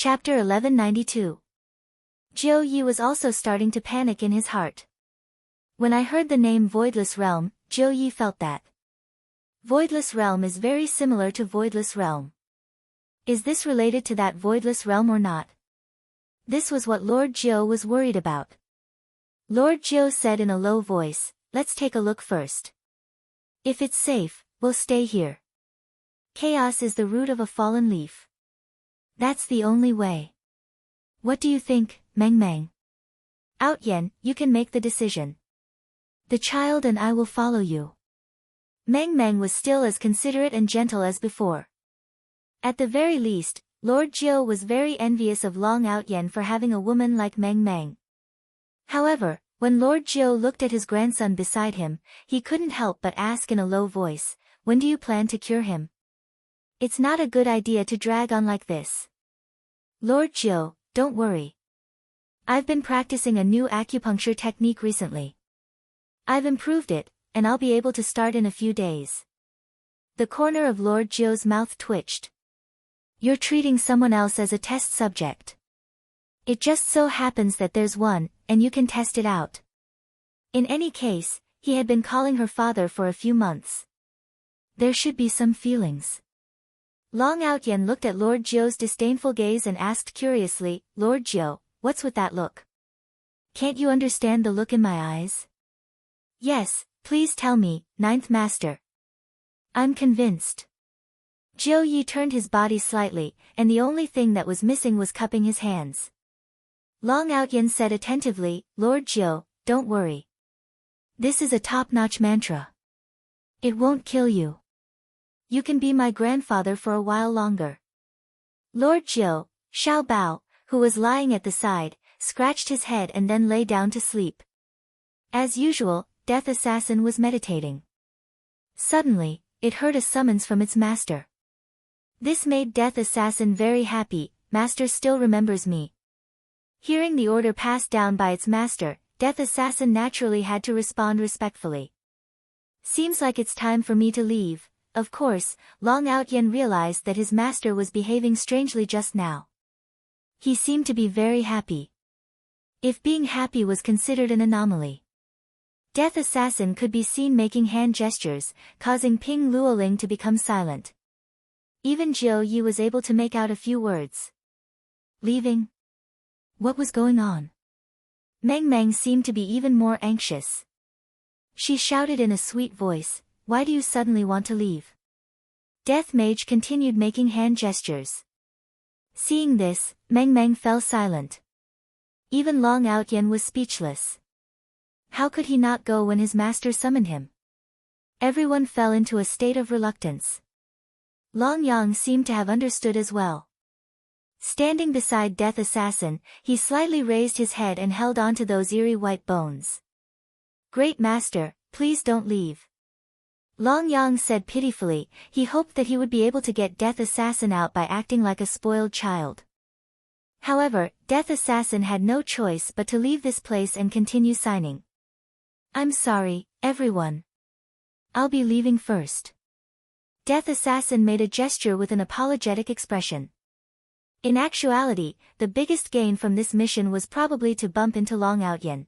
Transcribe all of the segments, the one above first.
Chapter 1192. Jiu Yi was also starting to panic in his heart. When I heard the name Voidless Realm, Jiu Yi felt that. Voidless Realm is very similar to Voidless Realm. Is this related to that Voidless Realm or not? This was what Lord Jiu was worried about. Lord Jiu said in a low voice, "Let's take a look first. If it's safe, we'll stay here. Chaos is the root of a fallen leaf. That's the only way. What do you think, Meng Meng? Outyen, you can make the decision. The child and I will follow you." Meng Meng was still as considerate and gentle as before. At the very least, Lord Jiu was very envious of Long Outyen for having a woman like Meng Meng. However, when Lord Jiu looked at his grandson beside him, he couldn't help but ask in a low voice, "When do you plan to cure him? It's not a good idea to drag on like this." "Lord Jiu, don't worry. I've been practicing a new acupuncture technique recently. I've improved it, and I'll be able to start in a few days." The corner of Lord Jiu's mouth twitched. "You're treating someone else as a test subject. It just so happens that there's one, and you can test it out." In any case, he had been calling her father for a few months. There should be some feelings. Long Outyen looked at Lord Jiu's disdainful gaze and asked curiously, "Lord Jiu, what's with that look? Can't you understand the look in my eyes?" "Yes, please tell me, Ninth Master. I'm convinced." Jiu Yi turned his body slightly, and the only thing that was missing was cupping his hands. Long Outyen said attentively, "Lord Jiu, don't worry. This is a top-notch mantra. It won't kill you. You can be my grandfather for a while longer." Lord Jiu, Xiao Bao, who was lying at the side, scratched his head and then lay down to sleep. As usual, Death Assassin was meditating. Suddenly, it heard a summons from its master. This made Death Assassin very happy. "Master still remembers me." Hearing the order passed down by its master, Death Assassin naturally had to respond respectfully. "Seems like it's time for me to leave." Of course, Long Outyen realized that his master was behaving strangely just now. He seemed to be very happy. If being happy was considered an anomaly. Death Assassin could be seen making hand gestures, causing Ping Luoling to become silent. Even Jiu Yi was able to make out a few words. Leaving? What was going on? Meng Meng seemed to be even more anxious. She shouted in a sweet voice, "Why do you suddenly want to leave?" Death Mage continued making hand gestures. Seeing this, Meng Meng fell silent. Even Long Outyen was speechless. How could he not go when his master summoned him? Everyone fell into a state of reluctance. Long Yang seemed to have understood as well. Standing beside Death Assassin, he slightly raised his head and held on to those eerie white bones. "Great Master, please don't leave." Long Yang said pitifully. He hoped that he would be able to get Death Assassin out by acting like a spoiled child. However, Death Assassin had no choice but to leave this place and continue signing. "I'm sorry, everyone. I'll be leaving first." Death Assassin made a gesture with an apologetic expression. In actuality, the biggest gain from this mission was probably to bump into Long Outyen.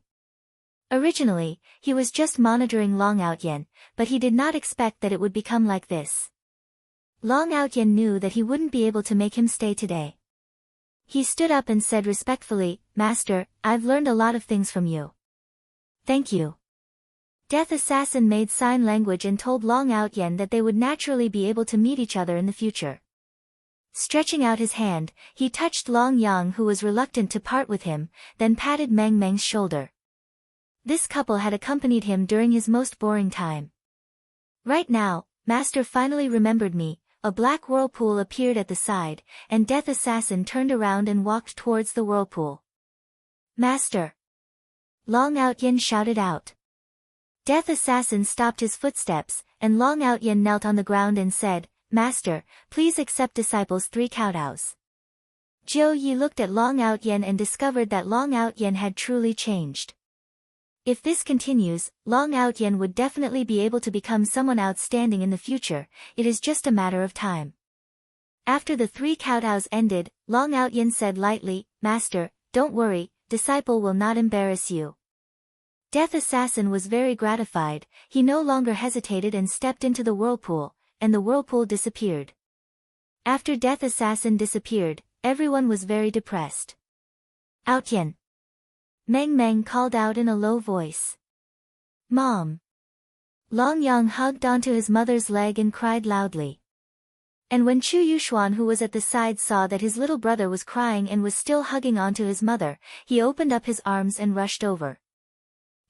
Originally, he was just monitoring Long Outyen, but he did not expect that it would become like this. Long Outyen knew that he wouldn't be able to make him stay today. He stood up and said respectfully, "Master, I've learned a lot of things from you. Thank you." Death Assassin made sign language and told Long Outyen that they would naturally be able to meet each other in the future. Stretching out his hand, he touched Long Yang, who was reluctant to part with him, then patted Meng Meng's shoulder. This couple had accompanied him during his most boring time. "Right now, Master finally remembered me." A black whirlpool appeared at the side, and Death Assassin turned around and walked towards the whirlpool. "Master!" Long Outyen shouted out. Death Assassin stopped his footsteps, and Long Outyen knelt on the ground and said, "Master, please accept Disciple's 3 kowtows." Jiu Yi looked at Long Outyen and discovered that Long Outyen had truly changed. If this continues, Long Outyen would definitely be able to become someone outstanding in the future. It is just a matter of time. After the 3 kowtows ended, Long Outyin said lightly, "Master, don't worry, disciple will not embarrass you." Death Assassin was very gratified, he no longer hesitated and stepped into the whirlpool, and the whirlpool disappeared. After Death Assassin disappeared, everyone was very depressed. "Outyin!" Meng Meng called out in a low voice. "Mom!" Long Yang hugged onto his mother's leg and cried loudly. And when Chu Yuxuan, who was at the side, saw that his little brother was crying and was still hugging onto his mother, he opened up his arms and rushed over.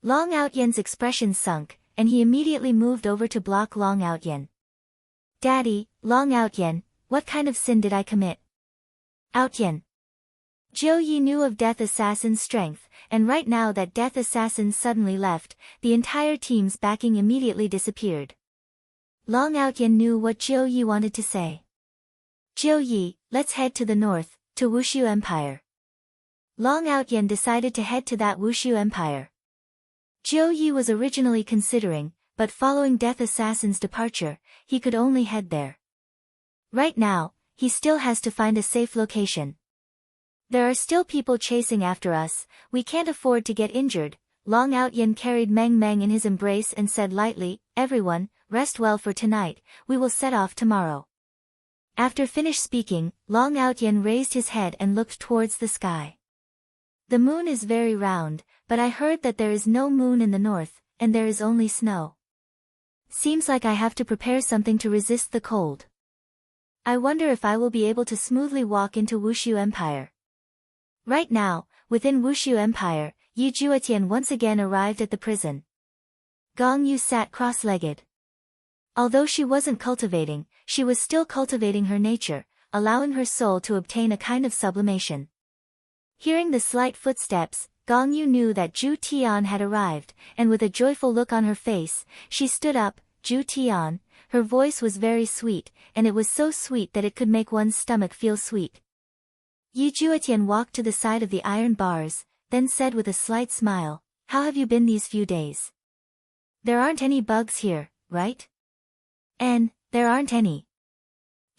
Long Outyen's expression sunk, and he immediately moved over to block Long Outyen. "Daddy, Long Outyen, what kind of sin did I commit?" "Outyen." Jiu Yi knew of Death Assassin's strength, and right now that Death Assassin suddenly left, the entire team's backing immediately disappeared. Long Outyen knew what Jiu Yi wanted to say. "Jiu Yi, let's head to the north, to Wushu Empire." Long Outyen decided to head to that Wushu Empire. Jiu Yi was originally considering, but following Death Assassin's departure, he could only head there. Right now, he still has to find a safe location. "There are still people chasing after us, we can't afford to get injured." Long Outyen carried Meng Meng in his embrace and said lightly, "Everyone, rest well for tonight, we will set off tomorrow." After finished speaking, Long Outyen raised his head and looked towards the sky. "The moon is very round, but I heard that there is no moon in the north, and there is only snow. Seems like I have to prepare something to resist the cold. I wonder if I will be able to smoothly walk into Wushu Empire." Right now, within Wushu Empire, Yi Juetian once again arrived at the prison. Gong Yu sat cross-legged. Although she wasn't cultivating, she was still cultivating her nature, allowing her soul to obtain a kind of sublimation. Hearing the slight footsteps, Gong Yu knew that Zhu Tian had arrived, and with a joyful look on her face, she stood up. "Zhu Tian," her voice was very sweet, and it was so sweet that it could make one's stomach feel sweet. Yi Juetian walked to the side of the iron bars, then said with a slight smile, "How have you been these few days? There aren't any bugs here, right?" There aren't any."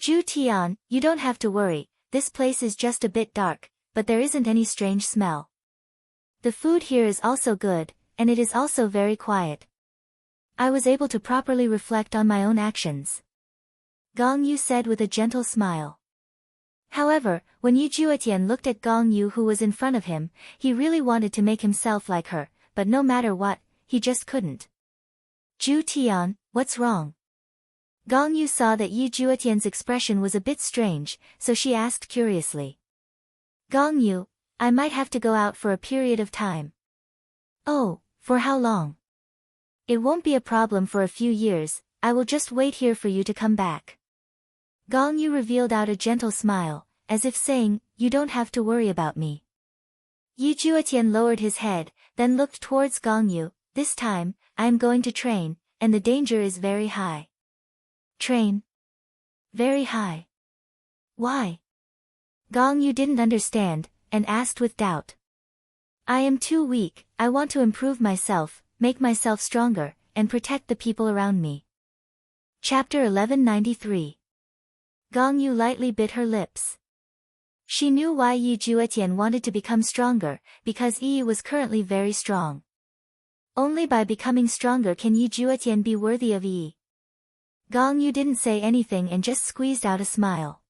"Zhu Tian, you don't have to worry, this place is just a bit dark, but there isn't any strange smell. The food here is also good, and it is also very quiet. I was able to properly reflect on my own actions," Gong Yu said with a gentle smile. However, when Yi Juetian looked at Gong Yu, who was in front of him, he really wanted to make himself like her, but no matter what, he just couldn't. "Zhu Tian, what's wrong?" Gong Yu saw that Yi Juetian's expression was a bit strange, so she asked curiously. "Gong Yu, I might have to go out for a period of time." "Oh, for how long?" "It won't be a problem for a few years, I will just wait here for you to come back." Gong Yu revealed out a gentle smile, as if saying, "You don't have to worry about me." Yi Juetian lowered his head, then looked towards Gong Yu. "This time, I am going to train, and the danger is very high." "Train? Very high? Why?" Gong Yu didn't understand, and asked with doubt. "I am too weak, I want to improve myself, make myself stronger, and protect the people around me." Chapter 1193. Gong Yu lightly bit her lips. She knew why Yi Juetian wanted to become stronger, because Yi was currently very strong. Only by becoming stronger can Yi Juetian be worthy of Yi. Gong Yu didn't say anything and just squeezed out a smile.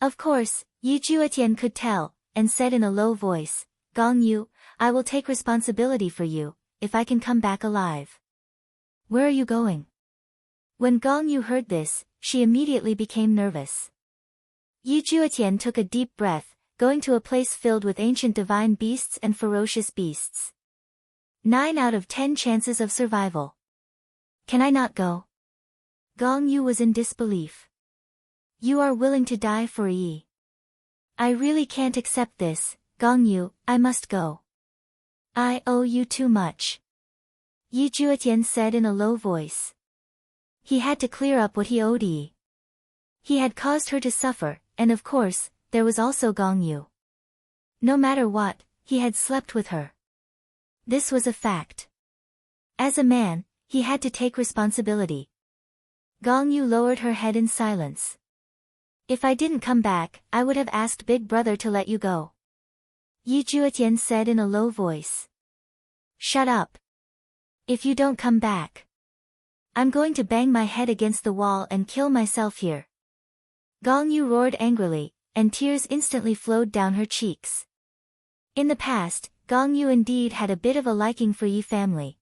Of course, Yi Juetian could tell, and said in a low voice, "Gong Yu, I will take responsibility for you, if I can come back alive." "Where are you going?" When Gong Yu heard this, she immediately became nervous. Yi Juetian took a deep breath, going to a place filled with ancient divine beasts and ferocious beasts. 9 out of 10 chances of survival. "Can I not go?" Gong Yu was in disbelief. "You are willing to die for Yi. I really can't accept this, Gong Yu, I must go. I owe you too much," Yi Juetian said in a low voice. He had to clear up what he owed Yi. He had caused her to suffer, and of course, there was also Gong Yu. No matter what, he had slept with her. This was a fact. As a man, he had to take responsibility. Gong Yu lowered her head in silence. If I didn't come back, I would have asked Big Brother to let you go. Yi Juetian said in a low voice. Shut up. If you don't come back, I'm going to bang my head against the wall and kill myself here. Gong Yu roared angrily, and tears instantly flowed down her cheeks. In the past, Gong Yu indeed had a bit of a liking for Yi family.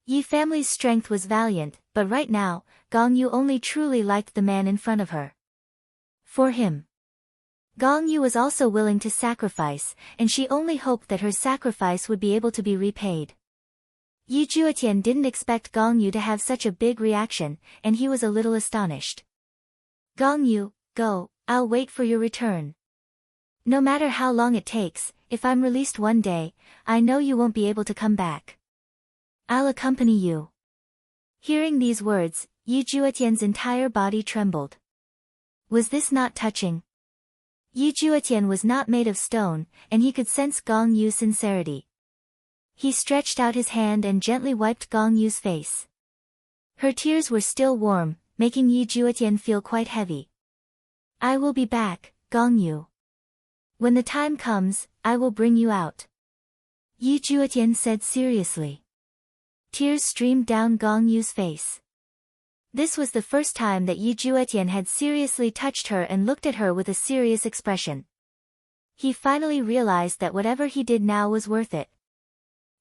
Yi family's strength was valiant, but right now, Gong Yu only truly liked the man in front of her. For him, Gong Yu was also willing to sacrifice, and she only hoped that her sacrifice would be able to be repaid. Yi Juetian didn't expect Gong Yu to have such a big reaction, and he was a little astonished. Gong Yu, go, I'll wait for your return. No matter how long it takes, if I'm released one day, I know you won't be able to come back. I'll accompany you. Hearing these words, Yi Juetian's entire body trembled. Was this not touching? Yi Juetian was not made of stone, and he could sense Gong Yu's sincerity. He stretched out his hand and gently wiped Gong Yu's face. Her tears were still warm, making Yi Juetian feel quite heavy. I will be back, Gong Yu. When the time comes, I will bring you out. Yi Juetian said seriously. Tears streamed down Gong Yu's face. This was the first time that Yi Juetian had seriously touched her and looked at her with a serious expression. He finally realized that whatever he did now was worth it.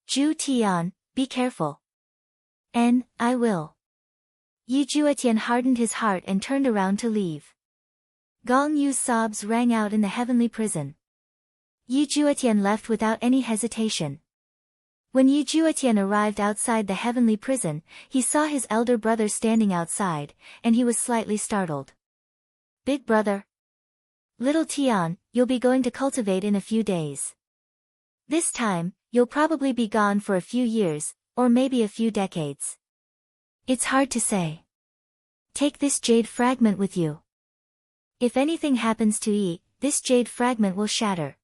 Ju Tian, be careful. I will. Yi Juetian hardened his heart and turned around to leave. Gong Yu's sobs rang out in the heavenly prison. Yi Juetian left without any hesitation. When Yi Juetian arrived outside the heavenly prison, he saw his elder brother standing outside, and he was slightly startled. Big brother. Little Tian, you'll be going to cultivate in a few days. This time, you'll probably be gone for a few years, or maybe a few decades. It's hard to say. Take this jade fragment with you. If anything happens to Yi, this jade fragment will shatter.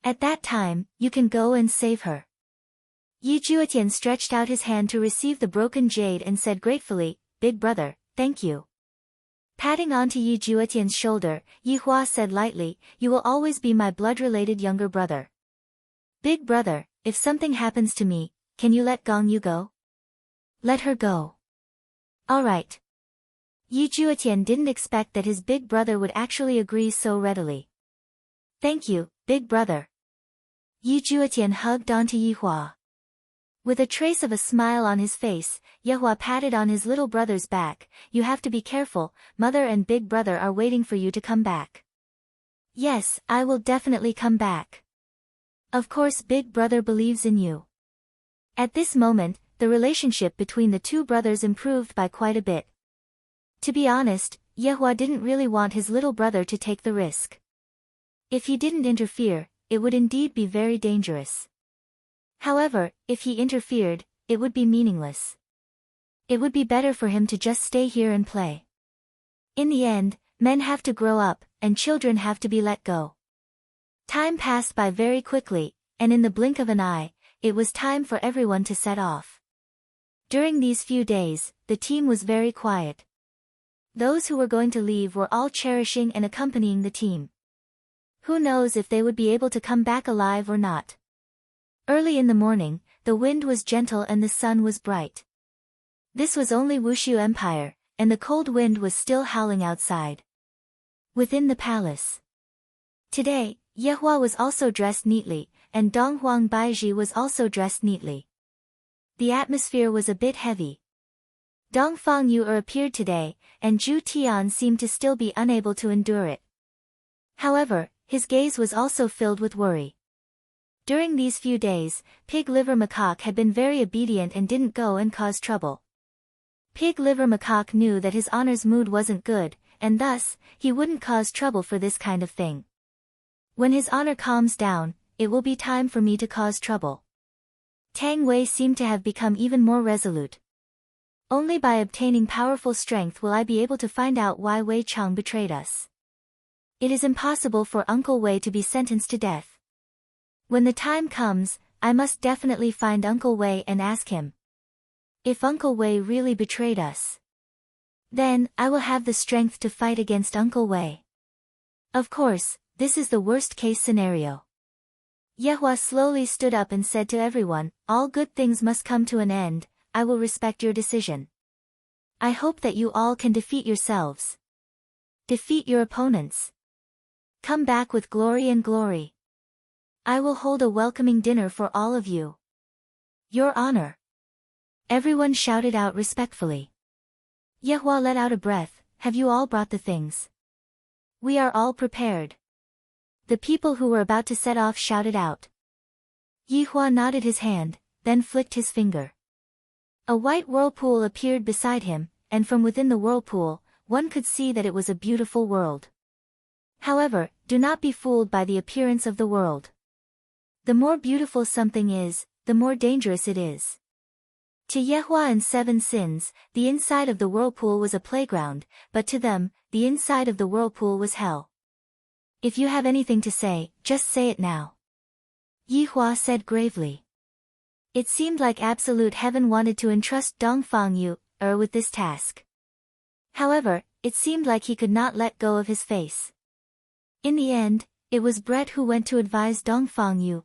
At that time, you can go and save her. Yi Juetian stretched out his hand to receive the broken jade and said gratefully, Big brother, thank you. Patting onto Yi Juetian's shoulder, Yi Hua said lightly, you will always be my blood-related younger brother. Big brother, if something happens to me, can you let Gong Yu go? Let her go. Alright. Yi Juetian didn't expect that his big brother would actually agree so readily. Thank you, big brother. Yi Juetian hugged onto Yi Hua. With a trace of a smile on his face, Yi Hua patted on his little brother's back. You have to be careful, mother and big brother are waiting for you to come back. Yes, I will definitely come back. Of course big brother believes in you. At this moment, the relationship between the two brothers improved by quite a bit. To be honest, Yi Hua didn't really want his little brother to take the risk. If he didn't interfere, it would indeed be very dangerous. However, if he interfered, it would be meaningless. It would be better for him to just stay here and play. In the end, men have to grow up, and children have to be let go. Time passed by very quickly, and in the blink of an eye, it was time for everyone to set off. During these few days, the team was very quiet. Those who were going to leave were all cherishing and accompanying the team. Who knows if they would be able to come back alive or not. Early in the morning, the wind was gentle and the sun was bright. This was only Wushu Empire, and the cold wind was still howling outside. Within the palace. Today, Ye Hua was also dressed neatly, and Dong Huang Baiji was also dressed neatly. The atmosphere was a bit heavy. Dong Fang Yu appeared today, and Zhu Tian seemed to still be unable to endure it. However, his gaze was also filled with worry. During these few days, Pig Liver Macaque had been very obedient and didn't go and cause trouble. Pig Liver Macaque knew that his honor's mood wasn't good, and thus, he wouldn't cause trouble for this kind of thing. When his honor calms down, it will be time for me to cause trouble. Tang Wei seemed to have become even more resolute. Only by obtaining powerful strength will I be able to find out why Wei Chang betrayed us. It is impossible for Uncle Wei to be sentenced to death. When the time comes, I must definitely find Uncle Wei and ask him. If Uncle Wei really betrayed us. Then, I will have the strength to fight against Uncle Wei. Of course, this is the worst-case scenario. Yehua slowly stood up and said to everyone, all good things must come to an end, I will respect your decision. I hope that you all can defeat yourselves. Defeat your opponents. Come back with glory and glory. I will hold a welcoming dinner for all of you. Your Honor. Everyone shouted out respectfully. Yehua let out a breath, have you all brought the things? We are all prepared. The people who were about to set off shouted out. Yehua nodded his hand, then flicked his finger. A white whirlpool appeared beside him, and from within the whirlpool, one could see that it was a beautiful world. However, do not be fooled by the appearance of the world. The more beautiful something is, the more dangerous it is. To Yehua and Seven Sins, the inside of the whirlpool was a playground, but to them, the inside of the whirlpool was hell. If you have anything to say, just say it now. Yehua said gravely. It seemed like absolute heaven wanted to entrust Dongfang Yu with this task. However, it seemed like he could not let go of his face. In the end, it was Brett who went to advise Dongfang Yu.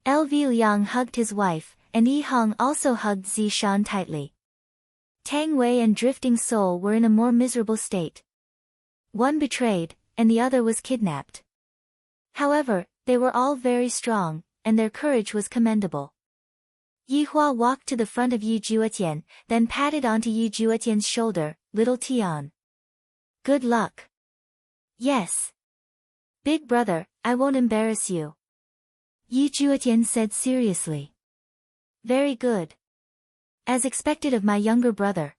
LV Liang hugged his wife, and Yi Hong also hugged Zishan tightly. Tang Wei and Drifting Soul were in a more miserable state. One betrayed, and the other was kidnapped. However, they were all very strong, and their courage was commendable. Yi Hua walked to the front of Yi Juetian, then patted onto Yi Juetian's shoulder, little Tian. Good luck. Yes. Big brother, I won't embarrass you. Yi Juetian said seriously. Very good. As expected of my younger brother.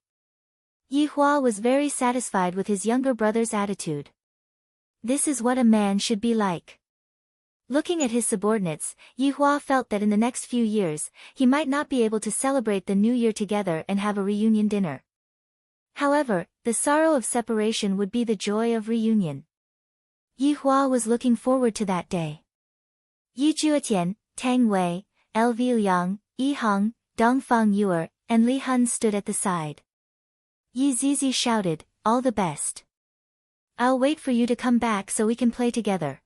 Yi Hua was very satisfied with his younger brother's attitude. This is what a man should be like. Looking at his subordinates, Yi Hua felt that in the next few years, he might not be able to celebrate the new year together and have a reunion dinner. However, the sorrow of separation would be the joy of reunion. Yi Hua was looking forward to that day. Yi Juetian, Tang Wei, LV Liang, Yi Hong, Dongfang Yu and Li Hun stood at the side. Yi Zizi shouted, all the best. I'll wait for you to come back so we can play together.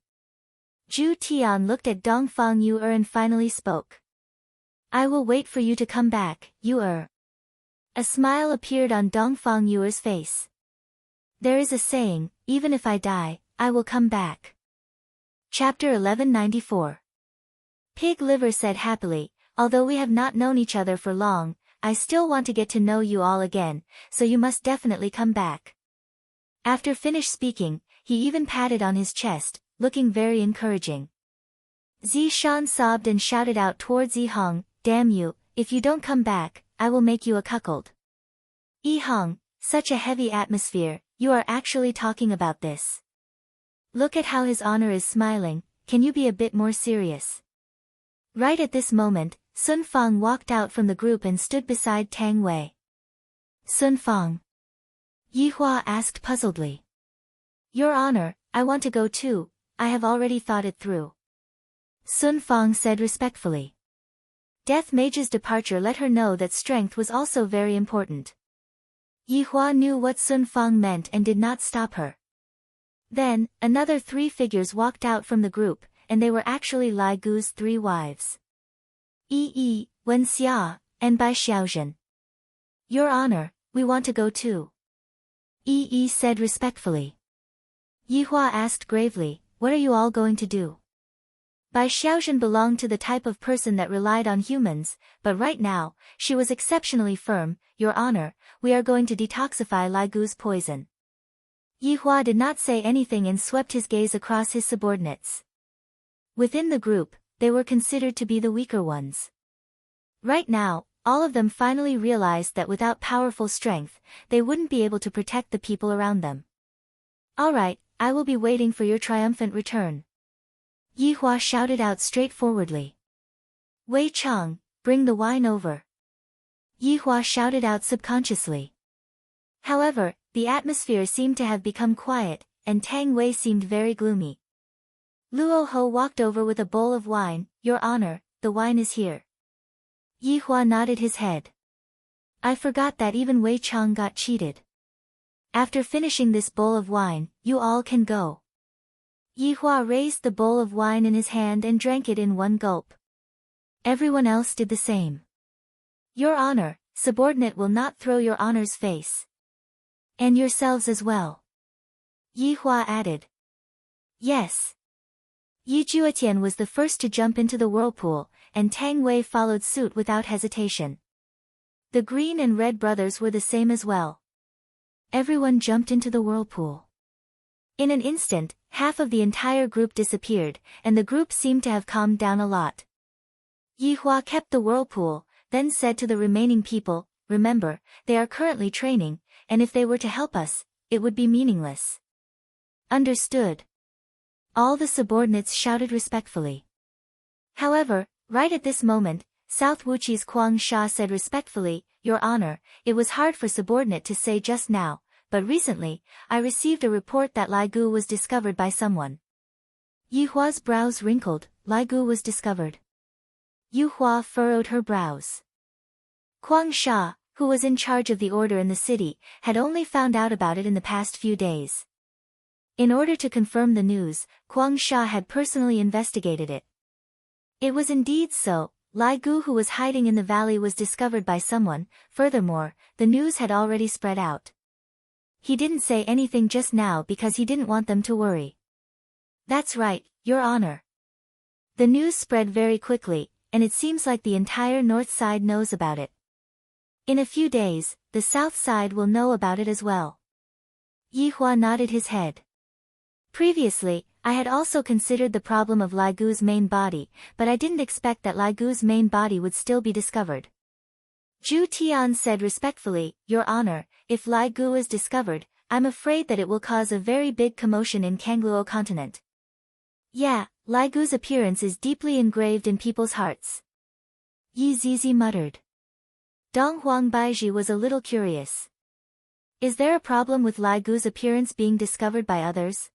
Zhu Tian looked at Dongfang Yu and finally spoke. I will wait for you to come back, Yu. A smile appeared on Dongfang Yu's face. There is a saying, even if I die, I will come back. Chapter 1194. Pig Liver said happily, although we have not known each other for long, I still want to get to know you all again, so you must definitely come back. After finished speaking, he even patted on his chest, looking very encouraging. Zishan sobbed and shouted out towards Yi Hong, damn you, if you don't come back, I will make you a cuckold. Yi Hong, such a heavy atmosphere, you are actually talking about this. Look at how his honor is smiling, can you be a bit more serious? Right at this moment, Sun Fang walked out from the group and stood beside Tang Wei. Sun Fang. Yi Hua asked puzzledly. Your Honor, I want to go too, I have already thought it through. Sun Fang said respectfully. Death Mage's departure let her know that strength was also very important. Yi Hua knew what Sun Fang meant and did not stop her. Then, another 3 figures walked out from the group, and they were actually Lai Gu's 3 wives. Yi, Wen Xia, and Bai Xiaozhen. Your Honor, we want to go too. Yi said respectfully. Yi Hua asked gravely, what are you all going to do? Bai Xiaozhen belonged to the type of person that relied on humans, but right now, she was exceptionally firm, Your Honor, we are going to detoxify Lai Gu's poison. Yi Hua did not say anything and swept his gaze across his subordinates. Within the group, they were considered to be the weaker ones. Right now, all of them finally realized that without powerful strength, they wouldn't be able to protect the people around them. Alright, I will be waiting for your triumphant return. Yi Hua shouted out straightforwardly. Wei Chang, bring the wine over. Yi Hua shouted out subconsciously. However, the atmosphere seemed to have become quiet, and Tang Wei seemed very gloomy. Luo Ho walked over with a bowl of wine, Your Honor, the wine is here. Yi Hua nodded his head. I forgot that even Wei Chang got cheated. After finishing this bowl of wine, you all can go. Yi Hua raised the bowl of wine in his hand and drank it in one gulp. Everyone else did the same. Your honor, subordinate will not throw your honor's face. And yourselves as well. Yi Hua added. Yes. Yi Juetian was the first to jump into the whirlpool, and Tang Wei followed suit without hesitation. The green and red brothers were the same as well. Everyone jumped into the whirlpool. In an instant, half of the entire group disappeared, and the group seemed to have calmed down a lot. Yi Hua kept the whirlpool, then said to the remaining people, remember, they are currently training, and if they were to help us, it would be meaningless. Understood. All the subordinates shouted respectfully. However, right at this moment, South Wuchi's Kuang Sha said respectfully, Your Honor, it was hard for subordinate to say just now, but recently, I received a report that Lai Gu was discovered by someone. Yi Hua's brows wrinkled. Lai Gu was discovered. Yi Hua furrowed her brows. Kuang Sha, who was in charge of the order in the city, had only found out about it in the past few days. In order to confirm the news, Kuang Sha had personally investigated it. It was indeed so. Lai Gu, who was hiding in the valley, was discovered by someone. Furthermore, the news had already spread out. He didn't say anything just now because he didn't want them to worry. That's right, Your Honor. The news spread very quickly, and it seems like the entire north side knows about it. In a few days, the south side will know about it as well. Yi Hua nodded his head. Previously, I had also considered the problem of Lai Gu's main body, but I didn't expect that Lai Gu's main body would still be discovered. Zhu Tian said respectfully, Your Honor, if Lai Gu is discovered, I'm afraid that it will cause a very big commotion in Kangluo continent. Yeah, Lai Gu's appearance is deeply engraved in people's hearts. Yi Zizi muttered. Dong Huang Baiji was a little curious. Is there a problem with Lai Gu's appearance being discovered by others?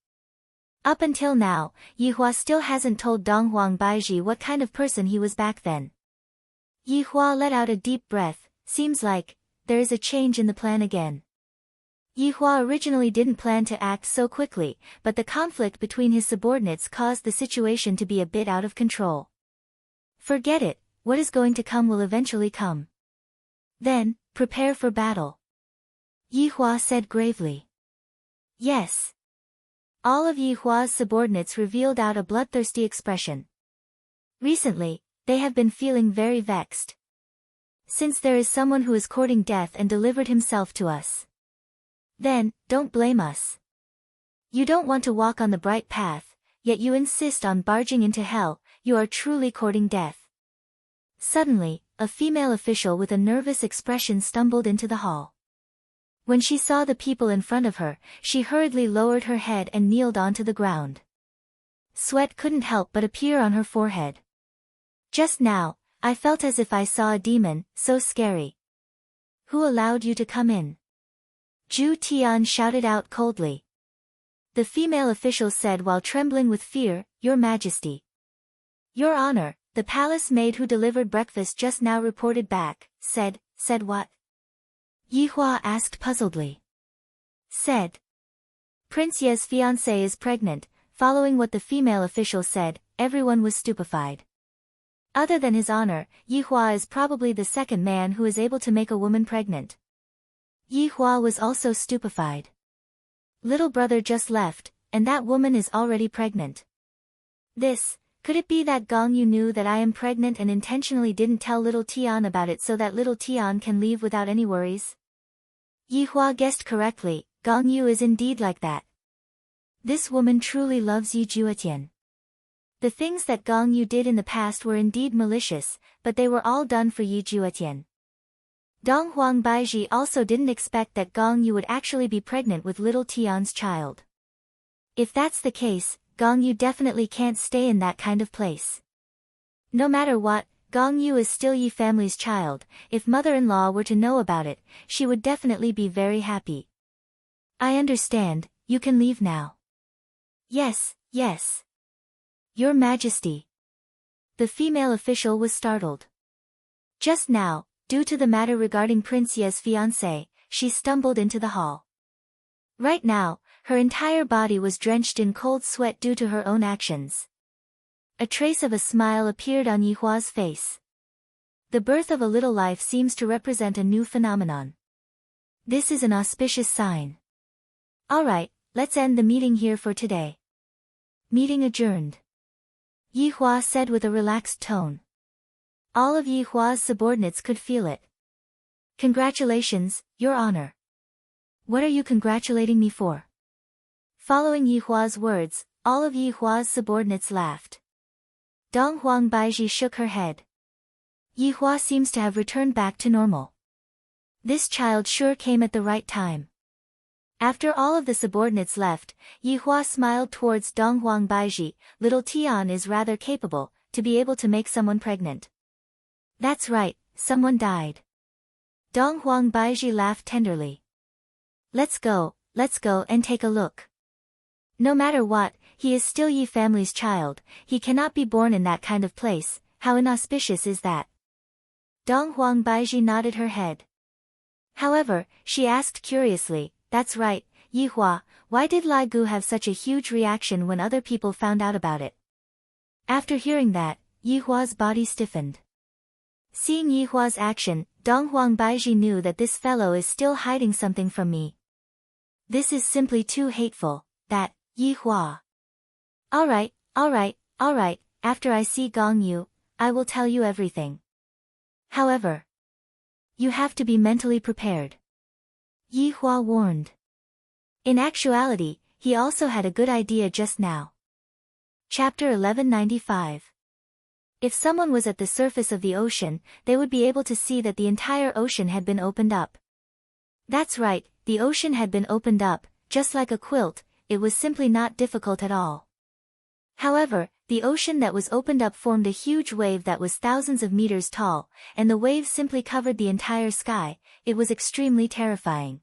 Up until now, Yi Hua still hasn't told Dong Huang Baiji what kind of person he was back then. Yi Hua let out a deep breath. Seems like there is a change in the plan again. Yi Hua originally didn't plan to act so quickly, but the conflict between his subordinates caused the situation to be a bit out of control. Forget it, what is going to come will eventually come. Then, prepare for battle. Yi Hua said gravely. Yes. All of Yi Hua's subordinates revealed out a bloodthirsty expression. Recently, they have been feeling very vexed. Since there is someone who is courting death and delivered himself to us. Then, don't blame us. You don't want to walk on the bright path, yet you insist on barging into hell. You are truly courting death. Suddenly, a female official with a nervous expression stumbled into the hall. When she saw the people in front of her, she hurriedly lowered her head and kneeled onto the ground. Sweat couldn't help but appear on her forehead. Just now, I felt as if I saw a demon, so scary. Who allowed you to come in? Zhu Tian shouted out coldly. The female official said while trembling with fear, Your Majesty. Your Honor, the palace maid who delivered breakfast just now reported back, said what? Yi Hua asked puzzledly. Said. Prince Ye's fiancée is pregnant. Following what the female official said, everyone was stupefied. Other than his honor, Yi Hua is probably the second man who is able to make a woman pregnant. Yi Hua was also stupefied. Little brother just left, and that woman is already pregnant. Could it be that Gong Yu knew that I am pregnant and intentionally didn't tell little Tian about it so that little Tian can leave without any worries? Yi Hua guessed correctly, Gong Yu is indeed like that. This woman truly loves Yi Juetian. The things that Gong Yu did in the past were indeed malicious, but they were all done for Yi Juetian. Dong Huang Baiji also didn't expect that Gong Yu would actually be pregnant with little Tian's child. If that's the case, Gong Yu definitely can't stay in that kind of place. No matter what, Gong Yu is still Yi family's child. If mother-in-law were to know about it, she would definitely be very happy. I understand, you can leave now. Yes. Your Majesty. The female official was startled. Just now, due to the matter regarding Prince Ye's fiancé, she stumbled into the hall. Right now, her entire body was drenched in cold sweat due to her own actions. A trace of a smile appeared on Yihua's face. The birth of a little life seems to represent a new phenomenon. This is an auspicious sign. Alright, let's end the meeting here for today. Meeting adjourned. Yihua said with a relaxed tone. All of Yihua's subordinates could feel it. Congratulations, Your Honor. What are you congratulating me for? Following Yihua's words, all of Yihua's subordinates laughed. Dong Huang Baiji shook her head. Yihua seems to have returned back to normal. This child sure came at the right time. After all of the subordinates left, Yihua smiled towards Dong Huang Baiji. Little Tian is rather capable, to be able to make someone pregnant. That's right, someone died. Dong Huang Baiji laughed tenderly. Let's go and take a look. No matter what, he is still Yi family's child, he cannot be born in that kind of place, how inauspicious is that? Dong Huang Baiji nodded her head. However, she asked curiously, that's right, Yihua, why did Lai Gu have such a huge reaction when other people found out about it? After hearing that, Yihua's body stiffened. Seeing Yihua's action, Dong Huang Baiji knew that this fellow is still hiding something from me. This is simply too hateful, that, Yihua. Alright, after I see Gong Yu, I will tell you everything. However, you have to be mentally prepared. Yihua warned. In actuality, he also had a good idea just now. Chapter 1195. If someone was at the surface of the ocean, they would be able to see that the entire ocean had been opened up. That's right, the ocean had been opened up, just like a quilt, it was simply not difficult at all. However, the ocean that was opened up formed a huge wave that was thousands of meters tall, and the wave simply covered the entire sky. It was extremely terrifying.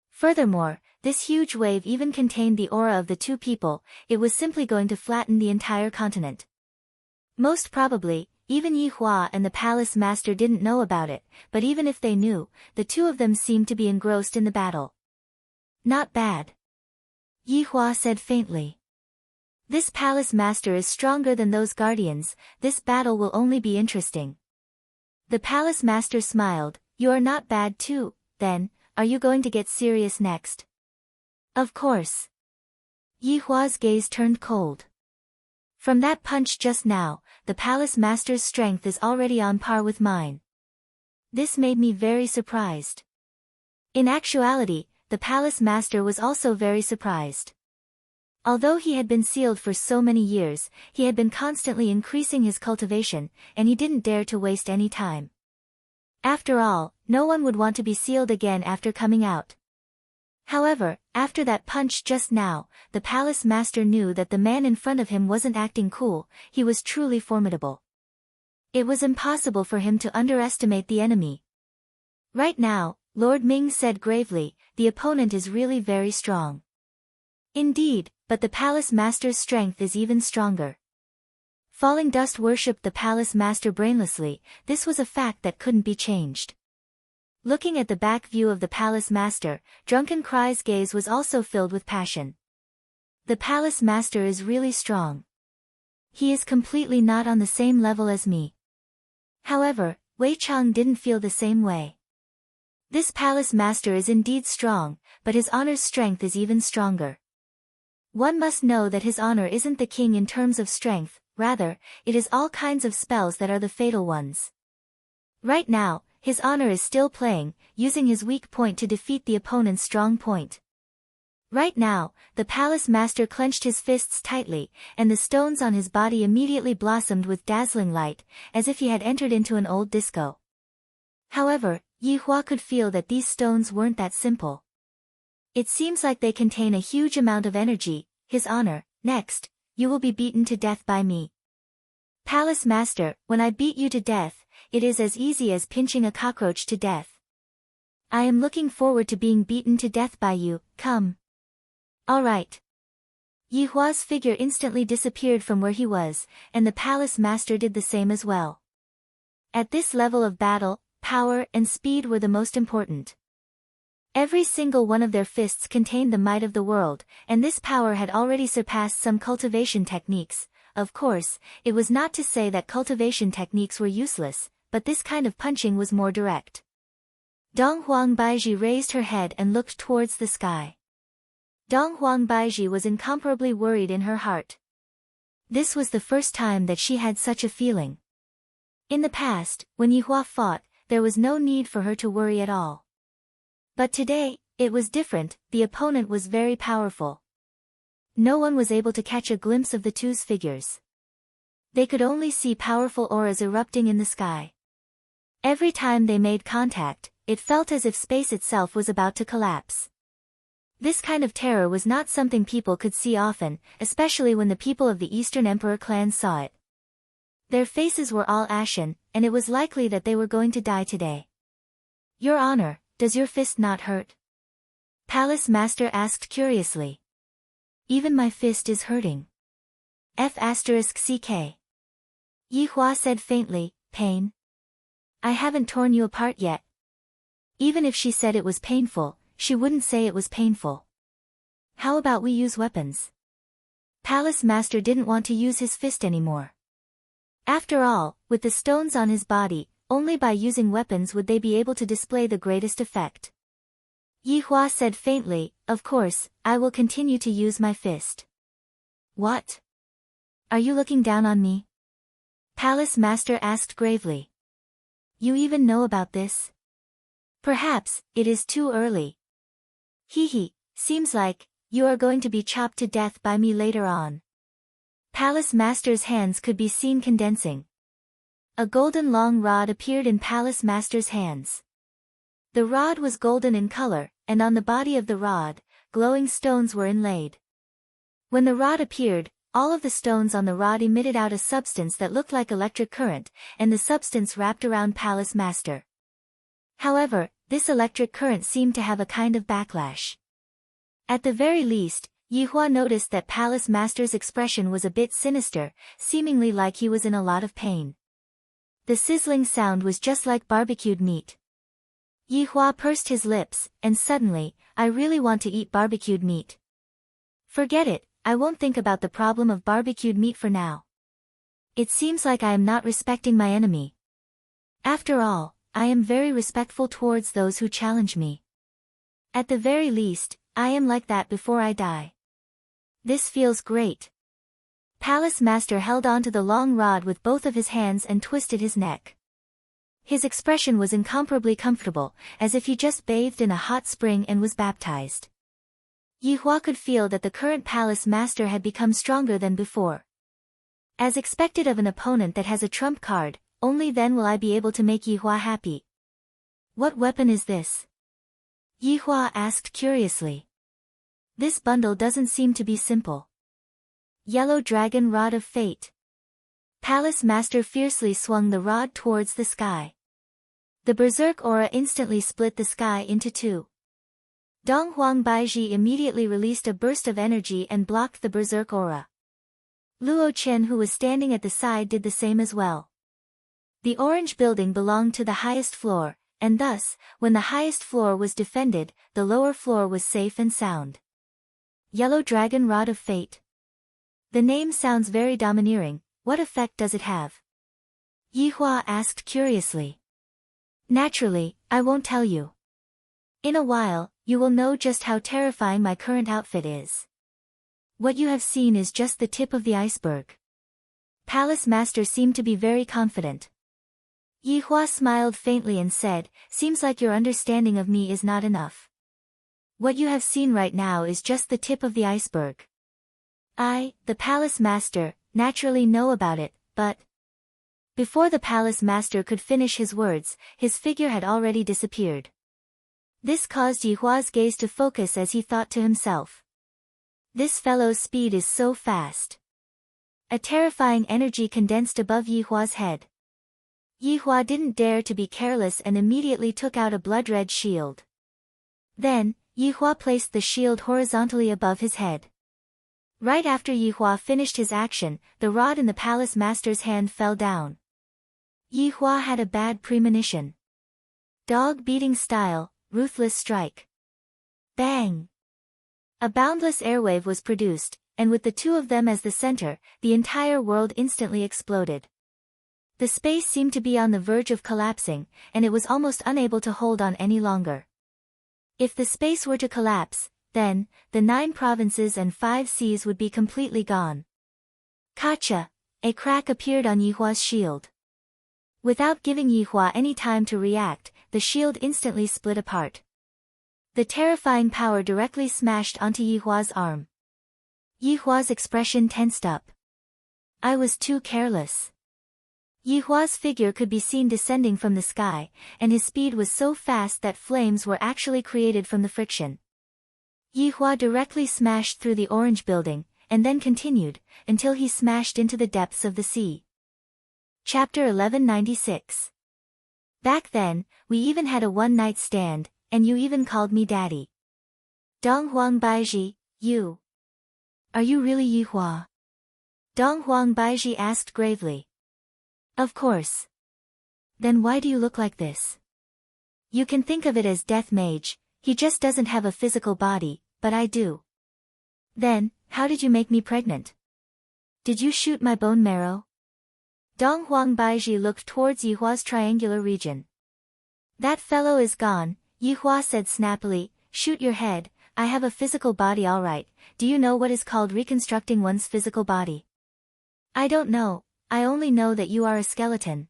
Furthermore, this huge wave even contained the aura of the two people, it was simply going to flatten the entire continent. Most probably, even Yihua and the palace master didn't know about it, but even if they knew, the two of them seemed to be engrossed in the battle. Not bad. Yihua said faintly. This palace master is stronger than those guardians, this battle will only be interesting. The palace master smiled, you are not bad too, then, are you going to get serious next? Of course. Yihua's gaze turned cold. From that punch just now, the palace master's strength is already on par with mine. This made me very surprised. In actuality, the palace master was also very surprised. Although he had been sealed for so many years, he had been constantly increasing his cultivation, and he didn't dare to waste any time. After all, no one would want to be sealed again after coming out. However, after that punch just now, the palace master knew that the man in front of him wasn't acting cool, he was truly formidable. It was impossible for him to underestimate the enemy. Right now, Lord Ming said gravely, the opponent is really very strong. Indeed, but the palace master's strength is even stronger. Falling Dust worshipped the palace master brainlessly, this was a fact that couldn't be changed. Looking at the back view of the palace master, Drunken Cry's gaze was also filled with passion. The palace master is really strong. He is completely not on the same level as me. However, Wei Chang didn't feel the same way. This palace master is indeed strong, but his honor's strength is even stronger. One must know that his honor isn't the king in terms of strength, rather, it is all kinds of spells that are the fatal ones. Right now, his honor is still playing, using his weak point to defeat the opponent's strong point. Right now, the palace master clenched his fists tightly, and the stones on his body immediately blossomed with dazzling light, as if he had entered into an old disco. However, Yihua could feel that these stones weren't that simple. It seems like they contain a huge amount of energy. His honor, next, you will be beaten to death by me. Palace master, when I beat you to death, it is as easy as pinching a cockroach to death. I am looking forward to being beaten to death by you, come. Alright. Yihua's figure instantly disappeared from where he was, and the palace master did the same as well. At this level of battle, power, and speed were the most important. Every single one of their fists contained the might of the world, and this power had already surpassed some cultivation techniques. Of course, it was not to say that cultivation techniques were useless, but this kind of punching was more direct. Dong Huang Baiji raised her head and looked towards the sky. Dong Huang Baiji was incomparably worried in her heart. This was the first time that she had such a feeling. In the past, when Yihua fought, there was no need for her to worry at all. But today, it was different. The opponent was very powerful. No one was able to catch a glimpse of the two's figures. They could only see powerful auras erupting in the sky. Every time they made contact, it felt as if space itself was about to collapse. This kind of terror was not something people could see often, especially when the people of the Eastern Emperor clans saw it. Their faces were all ashen, and it was likely that they were going to die today. "Your Honor, does your fist not hurt?" Palace Master asked curiously. "Even my fist is hurting." F***ck. Yihua said faintly, "Pain? I haven't torn you apart yet." Even if she said it was painful, she wouldn't say it was painful. "How about we use weapons?" Palace Master didn't want to use his fist anymore. After all, with the stones on his body, only by using weapons would they be able to display the greatest effect. Yihua said faintly, "Of course, I will continue to use my fist." "What? Are you looking down on me?" Palace Master asked gravely. "You even know about this?" "Perhaps, it is too early." "Hee, seems like, you are going to be chopped to death by me later on." Palace Master's hands could be seen condensing. A golden long rod appeared in Palace Master's hands. The rod was golden in color, and on the body of the rod, glowing stones were inlaid. When the rod appeared, all of the stones on the rod emitted out a substance that looked like electric current, and the substance wrapped around Palace Master. However, this electric current seemed to have a kind of backlash. At the very least, Yihua noticed that Palace Master's expression was a bit sinister, seemingly like he was in a lot of pain. The sizzling sound was just like barbecued meat. Yihua pursed his lips, and suddenly, "I really want to eat barbecued meat." "Forget it, I won't think about the problem of barbecued meat for now. It seems like I am not respecting my enemy. After all, I am very respectful towards those who challenge me. At the very least, I am like that before I die. This feels great." Palace Master held onto the long rod with both of his hands and twisted his neck. His expression was incomparably comfortable, as if he just bathed in a hot spring and was baptized. Yihua could feel that the current Palace Master had become stronger than before. As expected of an opponent that has a trump card, only then will I be able to make Yihua happy. "What weapon is this?" Yihua asked curiously. "This bundle doesn't seem to be simple." "Yellow Dragon Rod of Fate." Palace Master fiercely swung the rod towards the sky. The berserk aura instantly split the sky into two. Dong Huang Baiji immediately released a burst of energy and blocked the berserk aura. Luo Chen, who was standing at the side, did the same as well. The orange building belonged to the highest floor, and thus, when the highest floor was defended, the lower floor was safe and sound. Yellow Dragon Rod of Fate. The name sounds very domineering. What effect does it have? Yihua asked curiously. "Naturally, I won't tell you. In a while, you will know just how terrifying my current outfit is. What you have seen is just the tip of the iceberg." Palace Master seemed to be very confident. Yihua smiled faintly and said, "Seems like your understanding of me is not enough. What you have seen right now is just the tip of the iceberg. I, the Palace Master, naturally know about it, but..." Before the Palace Master could finish his words, his figure had already disappeared. This caused Yihua's gaze to focus as he thought to himself. This fellow's speed is so fast. A terrifying energy condensed above Yihua's head. Yihua didn't dare to be careless and immediately took out a blood-red shield. Then, Yihua placed the shield horizontally above his head. Right after Yihua finished his action, the rod in the Palace Master's hand fell down. Yihua had a bad premonition. Dog-beating style, ruthless strike. Bang! A boundless airwave was produced, and with the two of them as the center, the entire world instantly exploded. The space seemed to be on the verge of collapsing, and it was almost unable to hold on any longer. If the space were to collapse, then, the 9 provinces and 5 seas would be completely gone. Gotcha! A crack appeared on Yihua's shield. Without giving Yihua any time to react, the shield instantly split apart. The terrifying power directly smashed onto Yihua's arm. Yihua's expression tensed up. I was too careless. Yihua's figure could be seen descending from the sky, and his speed was so fast that flames were actually created from the friction. Yihua directly smashed through the orange building, and then continued, until he smashed into the depths of the sea. Chapter 1196. Back then, we even had a one-night stand, and you even called me daddy. Donghuang Baizhi, you. Are you really Yihua? Donghuang Baizhi asked gravely. Of course. Then why do you look like this? You can think of it as Death Mage, he just doesn't have a physical body, but I do. Then, how did you make me pregnant? Did you shoot my bone marrow? Donghuang Baizhi looked towards Yihua's triangular region. That fellow is gone, Yihua said snappily, shoot your head, I have a physical body alright, do you know what is called reconstructing one's physical body? I don't know, I only know that you are a skeleton.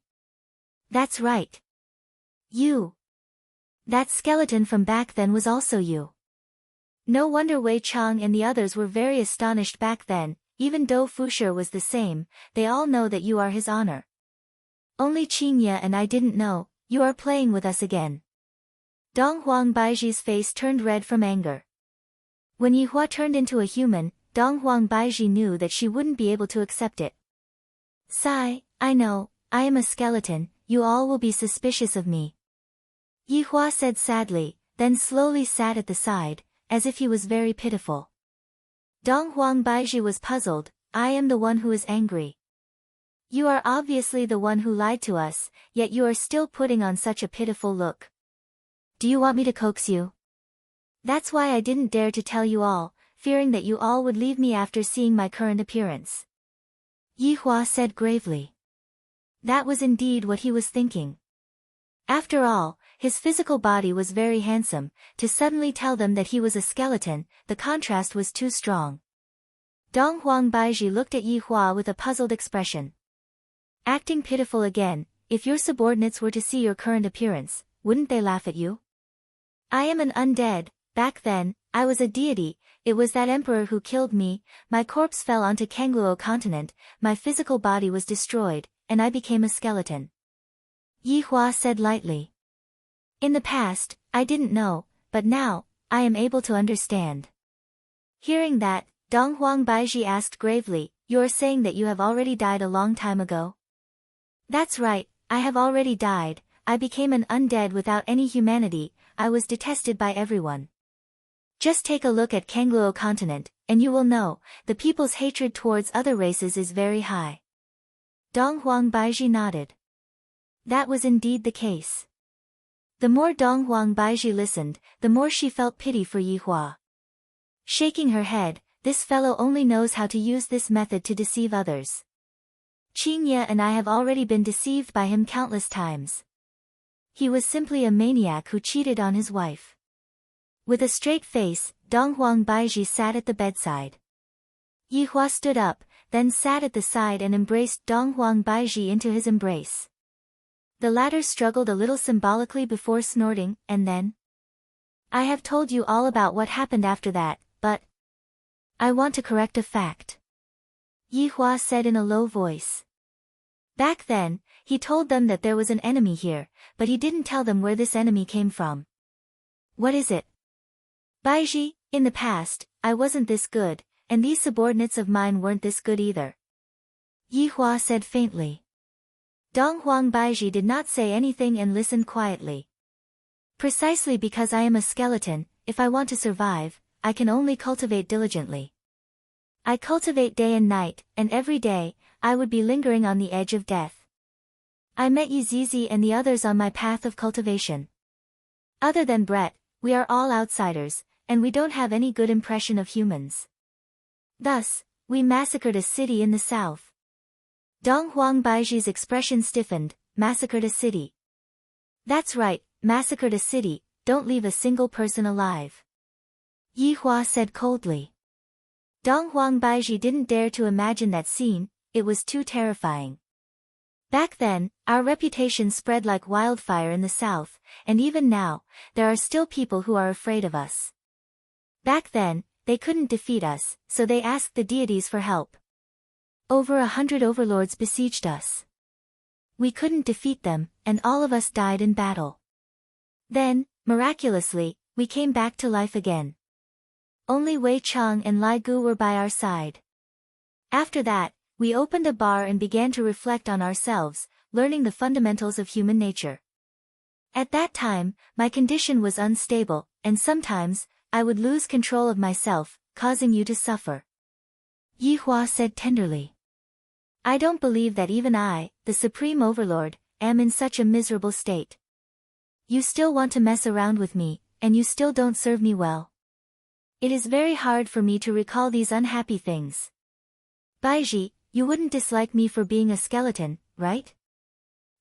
That's right. You. That skeleton from back then was also you. No wonder Wei Chang and the others were very astonished back then, even though Fushi was the same, they all know that you are his honor. Only Qingye and I didn't know, you are playing with us again. Donghuang Baizhi's face turned red from anger. When Yihua turned into a human, Donghuang Baizhi knew that she wouldn't be able to accept it. Sigh, I know, I am a skeleton, you all will be suspicious of me. Yihua said sadly, then slowly sat at the side, as if he was very pitiful. Donghuang Baizhi was puzzled, I am the one who is angry. You are obviously the one who lied to us, yet you are still putting on such a pitiful look. Do you want me to coax you? That's why I didn't dare to tell you all, fearing that you all would leave me after seeing my current appearance. Yihua said gravely. That was indeed what he was thinking. After all, his physical body was very handsome, to suddenly tell them that he was a skeleton, the contrast was too strong. Donghuang Baizhi looked at Yihua with a puzzled expression. Acting pitiful again, if your subordinates were to see your current appearance, wouldn't they laugh at you? I am an undead, back then, I was a deity, it was that emperor who killed me, my corpse fell onto Kangluo continent, my physical body was destroyed, and I became a skeleton. Yihua said lightly. In the past, I didn't know, but now, I am able to understand. Hearing that, Donghuang Baizhi asked gravely, you are saying that you have already died a long time ago? That's right, I have already died, I became an undead without any humanity, I was detested by everyone. Just take a look at Kangluo continent, and you will know, the people's hatred towards other races is very high. Donghuang Baizhi nodded. That was indeed the case. The more Donghuang Baizhi listened, the more she felt pity for Yihua. Shaking her head, this fellow only knows how to use this method to deceive others. Qingye and I have already been deceived by him countless times. He was simply a maniac who cheated on his wife. With a straight face, Donghuang Baizhi sat at the bedside. Yihua stood up, then sat at the side and embraced Donghuang Baizhi into his embrace. The latter struggled a little symbolically before snorting, and then, I have told you all about what happened after that, but I want to correct a fact. Yihua said in a low voice. Back then, he told them that there was an enemy here, but he didn't tell them where this enemy came from. What is it? Baizhi, in the past, I wasn't this good, and these subordinates of mine weren't this good either. Yihua said faintly. Donghuang Baizhi did not say anything and listened quietly. Precisely because I am a skeleton, if I want to survive, I can only cultivate diligently. I cultivate day and night, and every day, I would be lingering on the edge of death. I met Yizizi and the others on my path of cultivation. Other than Brett, we are all outsiders, and we don't have any good impression of humans. Thus, we massacred a city in the south. Dong Huang Baiji's expression stiffened. Massacred a city. That's right, massacred a city, don't leave a single person alive. Yi Hua said coldly. Dong Huang Baiji didn't dare to imagine that scene, it was too terrifying. Back then, our reputation spread like wildfire in the south, and even now, there are still people who are afraid of us. Back then, they couldn't defeat us, so they asked the deities for help. Over 100 overlords besieged us. We couldn't defeat them, and all of us died in battle. Then, miraculously, we came back to life again. Only Wei Chang and Lai Gu were by our side. After that, we opened a bar and began to reflect on ourselves, learning the fundamentals of human nature. At that time, my condition was unstable, and sometimes, I would lose control of myself, causing you to suffer. Yi Hua said tenderly. I don't believe that even I, the Supreme Overlord, am in such a miserable state. You still want to mess around with me, and you still don't serve me well. It is very hard for me to recall these unhappy things. Baiji, you wouldn't dislike me for being a skeleton, right?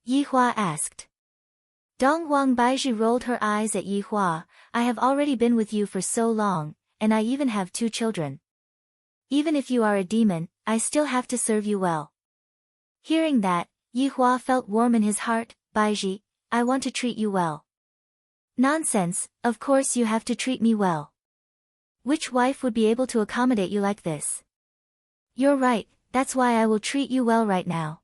Yi Hua asked. Dong Huang Baiji rolled her eyes at Yi Hua. I have already been with you for so long, and I even have 2 children. Even if you are a demon, I still have to serve you well. Hearing that, Yi Hua felt warm in his heart. Baiji, I want to treat you well. Nonsense, of course you have to treat me well. Which wife would be able to accommodate you like this? You're right, that's why I will treat you well right now.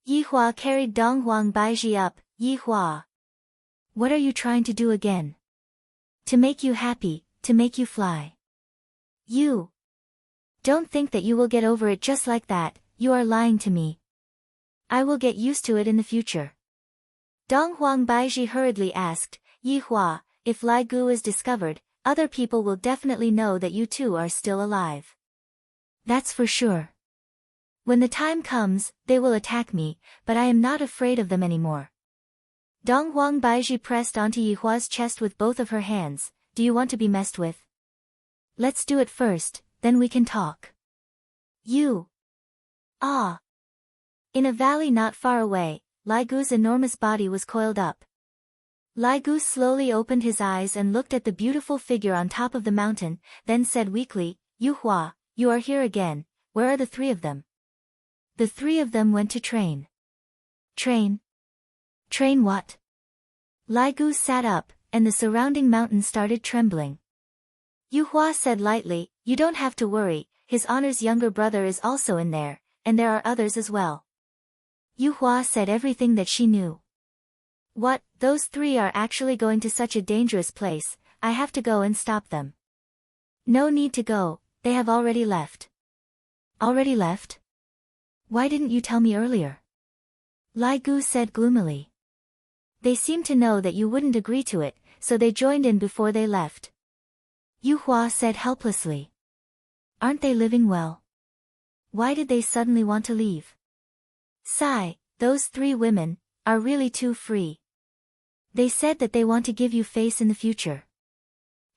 Yi Hua carried Dong Huang Baiji up. Yi Hua. What are you trying to do again? To make you happy, to make you fly. You. Don't think that you will get over it just like that, you are lying to me. I will get used to it in the future. Dong Huang Baiji hurriedly asked, Yi Hua, if Lai Gu is discovered, other people will definitely know that you two are still alive. That's for sure. When the time comes, they will attack me, but I am not afraid of them anymore. Dong Huang Baiji pressed onto Yi Hua's chest with both of her hands. Do you want to be messed with? Let's do it first, then we can talk. You. Ah. In a valley not far away, Lai Gu's enormous body was coiled up. Lai Gu slowly opened his eyes and looked at the beautiful figure on top of the mountain, then said weakly, Yu Hua, you are here again, where are the 3 of them? The 3 of them went to train. Train? Train what? Lai Gu sat up, and the surrounding mountain started trembling. Yu Hua said lightly, you don't have to worry, His Honor's younger brother is also in there, and there are others as well. Yu Hua said everything that she knew. What, those 3 are actually going to such a dangerous place, I have to go and stop them. No need to go, they have already left. Already left? Why didn't you tell me earlier? Lai Gu said gloomily. They seemed to know that you wouldn't agree to it, so they joined in before they left. Yu Hua said helplessly. Aren't they living well? Why did they suddenly want to leave? Sigh, those 3 women are really too free. They said that they want to give you face in the future.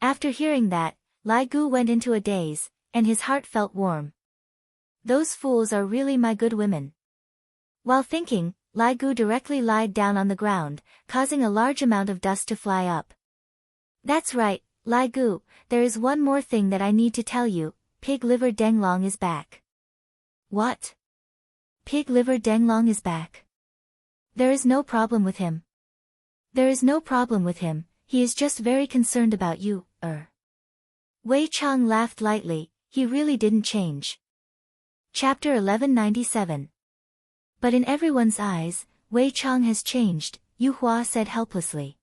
After hearing that, Lai Gu went into a daze, and his heart felt warm. Those fools are really my good women. While thinking, Lai Gu directly lied down on the ground, causing a large amount of dust to fly up. That's right, Lai Gu, there is one more thing that I need to tell you, Pig Liver Denglong is back. What? Pig Liver Denglong is back? There is no problem with him. There is no problem with him, he is just very concerned about you, Wei Chang laughed lightly, he really didn't change. Chapter 1197. But in everyone's eyes, Wei Chang has changed, Yu Hua said helplessly.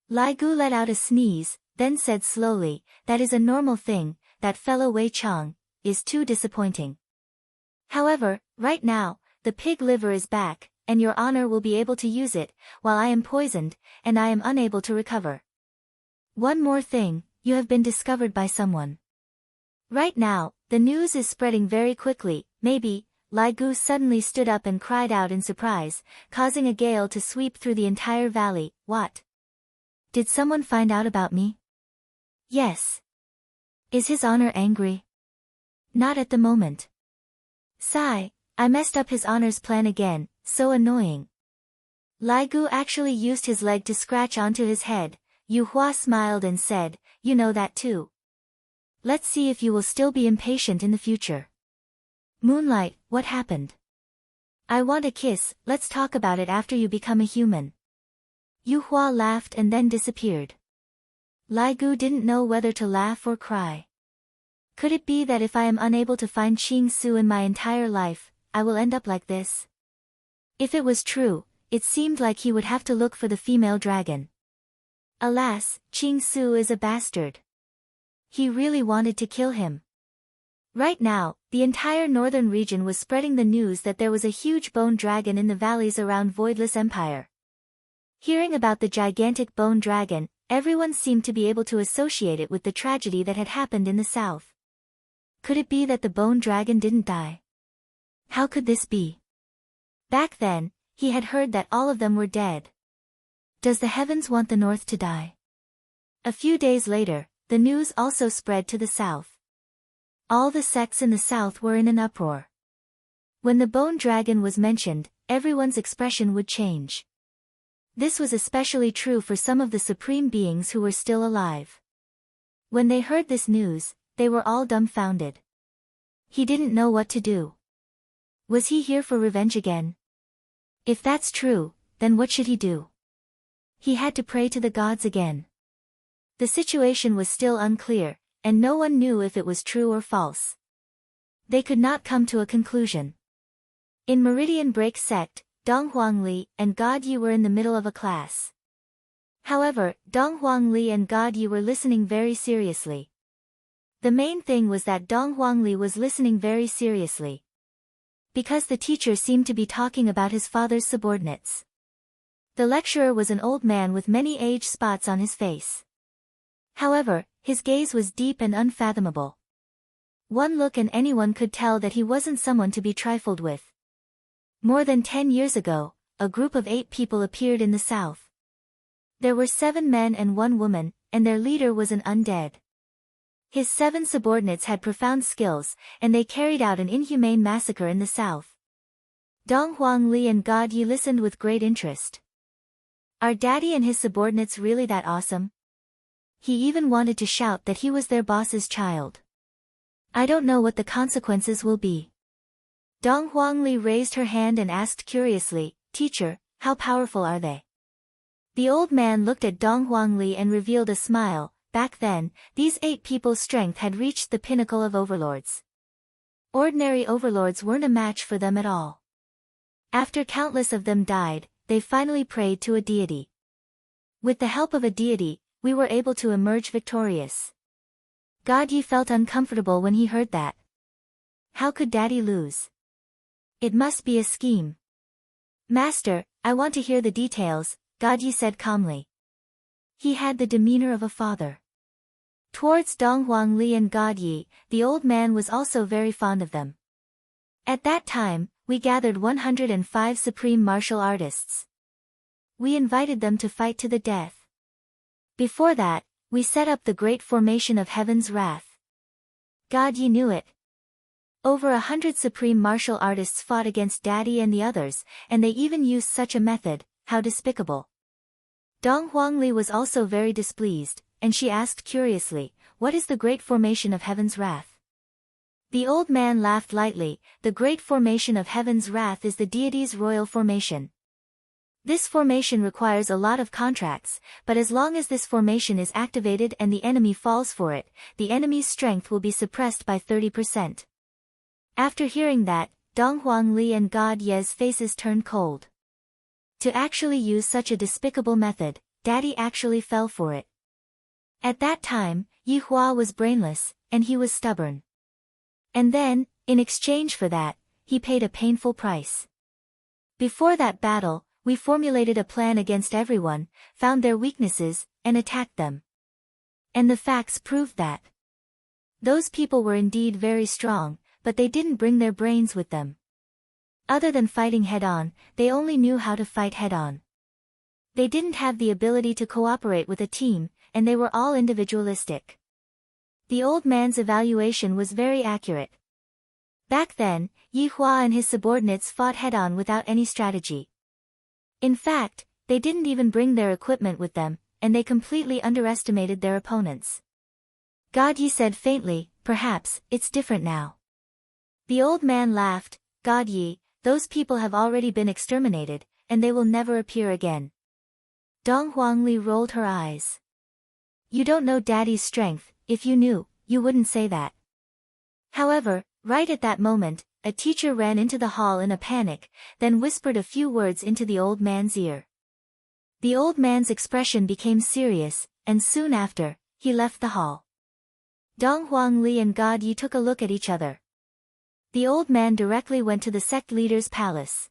Lai Gu let out a sneeze, then said slowly, that is a normal thing, that fellow Wei Chang is too disappointing. However, right now, the pig liver is back, and your honor will be able to use it, while I am poisoned, and I am unable to recover. One more thing, you have been discovered by someone. Right now, the news is spreading very quickly, maybe. Lai Gu suddenly stood up and cried out in surprise, causing a gale to sweep through the entire valley. What? Did someone find out about me? Yes. Is his honor angry? Not at the moment. Sigh, I messed up his honor's plan again, so annoying. Lai Gu actually used his leg to scratch onto his head. Yu Hua smiled and said, you know that too. Let's see if you will still be impatient in the future. Moonlight, what happened? I want a kiss, let's talk about it after you become a human. Yu Hua laughed and then disappeared. Lai Gu didn't know whether to laugh or cry. Could it be that if I am unable to find Qing Su in my entire life, I will end up like this? If it was true, it seemed like he would have to look for the female dragon. Alas, Qing Su is a bastard. He really wanted to kill him. Right now, the entire northern region was spreading the news that there was a huge bone dragon in the valleys around Voidless Empire. Hearing about the gigantic bone dragon, everyone seemed to be able to associate it with the tragedy that had happened in the south. Could it be that the bone dragon didn't die? How could this be? Back then, he had heard that all of them were dead. Does the heavens want the north to die? A few days later, the news also spread to the south. All the sects in the south were in an uproar. When the bone dragon was mentioned, everyone's expression would change. This was especially true for some of the supreme beings who were still alive. When they heard this news, they were all dumbfounded. He didn't know what to do. Was he here for revenge again? If that's true, then what should he do? He had to pray to the gods again. The situation was still unclear, and no one knew if it was true or false. They could not come to a conclusion. In Meridian Break sect, Dong Huangli and God Yi were in the middle of a class. However, Dong Huangli and God Yi were listening very seriously. The main thing was that Dong Huangli was listening very seriously. Because the teacher seemed to be talking about his father's subordinates. The lecturer was an old man with many age spots on his face. However, his gaze was deep and unfathomable. One look and anyone could tell that he wasn't someone to be trifled with. More than 10 years ago, a group of 8 people appeared in the south. There were 7 men and 1 woman, and their leader was an undead. His 7 subordinates had profound skills, and they carried out an inhumane massacre in the south. Dong Huangli and God Yi listened with great interest. Are Daddy and his subordinates really that awesome? He even wanted to shout that he was their boss's child. I don't know what the consequences will be. Dong Huangli raised her hand and asked curiously, Teacher, how powerful are they? The old man looked at Dong Huangli and revealed a smile. Back then, these 8 people's strength had reached the pinnacle of overlords. Ordinary overlords weren't a match for them at all. After countless of them died, they finally prayed to a deity. With the help of a deity, we were able to emerge victorious. God Yi felt uncomfortable when he heard that. How could Daddy lose? It must be a scheme. Master, I want to hear the details, God Yi said calmly. He had the demeanor of a father. Towards Dong Huangli and God Yi, the old man was also very fond of them. At that time, we gathered 105 supreme martial artists. We invited them to fight to the death. Before that, we set up the great formation of Heaven's Wrath. God Yi knew it. Over 100 supreme martial artists fought against Daddy and the others, and they even used such a method. How despicable. Dong Huangli was also very displeased, and she asked curiously, what is the great formation of Heaven's Wrath? The old man laughed lightly. The great formation of Heaven's Wrath is the deity's royal formation. This formation requires a lot of contracts, but as long as this formation is activated and the enemy falls for it, the enemy's strength will be suppressed by 30%. After hearing that, Dong Huangli and God Yi's faces turned cold. To actually use such a despicable method, Daddy actually fell for it. At that time, Yi Hua was brainless, and he was stubborn. And then, in exchange for that, he paid a painful price. Before that battle, we formulated a plan against everyone, found their weaknesses, and attacked them. And the facts proved that. Those people were indeed very strong, but they didn't bring their brains with them. Other than fighting head-on, they only knew how to fight head-on. They didn't have the ability to cooperate with a team, and they were all individualistic. The old man's evaluation was very accurate. Back then, Yi Hua and his subordinates fought head-on without any strategy. In fact, they didn't even bring their equipment with them, and they completely underestimated their opponents. God Yi said faintly, "Perhaps, it's different now." The old man laughed. "God Yi, those people have already been exterminated, and they will never appear again." Dong Huangli rolled her eyes. "You don't know Daddy's strength. If you knew, you wouldn't say that." However, right at that moment, a teacher ran into the hall in a panic, then whispered a few words into the old man's ear. The old man's expression became serious, and soon after, he left the hall. Dong Huangli and God Yi took a look at each other. The old man directly went to the sect leader's palace.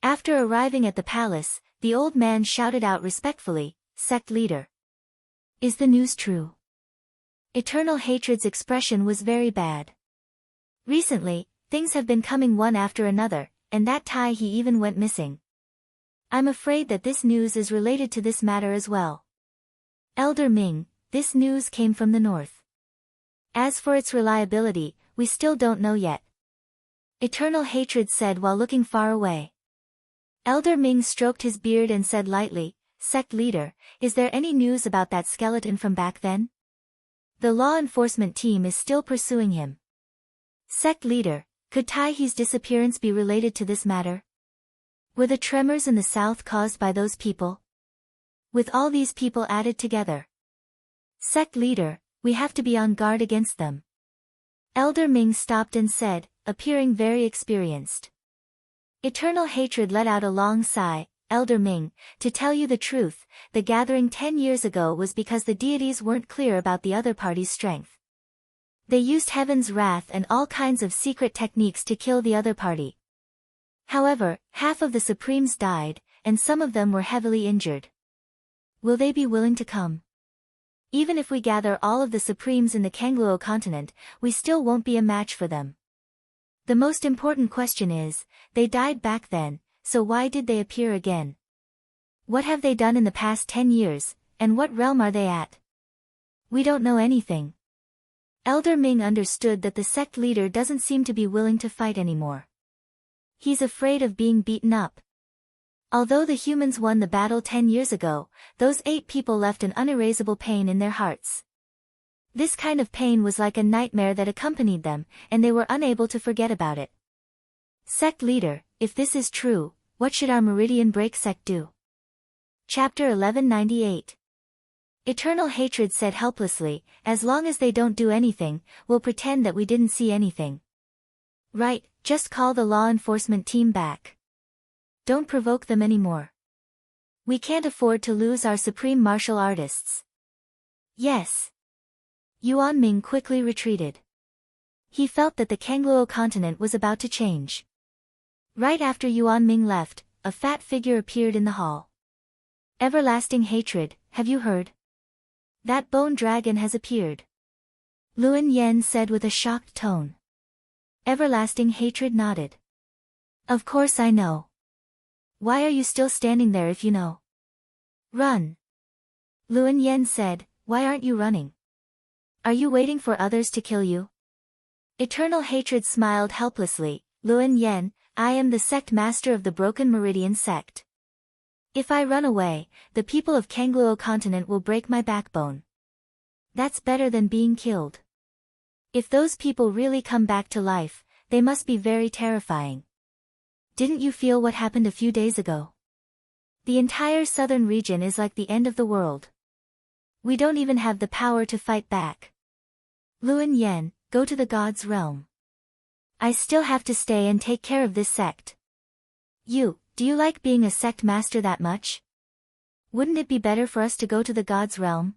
After arriving at the palace, the old man shouted out respectfully, "Sect leader. Is the news true?" Eternal Hatred's expression was very bad. "Recently, things have been coming one after another, and that Tai he even went missing. I'm afraid that this news is related to this matter as well. Elder Ming, this news came from the north. As for its reliability, we still don't know yet." Eternal Hatred said while looking far away. Elder Ming stroked his beard and said lightly, "Sect leader, is there any news about that skeleton from back then? The law enforcement team is still pursuing him." "Sect leader, could Tai He's disappearance be related to this matter? Were the tremors in the south caused by those people? With all these people added together? Sect leader, we have to be on guard against them." Elder Ming stopped and said, appearing very experienced. Eternal Hatred let out a long sigh. "Elder Ming, to tell you the truth, the gathering 10 years ago was because the deities weren't clear about the other party's strength. They used heaven's wrath and all kinds of secret techniques to kill the other party. However, half of the Supremes died, and some of them were heavily injured. Will they be willing to come? Even if we gather all of the Supremes in the Kangluo continent, we still won't be a match for them. The most important question is, they died back then, so why did they appear again? What have they done in the past 10 years, and what realm are they at? We don't know anything." Elder Ming understood that the sect leader doesn't seem to be willing to fight anymore. He's afraid of being beaten up. Although the humans won the battle 10 years ago, those 8 people left an unerasable pain in their hearts. This kind of pain was like a nightmare that accompanied them, and they were unable to forget about it. "Sect leader, if this is true, what should our Meridian Break sect do?" Chapter 1198. Eternal Hatred said helplessly, "As long as they don't do anything, we'll pretend that we didn't see anything." "Right, just call the law enforcement team back. Don't provoke them anymore. We can't afford to lose our supreme martial artists." "Yes." Yuan Ming quickly retreated. He felt that the Kangluo continent was about to change. Right after Yuan Ming left, a fat figure appeared in the hall. "Everlasting Hatred, have you heard? That bone dragon has appeared." Luan Yen said with a shocked tone. Everlasting Hatred nodded. "Of course I know. Why are you still standing there if you know? Run." Luan Yen said, "Why aren't you running? Are you waiting for others to kill you?" Eternal Hatred smiled helplessly. "Luan Yen, I am the sect master of the Broken Meridian sect. If I run away, the people of Kangluo continent will break my backbone. That's better than being killed. If those people really come back to life, they must be very terrifying. Didn't you feel what happened a few days ago? The entire southern region is like the end of the world. We don't even have the power to fight back. Luan Yen, go to the God's realm. I still have to stay and take care of this sect. Do you like being a sect master that much? Wouldn't it be better for us to go to the God's realm?"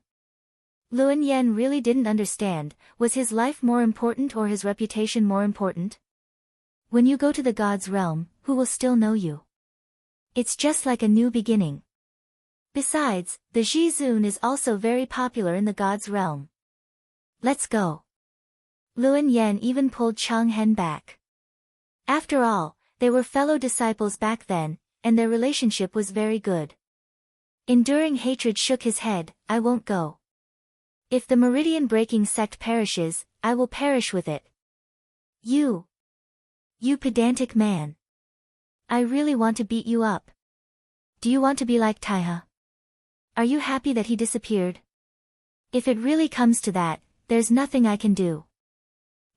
Luan Yen really didn't understand. Was his life more important or his reputation more important? When you go to the God's realm, who will still know you? It's just like a new beginning. Besides, the Zhizun is also very popular in the God's realm. Let's go. Luan Yen even pulled Chang Hen back. After all, they were fellow disciples back then, and their relationship was very good. Enduring hatred shook his head, I won't go. If the meridian-breaking sect perishes, I will perish with it. You pedantic man. I really want to beat you up. Do you want to be like Taiha? Are you happy that he disappeared? If it really comes to that, there's nothing I can do.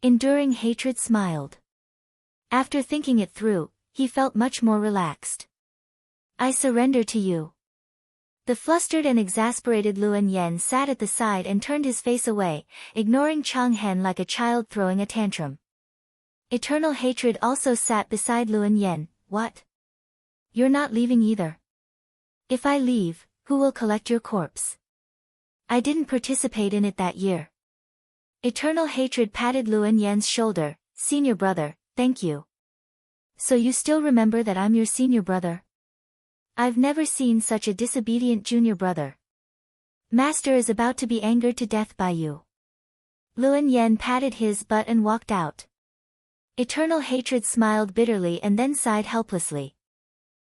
Enduring hatred smiled. After thinking it through, he felt much more relaxed. I surrender to you. The flustered and exasperated Luan Yen sat at the side and turned his face away, ignoring Chang Hen like a child throwing a tantrum. Eternal hatred also sat beside Luan Yen. What? You're not leaving either. If I leave, who will collect your corpse? I didn't participate in it that year. Eternal hatred patted Luan Yen's shoulder. Senior brother, thank you. So you still remember that I'm your senior brother? I've never seen such a disobedient junior brother. Master is about to be angered to death by you. Luan Yen patted his butt and walked out. Eternal hatred smiled bitterly and then sighed helplessly.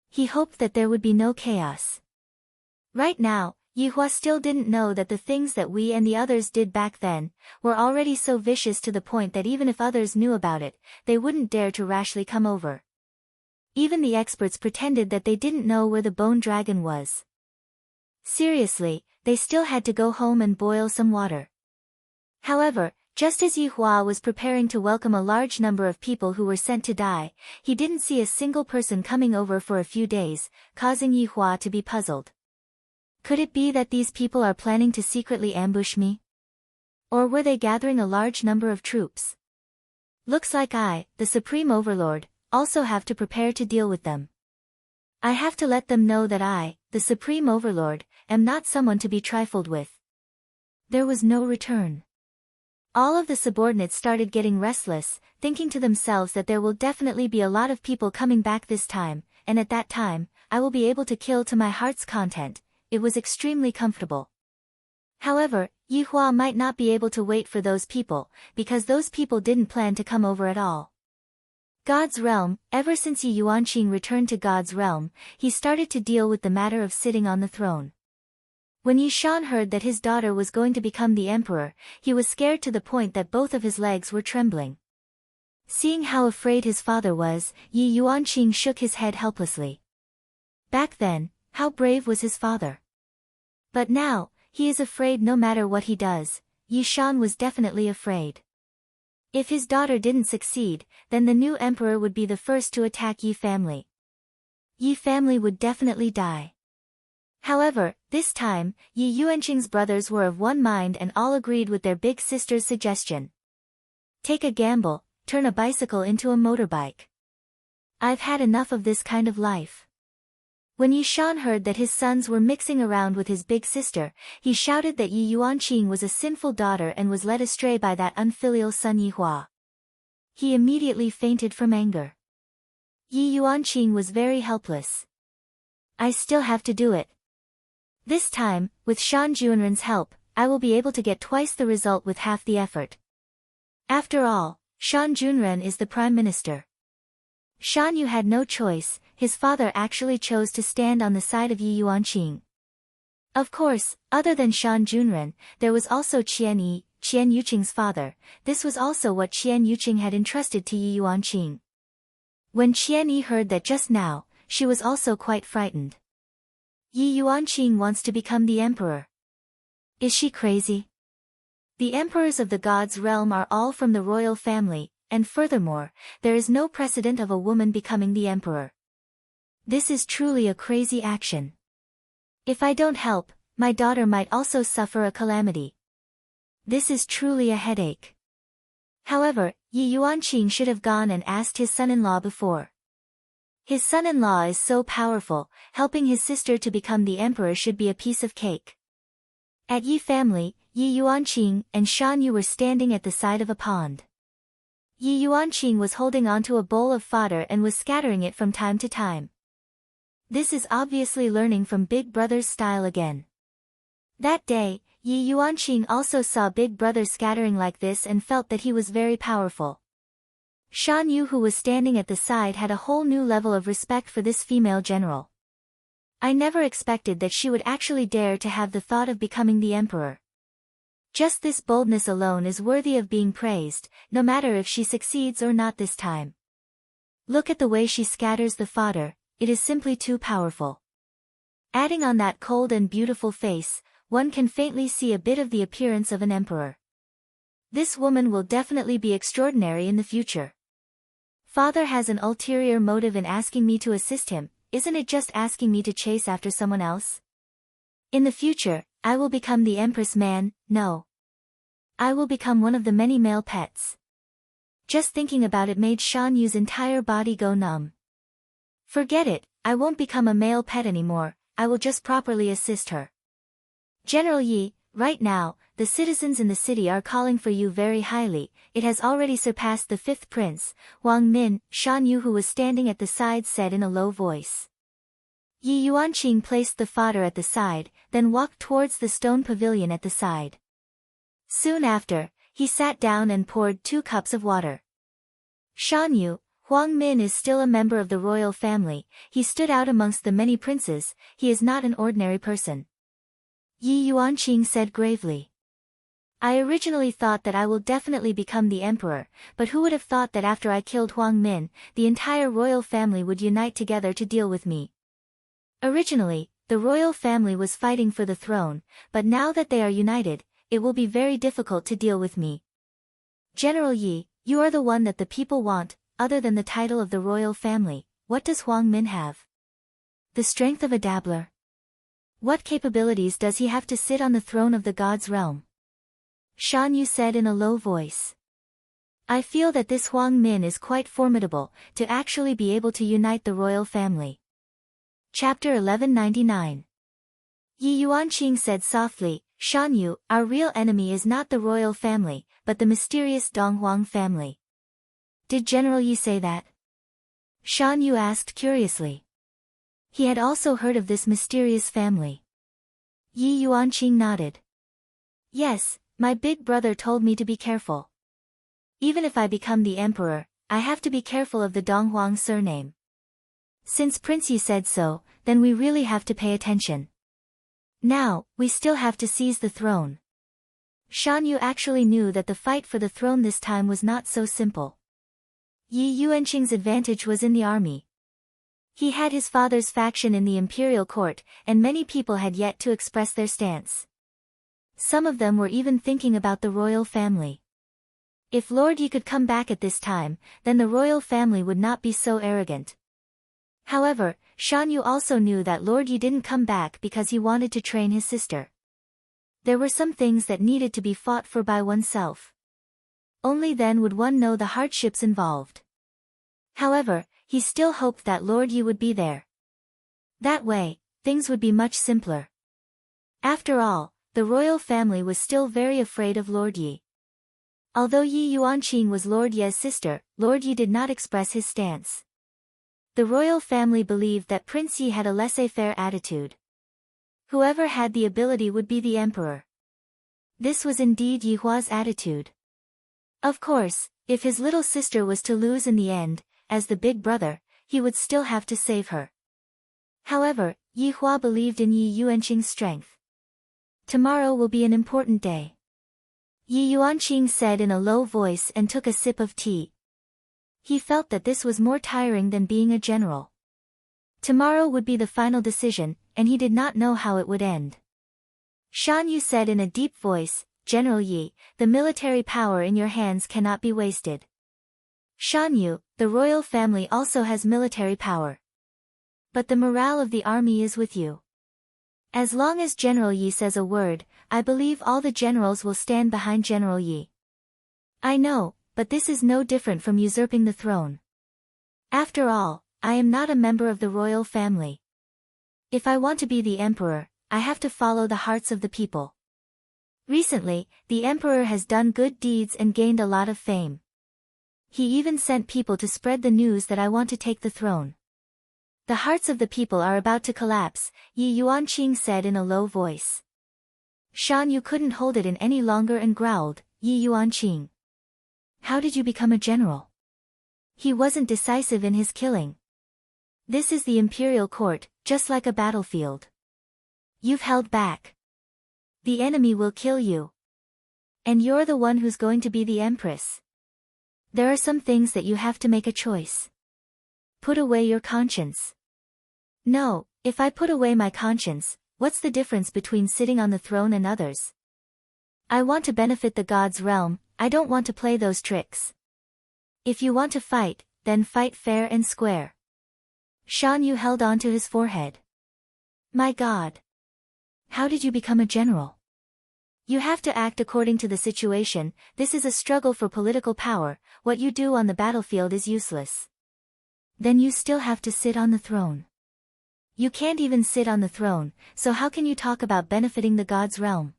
He hoped that there would be no chaos. Right now, Yihua still didn't know that the things that we and the others did back then were already so vicious to the point that even if others knew about it, they wouldn't dare to rashly come over. Even the experts pretended that they didn't know where the bone dragon was. Seriously, they still had to go home and boil some water. However, just as Yihua was preparing to welcome a large number of people who were sent to die, he didn't see a single person coming over for a few days, causing Yihua to be puzzled. Could it be that these people are planning to secretly ambush me? Or were they gathering a large number of troops? Looks like I, the Supreme Overlord, also have to prepare to deal with them. I have to let them know that I, the Supreme Overlord, am not someone to be trifled with. There was no return. All of the subordinates started getting restless, thinking to themselves that there will definitely be a lot of people coming back this time, and at that time, I will be able to kill to my heart's content. It was extremely comfortable. However, Yihua might not be able to wait for those people, because those people didn't plan to come over at all. God's realm. Ever since Yi Yuanqing returned to God's realm, he started to deal with the matter of sitting on the throne. When Yi Shan heard that his daughter was going to become the emperor, he was scared to the point that both of his legs were trembling. Seeing how afraid his father was, Yi Yuanqing shook his head helplessly. Back then, how brave was his father? But now, he is afraid no matter what he does. Yi Shan was definitely afraid. If his daughter didn't succeed, then the new emperor would be the first to attack Yi family. Yi family would definitely die. However, this time, Yi Yuanqing's brothers were of one mind and all agreed with their big sister's suggestion. Take a gamble, turn a bicycle into a motorbike. I've had enough of this kind of life. When Yi Shan heard that his sons were mixing around with his big sister, he shouted that Yi Yuanqing was a sinful daughter and was led astray by that unfilial son Yihua. He immediately fainted from anger. Yi Yuanqing was very helpless. I still have to do it. This time, with Shan Junren's help, I will be able to get twice the result with half the effort. After all, Shan Junren is the prime minister. Shan Yu had no choice. His father actually chose to stand on the side of Yi Yuanqing. Of course, other than Shan Junren, there was also Qian Yi, Qian Yuqing's father. This was also what Qian Yuqing had entrusted to Yi Yuanqing. When Qian Yi heard that just now, she was also quite frightened. Yi Yuanqing wants to become the emperor. Is she crazy? The emperors of the gods' realm are all from the royal family, and furthermore, there is no precedent of a woman becoming the emperor. This is truly a crazy action. If I don't help, my daughter might also suffer a calamity. This is truly a headache. However, Yi Yuanqing should have gone and asked his son-in-law before. His son-in-law is so powerful, helping his sister to become the emperor should be a piece of cake. At Yi family, Yi Yuanqing and Shan Yu were standing at the side of a pond. Yi Yuanqing was holding onto a bowl of fodder and was scattering it from time to time. This is obviously learning from Big Brother's style again. That day, Yi Yuanqing also saw Big Brother scattering like this and felt that he was very powerful. Shan Yu, who was standing at the side, had a whole new level of respect for this female general. I never expected that she would actually dare to have the thought of becoming the emperor. Just this boldness alone is worthy of being praised, no matter if she succeeds or not this time. Look at the way she scatters the fodder, it is simply too powerful. Adding on that cold and beautiful face, one can faintly see a bit of the appearance of an emperor. This woman will definitely be extraordinary in the future. Father has an ulterior motive in asking me to assist him, isn't it just asking me to chase after someone else? In the future, I will become the Empress man, no. I will become one of the many male pets. Just thinking about it made Shan Yu's entire body go numb. Forget it, I won't become a male pet anymore, I will just properly assist her. General Yi, right now, the citizens in the city are calling for you very highly, it has already surpassed the 5th prince, Wang Min, Shan Yu who was standing at the side said in a low voice. Yi Yuanqing placed the fodder at the side, then walked towards the stone pavilion at the side. Soon after, he sat down and poured 2 cups of water. Shan Yu, Huang Min is still a member of the royal family, he stood out amongst the many princes, he is not an ordinary person. Yi Yuanqing said gravely. I originally thought that I will definitely become the emperor, but who would have thought that after I killed Huang Min, the entire royal family would unite together to deal with me. Originally, the royal family was fighting for the throne, but now that they are united, it will be very difficult to deal with me. General Yi, you are the one that the people want, other than the title of the royal family, what does Huang Min have? The strength of a dabbler. What capabilities does he have to sit on the throne of the god's realm? Shan Yu said in a low voice. I feel that this Huang Min is quite formidable, to actually be able to unite the royal family. Chapter 1199. Yi Yuanqing said softly, Shan Yu, our real enemy is not the royal family, but the mysterious Donghuang family. Did General Yi say that? Shan Yu asked curiously. He had also heard of this mysterious family. Yi Yuanqing nodded. Yes, my big brother told me to be careful. Even if I become the emperor, I have to be careful of the Donghuang surname. Since Prince Yi said so, then we really have to pay attention. Now, we still have to seize the throne. Shan Yu actually knew that the fight for the throne this time was not so simple. Yi Yuanqing's advantage was in the army. He had his father's faction in the imperial court, and many people had yet to express their stance. Some of them were even thinking about the royal family. If Lord Yi could come back at this time, then the royal family would not be so arrogant. However, Shan Yu also knew that Lord Yi didn't come back because he wanted to train his sister. There were some things that needed to be fought for by oneself. Only then would one know the hardships involved. However, he still hoped that Lord Yi would be there. That way, things would be much simpler. After all, the royal family was still very afraid of Lord Yi. Although Yi Yuanqing was Lord Ye's sister, Lord Yi did not express his stance. The royal family believed that Prince Yi had a laissez-faire attitude. Whoever had the ability would be the emperor. This was indeed Yi Hua's attitude. Of course, if his little sister was to lose in the end, as the big brother, he would still have to save her. However, Yi Hua believed in Yi Yuanqing's strength. Tomorrow will be an important day. Yi Yuanqing said in a low voice and took a sip of tea. He felt that this was more tiring than being a general. Tomorrow would be the final decision, and he did not know how it would end. Shan Yu said in a deep voice, General Yi, the military power in your hands cannot be wasted. Shan Yu, the royal family also has military power. But the morale of the army is with you. As long as General Yi says a word, I believe all the generals will stand behind General Yi. I know, but this is no different from usurping the throne. After all, I am not a member of the royal family. If I want to be the emperor, I have to follow the hearts of the people. Recently, the emperor has done good deeds and gained a lot of fame. He even sent people to spread the news that I want to take the throne. The hearts of the people are about to collapse, Yi Yuanqing said in a low voice. Shan Yu couldn't hold it in any longer and growled, Yi Yuanqing. How did you become a general? He wasn't decisive in his killing. This is the imperial court, just like a battlefield. You've held back. The enemy will kill you. And you're the one who's going to be the empress. There are some things that you have to make a choice. Put away your conscience. No, if I put away my conscience, what's the difference between sitting on the throne and others? I want to benefit the gods' realm, I don't want to play those tricks. If you want to fight, then fight fair and square. Shan Yu held on to his forehead. My God! How did you become a general? You have to act according to the situation, this is a struggle for political power, what you do on the battlefield is useless. Then you still have to sit on the throne. You can't even sit on the throne, so how can you talk about benefiting the gods' realm?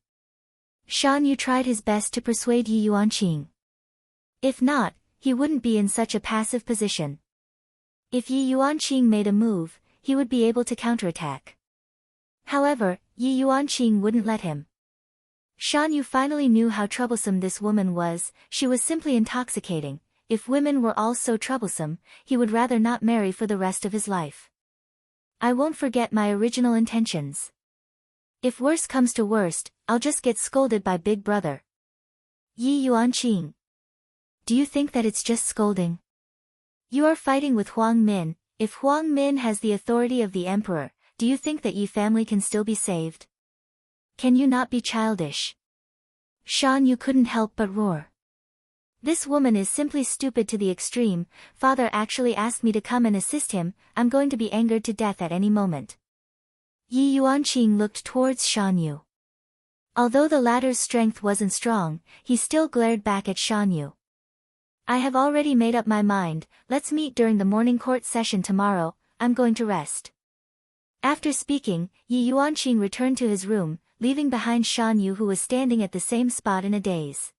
Shan Yu tried his best to persuade Yi Yuanqing. If not, he wouldn't be in such a passive position. If Yi Yuanqing made a move, he would be able to counterattack. However, Yi Yuanqing wouldn't let him. Shan Yu finally knew how troublesome this woman was, she was simply intoxicating. If women were all so troublesome, he would rather not marry for the rest of his life. I won't forget my original intentions. If worse comes to worst, I'll just get scolded by Big Brother. Yi Yuanqing. Do you think that it's just scolding? You are fighting with Huang Min. If Huang Min has the authority of the emperor, do you think that Yi family can still be saved? Can you not be childish? Shan Yu couldn't help but roar. This woman is simply stupid to the extreme, father actually asked me to come and assist him, I'm going to be angered to death at any moment. Yi Yuanqing looked towards Shan Yu. Although the latter's strength wasn't strong, he still glared back at Shan Yu. I have already made up my mind, let's meet during the morning court session tomorrow, I'm going to rest. After speaking, Yi Yuanqing returned to his room, leaving behind Shan Yu who was standing at the same spot in a daze.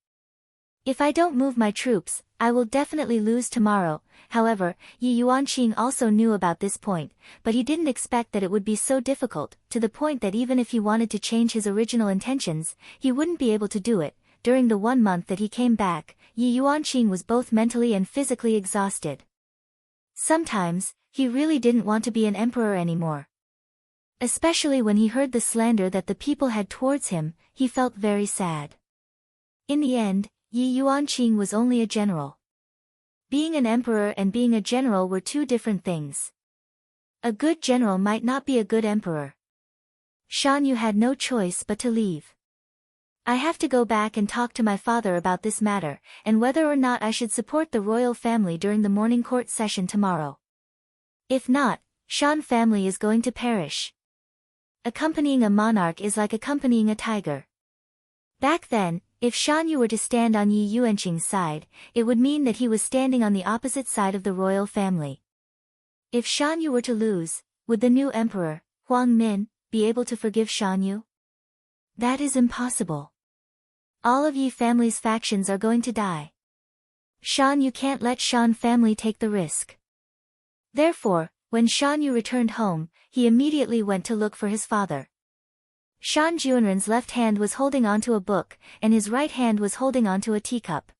If I don't move my troops, I will definitely lose tomorrow. However, Yi Yuanqing also knew about this point, but he didn't expect that it would be so difficult, to the point that even if he wanted to change his original intentions, he wouldn't be able to do it. During the 1 month that he came back, Yi Yuanqing was both mentally and physically exhausted. Sometimes, he really didn't want to be an emperor anymore. Especially when he heard the slander that the people had towards him, he felt very sad. In the end, Yi Yuanqing was only a general. Being an emperor and being a general were two different things. A good general might not be a good emperor. Shan Yu had no choice but to leave. I have to go back and talk to my father about this matter, and whether or not I should support the royal family during the morning court session tomorrow. If not, Shan family is going to perish. Accompanying a monarch is like accompanying a tiger. Back then, if Shan Yu were to stand on Yi Yuanqing's side, it would mean that he was standing on the opposite side of the royal family. If Shan Yu were to lose, would the new emperor, Huang Min, be able to forgive Shan Yu? That is impossible. All of Yi family's factions are going to die. Shan Yu can't let Shan family take the risk. Therefore, when Shan Yu returned home, he immediately went to look for his father. Shan Junren's left hand was holding onto a book, and his right hand was holding onto a teacup.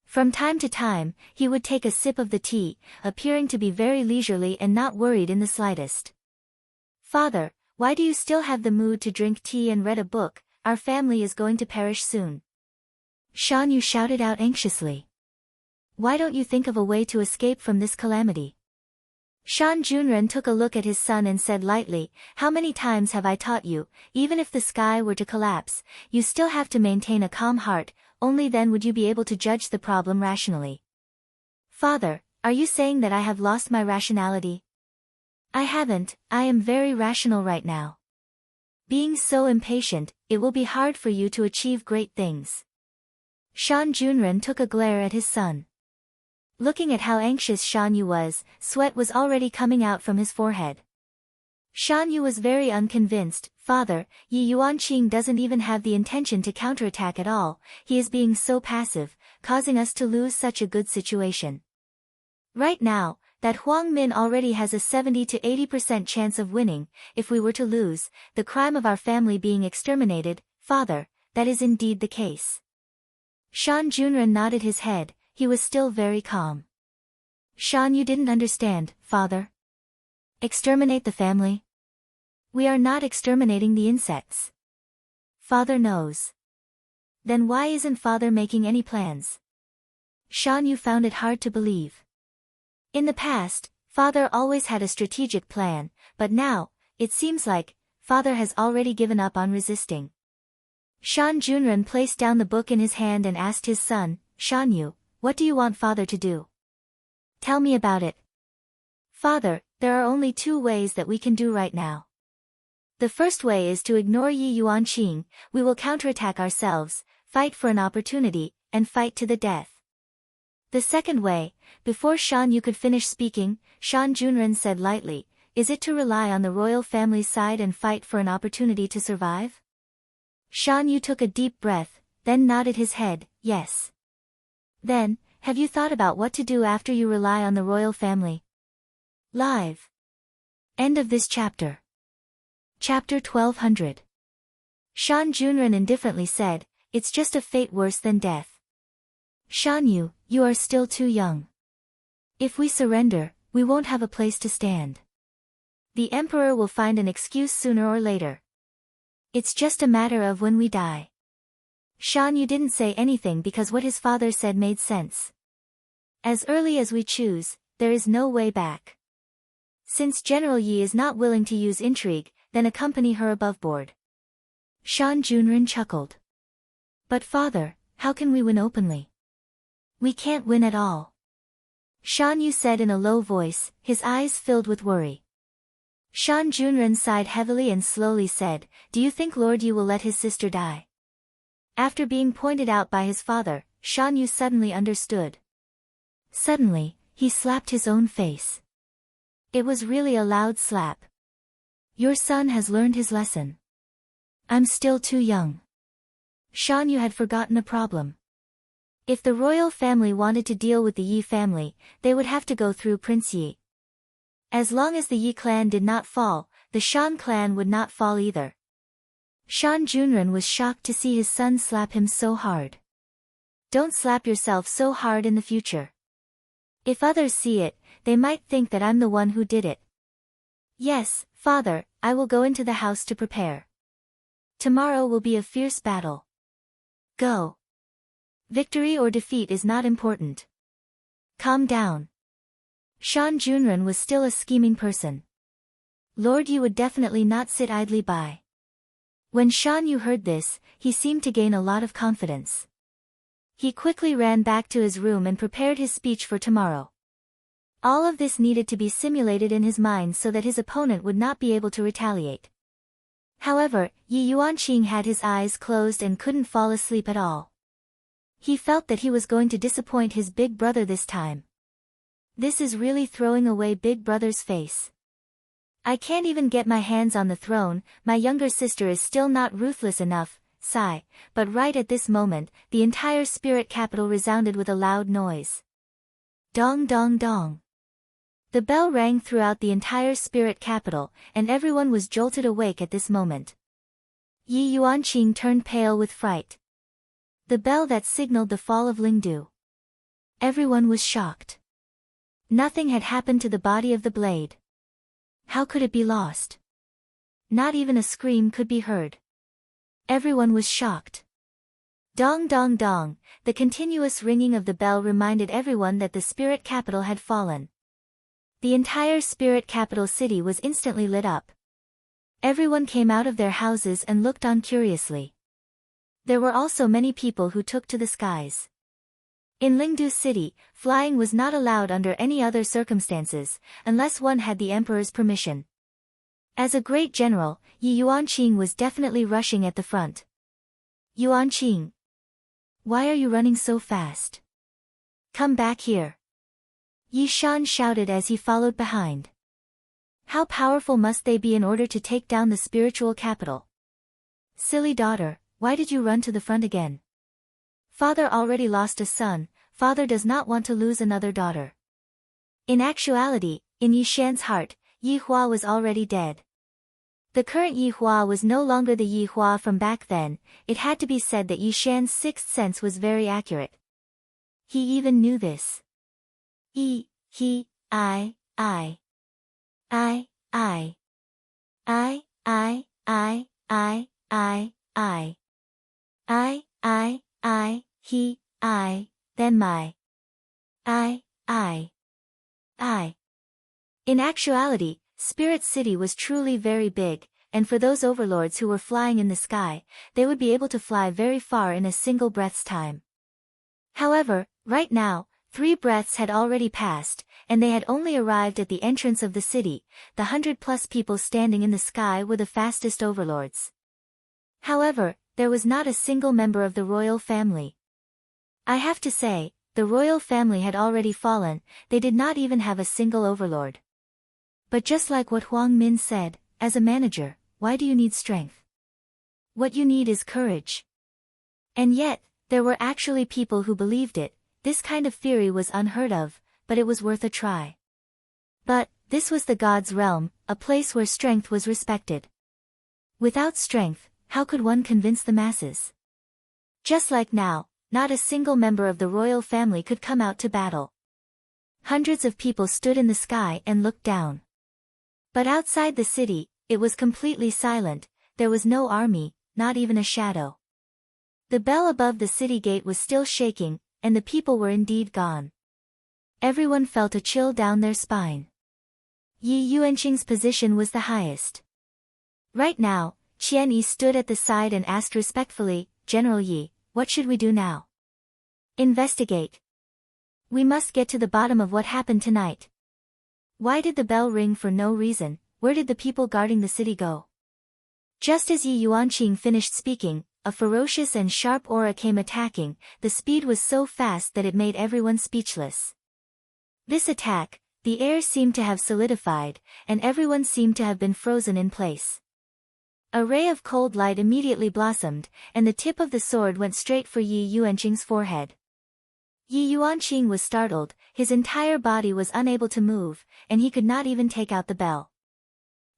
From time to time, he would take a sip of the tea, appearing to be very leisurely and not worried in the slightest. Father, why do you still have the mood to drink tea and read a book? Our family is going to perish soon. Shan Yu shouted out anxiously. Why don't you think of a way to escape from this calamity? Shan Junren took a look at his son and said lightly, how many times have I taught you, even if the sky were to collapse, you still have to maintain a calm heart, only then would you be able to judge the problem rationally. Father, are you saying that I have lost my rationality? I haven't, I am very rational right now. Being so impatient, it will be hard for you to achieve great things. Shan Junren took a glare at his son. Looking at how anxious Shan Yu was, sweat was already coming out from his forehead. Shan Yu was very unconvinced. Father, Yi Yuanqing doesn't even have the intention to counterattack at all, he is being so passive, causing us to lose such a good situation. Right now, that Huang Min already has a 70 to 80% chance of winning. If we were to lose, the crime of our family being exterminated, father, that is indeed the case. Shan Junren nodded his head, he was still very calm. Shan Yu didn't understand, father. Exterminate the family? We are not exterminating the insects. Father knows. Then why isn't father making any plans? Shan Yu found it hard to believe. In the past, father always had a strategic plan, but now, it seems like, father has already given up on resisting. Shan Junren placed down the book in his hand and asked his son, Shan Yu, what do you want father to do? Tell me about it. Father, there are only two ways that we can do right now. The first way is to ignore Yi Yuanqing, we will counterattack ourselves, fight for an opportunity, and fight to the death. The second way, before Shan Yu could finish speaking, Shan Junren said lightly, is it to rely on the royal family's side and fight for an opportunity to survive? Shan Yu took a deep breath, then nodded his head, yes. Then, have you thought about what to do after you rely on the royal family? Live. End of this chapter. Chapter 1200. Shan Junren indifferently said, it's just a fate worse than death. Shan Yu, you are still too young. If we surrender, we won't have a place to stand. The emperor will find an excuse sooner or later. It's just a matter of when we die. Shan Yu didn't say anything because what his father said made sense. As early as we choose, there is no way back. Since General Yi is not willing to use intrigue, then accompany her above board. Shan Junren chuckled. But father, how can we win openly? We can't win at all. Shan Yu said in a low voice, his eyes filled with worry. Shan Junren sighed heavily and slowly said, do you think Lord Yu will let his sister die? After being pointed out by his father, Shan Yu suddenly understood. Suddenly, he slapped his own face. It was really a loud slap. Your son has learned his lesson. I'm still too young. Shan Yu had forgotten a problem. If the royal family wanted to deal with the Yi family, they would have to go through Prince Yi. As long as the Yi clan did not fall, the Shan clan would not fall either. Shan Junren was shocked to see his son slap him so hard. Don't slap yourself so hard in the future. If others see it, they might think that I'm the one who did it. Yes, father, I will go into the house to prepare. Tomorrow will be a fierce battle. Go. Victory or defeat is not important. Calm down. Shan Junren was still a scheming person. Lord Yu would definitely not sit idly by. When Shan Yu heard this, he seemed to gain a lot of confidence. He quickly ran back to his room and prepared his speech for tomorrow. All of this needed to be simulated in his mind so that his opponent would not be able to retaliate. However, Yi Yuanqing had his eyes closed and couldn't fall asleep at all. He felt that he was going to disappoint his big brother this time. This is really throwing away big brother's face. I can't even get my hands on the throne, my younger sister is still not ruthless enough, sigh, but right at this moment, the entire spirit capital resounded with a loud noise. Dong dong dong. The bell rang throughout the entire spirit capital, and everyone was jolted awake at this moment. Yi Yuanqing turned pale with fright. The bell that signaled the fall of Lingdu. Everyone was shocked. Nothing had happened to the body of the blade. How could it be lost? Not even a scream could be heard. Everyone was shocked. Dong dong dong, the continuous ringing of the bell reminded everyone that the spirit capital had fallen. The entire spirit capital city was instantly lit up. Everyone came out of their houses and looked on curiously. There were also many people who took to the skies. In Lingdu City, flying was not allowed under any other circumstances, unless one had the emperor's permission. As a great general, Yi Yuanqing was definitely rushing at the front. Yuanqing. Why are you running so fast? Come back here. Yi Shan shouted as he followed behind. How powerful must they be in order to take down the spiritual capital? Silly daughter, why did you run to the front again? Father already lost a son, father does not want to lose another daughter. In actuality, in Yi Shan's heart, Yi Hua was already dead. The current Yi Hua was no longer the Yi Hua from back then, it had to be said that Yi Shan's sixth sense was very accurate. He even knew this. I. I, I, I, I, I, I, I, he, I, then my, I. In actuality, Spirit City was truly very big, and for those overlords who were flying in the sky, they would be able to fly very far in a single breath's time. However, right now, 3 breaths had already passed, and they had only arrived at the entrance of the city. The 100+ people standing in the sky were the fastest overlords. However, there was not a single member of the royal family. I have to say, the royal family had already fallen. They did not even have a single overlord. But just like what Huang Min said, as a manager, why do you need strength? What you need is courage. And yet, there were actually people who believed it. This kind of theory was unheard of, but it was worth a try. But, this was the God's realm, a place where strength was respected. Without strength, how could one convince the masses? Just like now, not a single member of the royal family could come out to battle. Hundreds of people stood in the sky and looked down. But outside the city, it was completely silent. There was no army, not even a shadow. The bell above the city gate was still shaking, and the people were indeed gone. Everyone felt a chill down their spine. Yi Yuanqing's position was the highest. Right now, Qian Yi stood at the side and asked respectfully, "General Yi, what should we do now?" "Investigate. We must get to the bottom of what happened tonight. Why did the bell ring for no reason? Where did the people guarding the city go?" Just as Yi Yuanqing finished speaking, a ferocious and sharp aura came attacking. The speed was so fast that it made everyone speechless. This attack, the air seemed to have solidified, and everyone seemed to have been frozen in place. A ray of cold light immediately blossomed, and the tip of the sword went straight for Yi Yuanqing's forehead. Yi Yuanqing was startled. His entire body was unable to move, and he could not even take out the bell.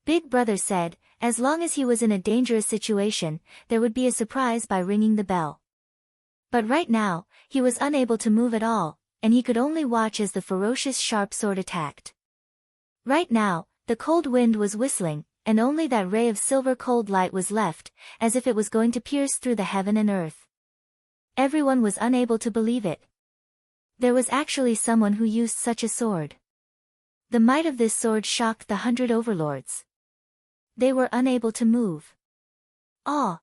Big Brother said, as long as he was in a dangerous situation, there would be a surprise by ringing the bell. But right now, he was unable to move at all, and he could only watch as the ferocious sharp sword attacked. Right now, the cold wind was whistling, and only that ray of silver cold light was left, as if it was going to pierce through the heaven and earth. Everyone was unable to believe it. There was actually someone who used such a sword. The might of this sword shocked the 100 overlords. They were unable to move. "Aw!"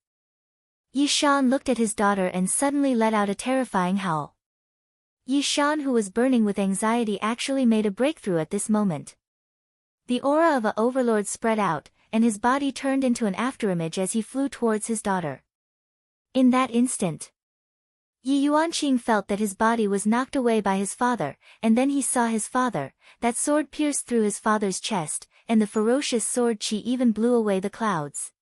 Yi Shan looked at his daughter and suddenly let out a terrifying howl. Yi Shan, who was burning with anxiety, actually made a breakthrough at this moment. The aura of a overlord spread out, and his body turned into an afterimage as he flew towards his daughter. In that instant, Yi Yuanqing felt that his body was knocked away by his father, and then he saw his father. That sword pierced through his father's chest, and the ferocious sword chi even blew away the clouds.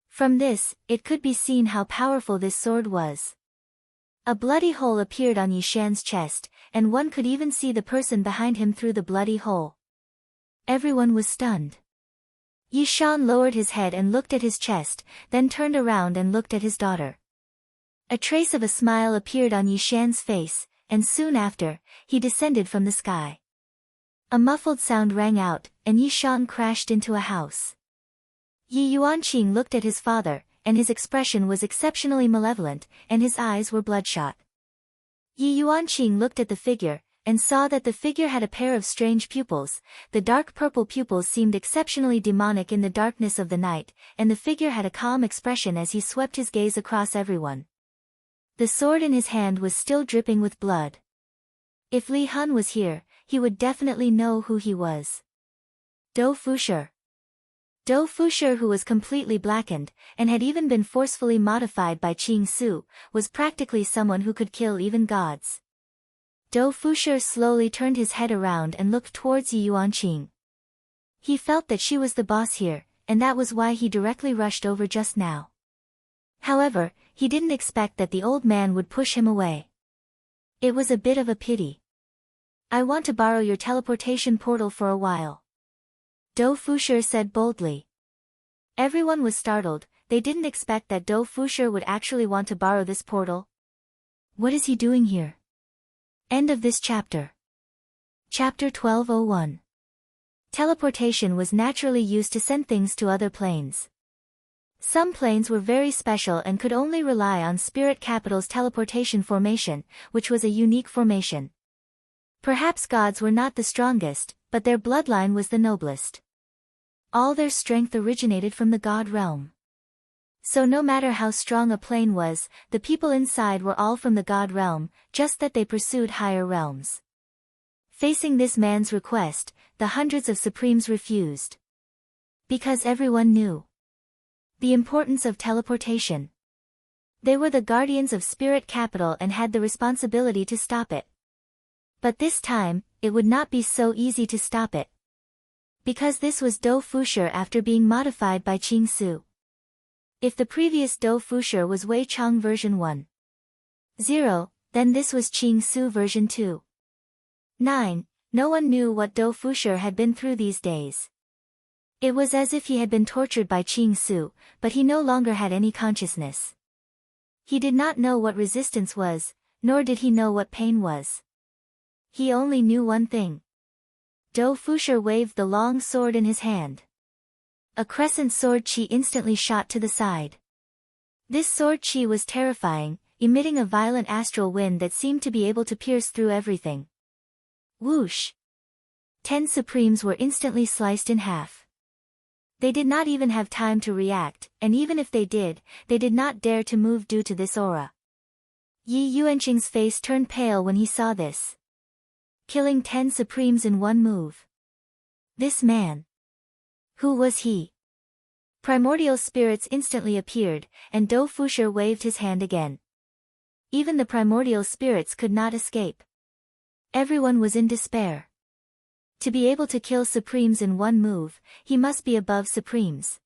From this, it could be seen how powerful this sword was. A bloody hole appeared on Yi Shan's chest, and one could even see the person behind him through the bloody hole. Everyone was stunned. Yi Shan lowered his head and looked at his chest, then turned around and looked at his daughter. A trace of a smile appeared on Yi Shan's face, and soon after, he descended from the sky. A muffled sound rang out, and Yi Shan crashed into a house. Yi Yuanqing looked at his father, and his expression was exceptionally malevolent, and his eyes were bloodshot. Yi Yuanqing looked at the figure, and saw that the figure had a pair of strange pupils. The dark purple pupils seemed exceptionally demonic in the darkness of the night, and the figure had a calm expression as he swept his gaze across everyone. The sword in his hand was still dripping with blood. If Li Hun was here, he would definitely know who he was. Dou Fushi. Dou Fushi, who was completely blackened, and had even been forcefully modified by Qing Su, was practically someone who could kill even gods. Dou Fushi slowly turned his head around and looked towards Yi Yuanqing. He felt that she was the boss here, and that was why he directly rushed over just now. However, he didn't expect that the old man would push him away. It was a bit of a pity. "I want to borrow your teleportation portal for a while," Dou Fushi said boldly. Everyone was startled. They didn't expect that Dou Fushi would actually want to borrow this portal. What is he doing here? End of this chapter. Chapter 12:01. Teleportation was naturally used to send things to other planes. Some planes were very special and could only rely on Spirit Capital's teleportation formation, which was a unique formation. Perhaps gods were not the strongest, but their bloodline was the noblest. All their strength originated from the god realm. So no matter how strong a plane was, the people inside were all from the god realm, just that they pursued higher realms. Facing this man's request, the hundreds of Supremes refused. Because everyone knew the importance of teleportation. They were the guardians of Spirit Capital and had the responsibility to stop it. But this time, it would not be so easy to stop it. Because this was Do Fushi after being modified by Qing Su. If the previous Do Fushi was Wei Chang version 1.0, then this was Qing Su version 2.9. No one knew what Do Fushi had been through these days. It was as if he had been tortured by Qing Su, but he no longer had any consciousness. He did not know what resistance was, nor did he know what pain was. He only knew one thing. Do Fushi waved the long sword in his hand. A crescent sword chi instantly shot to the side. This sword chi was terrifying, emitting a violent astral wind that seemed to be able to pierce through everything. Whoosh! 10 Supremes were instantly sliced in half. They did not even have time to react, and even if they did not dare to move due to this aura. Yi Yuanqing's face turned pale when he saw this. Killing 10 Supremes in one move. This man. Who was he? Primordial spirits instantly appeared, and Do Fushi waved his hand again. Even the primordial spirits could not escape. Everyone was in despair. To be able to kill Supremes in one move, he must be above Supremes.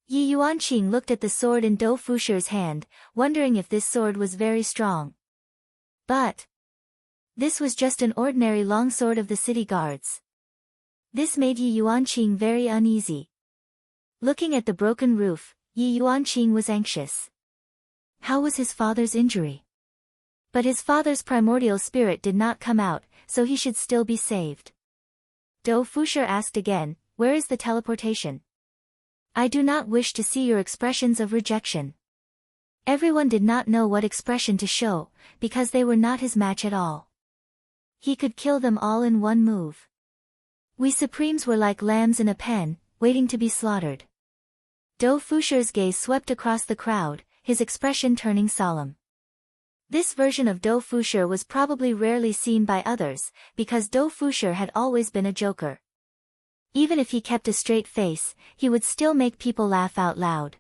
Yi Yuanqing looked at the sword in Do Fushi's hand, wondering if this sword was very strong. But this was just an ordinary longsword of the city guards. This made Yi Yuanqing very uneasy. Looking at the broken roof, Yi Yuanqing was anxious. How was his father's injury? But his father's primordial spirit did not come out, so he should still be saved. Do Fushi asked again, where is the teleportation? I do not wish to see your expressions of rejection. Everyone did not know what expression to show, because they were not his match at all. He could kill them all in one move. We Supremes were like lambs in a pen, waiting to be slaughtered. Do Fushi's gaze swept across the crowd, his expression turning solemn. This version of Do Fushi was probably rarely seen by others, because Do Fushi had always been a joker. Even if he kept a straight face, he would still make people laugh out loud.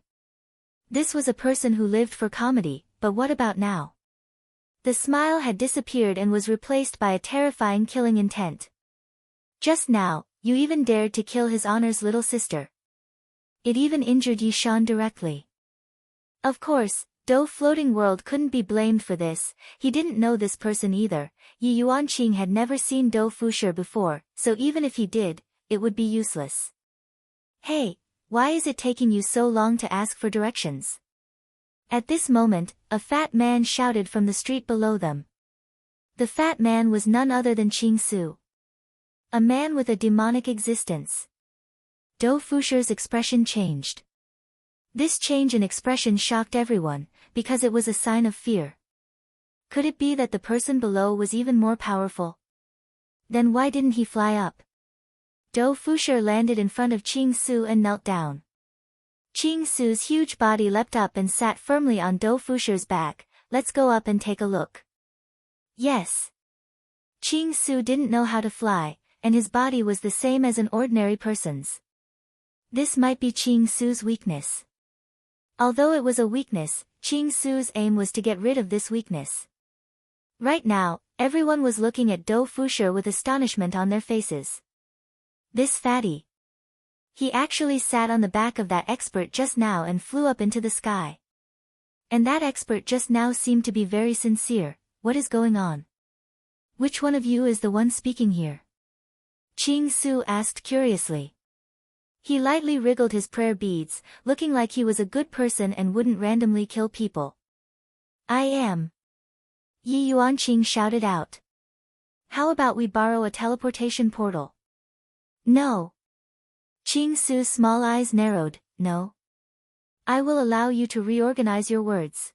This was a person who lived for comedy, but what about now? The smile had disappeared and was replaced by a terrifying killing intent. Just now, you even dared to kill his honor's little sister. It even injured Yi Shan directly. Of course, Do Floating World couldn't be blamed for this, he didn't know this person either. Yi Yuanqing had never seen Do Fushi before, so even if he did, it would be useless. Hey, why is it taking you so long to ask for directions? At this moment, a fat man shouted from the street below them. The fat man was none other than Qing Su. A man with a demonic existence. Do Fushi's expression changed. This change in expression shocked everyone, because it was a sign of fear. Could it be that the person below was even more powerful? Then why didn't he fly up? Do Fushi landed in front of Qing Su and knelt down. Qing Su's huge body leapt up and sat firmly on Do Fushi's back. Let's go up and take a look. Yes. Qing Su didn't know how to fly, and his body was the same as an ordinary person's. This might be Qing Su's weakness. Although it was a weakness, Qing Su's aim was to get rid of this weakness. Right now, everyone was looking at Do Fushi with astonishment on their faces. This fatty. He actually sat on the back of that expert just now and flew up into the sky. And that expert just now seemed to be very sincere. What is going on? Which one of you is the one speaking here? Qing Su asked curiously. He lightly wriggled his prayer beads, looking like he was a good person and wouldn't randomly kill people. I am. Yi Yuanqing shouted out. How about we borrow a teleportation portal? No. Qing Su's small eyes narrowed. No. I will allow you to reorganize your words.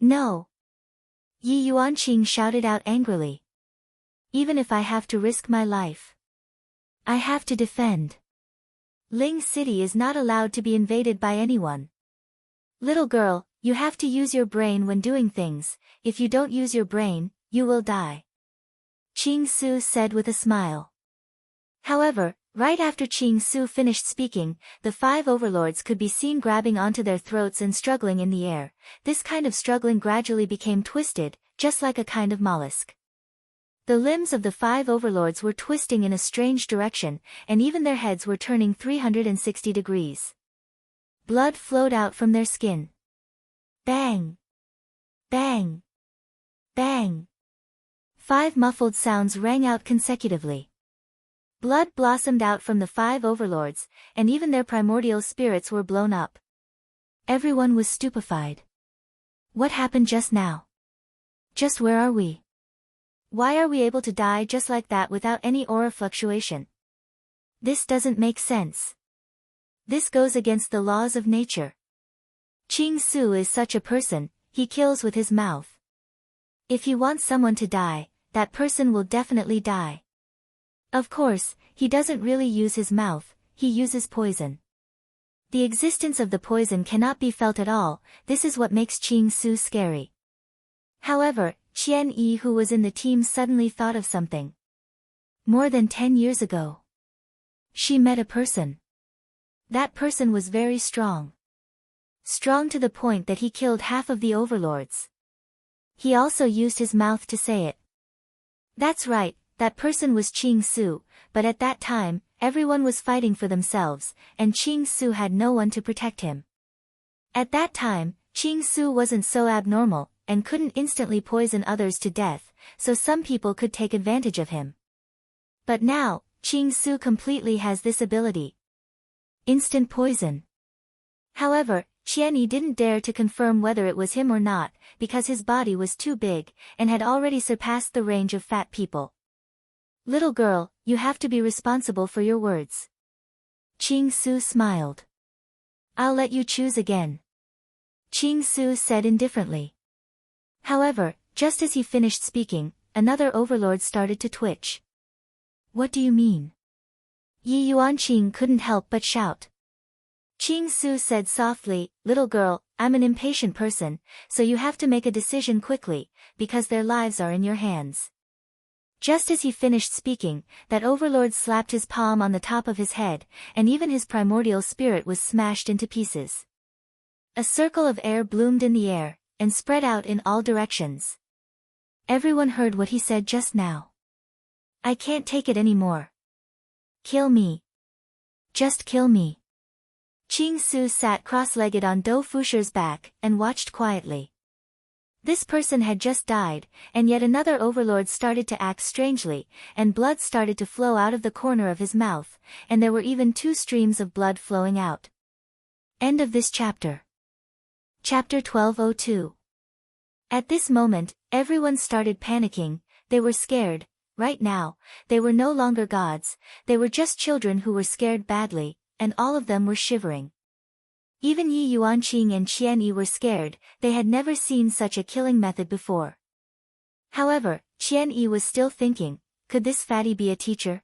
No. Yi Yuanqing shouted out angrily. Even if I have to risk my life, I have to defend. Ling City is not allowed to be invaded by anyone. Little girl, you have to use your brain when doing things. If you don't use your brain, you will die. Qing Su said with a smile. However, right after Qing Su finished speaking, the 5 overlords could be seen grabbing onto their throats and struggling in the air. This kind of struggling gradually became twisted, just like a kind of mollusk. The limbs of the 5 overlords were twisting in a strange direction, and even their heads were turning 360 degrees. Blood flowed out from their skin. Bang! Bang! Bang! 5 muffled sounds rang out consecutively. Blood blossomed out from the 5 overlords, and even their primordial spirits were blown up. Everyone was stupefied. What happened just now? Just where are we? Why are we able to die just like that without any aura fluctuation? This doesn't make sense. This goes against the laws of nature. Qing Su is such a person, he kills with his mouth. If he wants someone to die, that person will definitely die. Of course, he doesn't really use his mouth, he uses poison. The existence of the poison cannot be felt at all, this is what makes Qing Su scary. However, Qian Yi, who was in the team, suddenly thought of something. More than 10 years ago, she met a person. That person was very strong. Strong to the point that he killed half of the overlords. He also used his mouth to say it. That's right, that person was Qing Su, but at that time, everyone was fighting for themselves, and Qing Su had no one to protect him. At that time, Qing Su wasn't so abnormal, and couldn't instantly poison others to death, so some people could take advantage of him. But now, Qing Su completely has this ability. Instant poison. However, Qianyi didn't dare to confirm whether it was him or not, because his body was too big, and had already surpassed the range of fat people. Little girl, you have to be responsible for your words. Qing Su smiled. I'll let you choose again. Qing Su said indifferently. However, just as he finished speaking, another overlord started to twitch. What do you mean? Yi Yuanqing couldn't help but shout. Qing Su said softly, little girl, I'm an impatient person, so you have to make a decision quickly, because their lives are in your hands. Just as he finished speaking, that overlord slapped his palm on the top of his head, and even his primordial spirit was smashed into pieces. A circle of air bloomed in the air, and spread out in all directions. Everyone heard what he said just now. I can't take it anymore. Kill me. Just kill me. Qing Su sat cross-legged on Dou Fusher's back, and watched quietly. This person had just died, and yet another overlord started to act strangely, and blood started to flow out of the corner of his mouth, and there were even 2 streams of blood flowing out. End of this chapter. Chapter 1202. At this moment, everyone started panicking, they were scared. Right now, they were no longer gods, they were just children who were scared badly, and all of them were shivering. Even Yi Yuanqing and Qian Yi were scared, they had never seen such a killing method before. However, Qian Yi was still thinking, could this fatty be a teacher?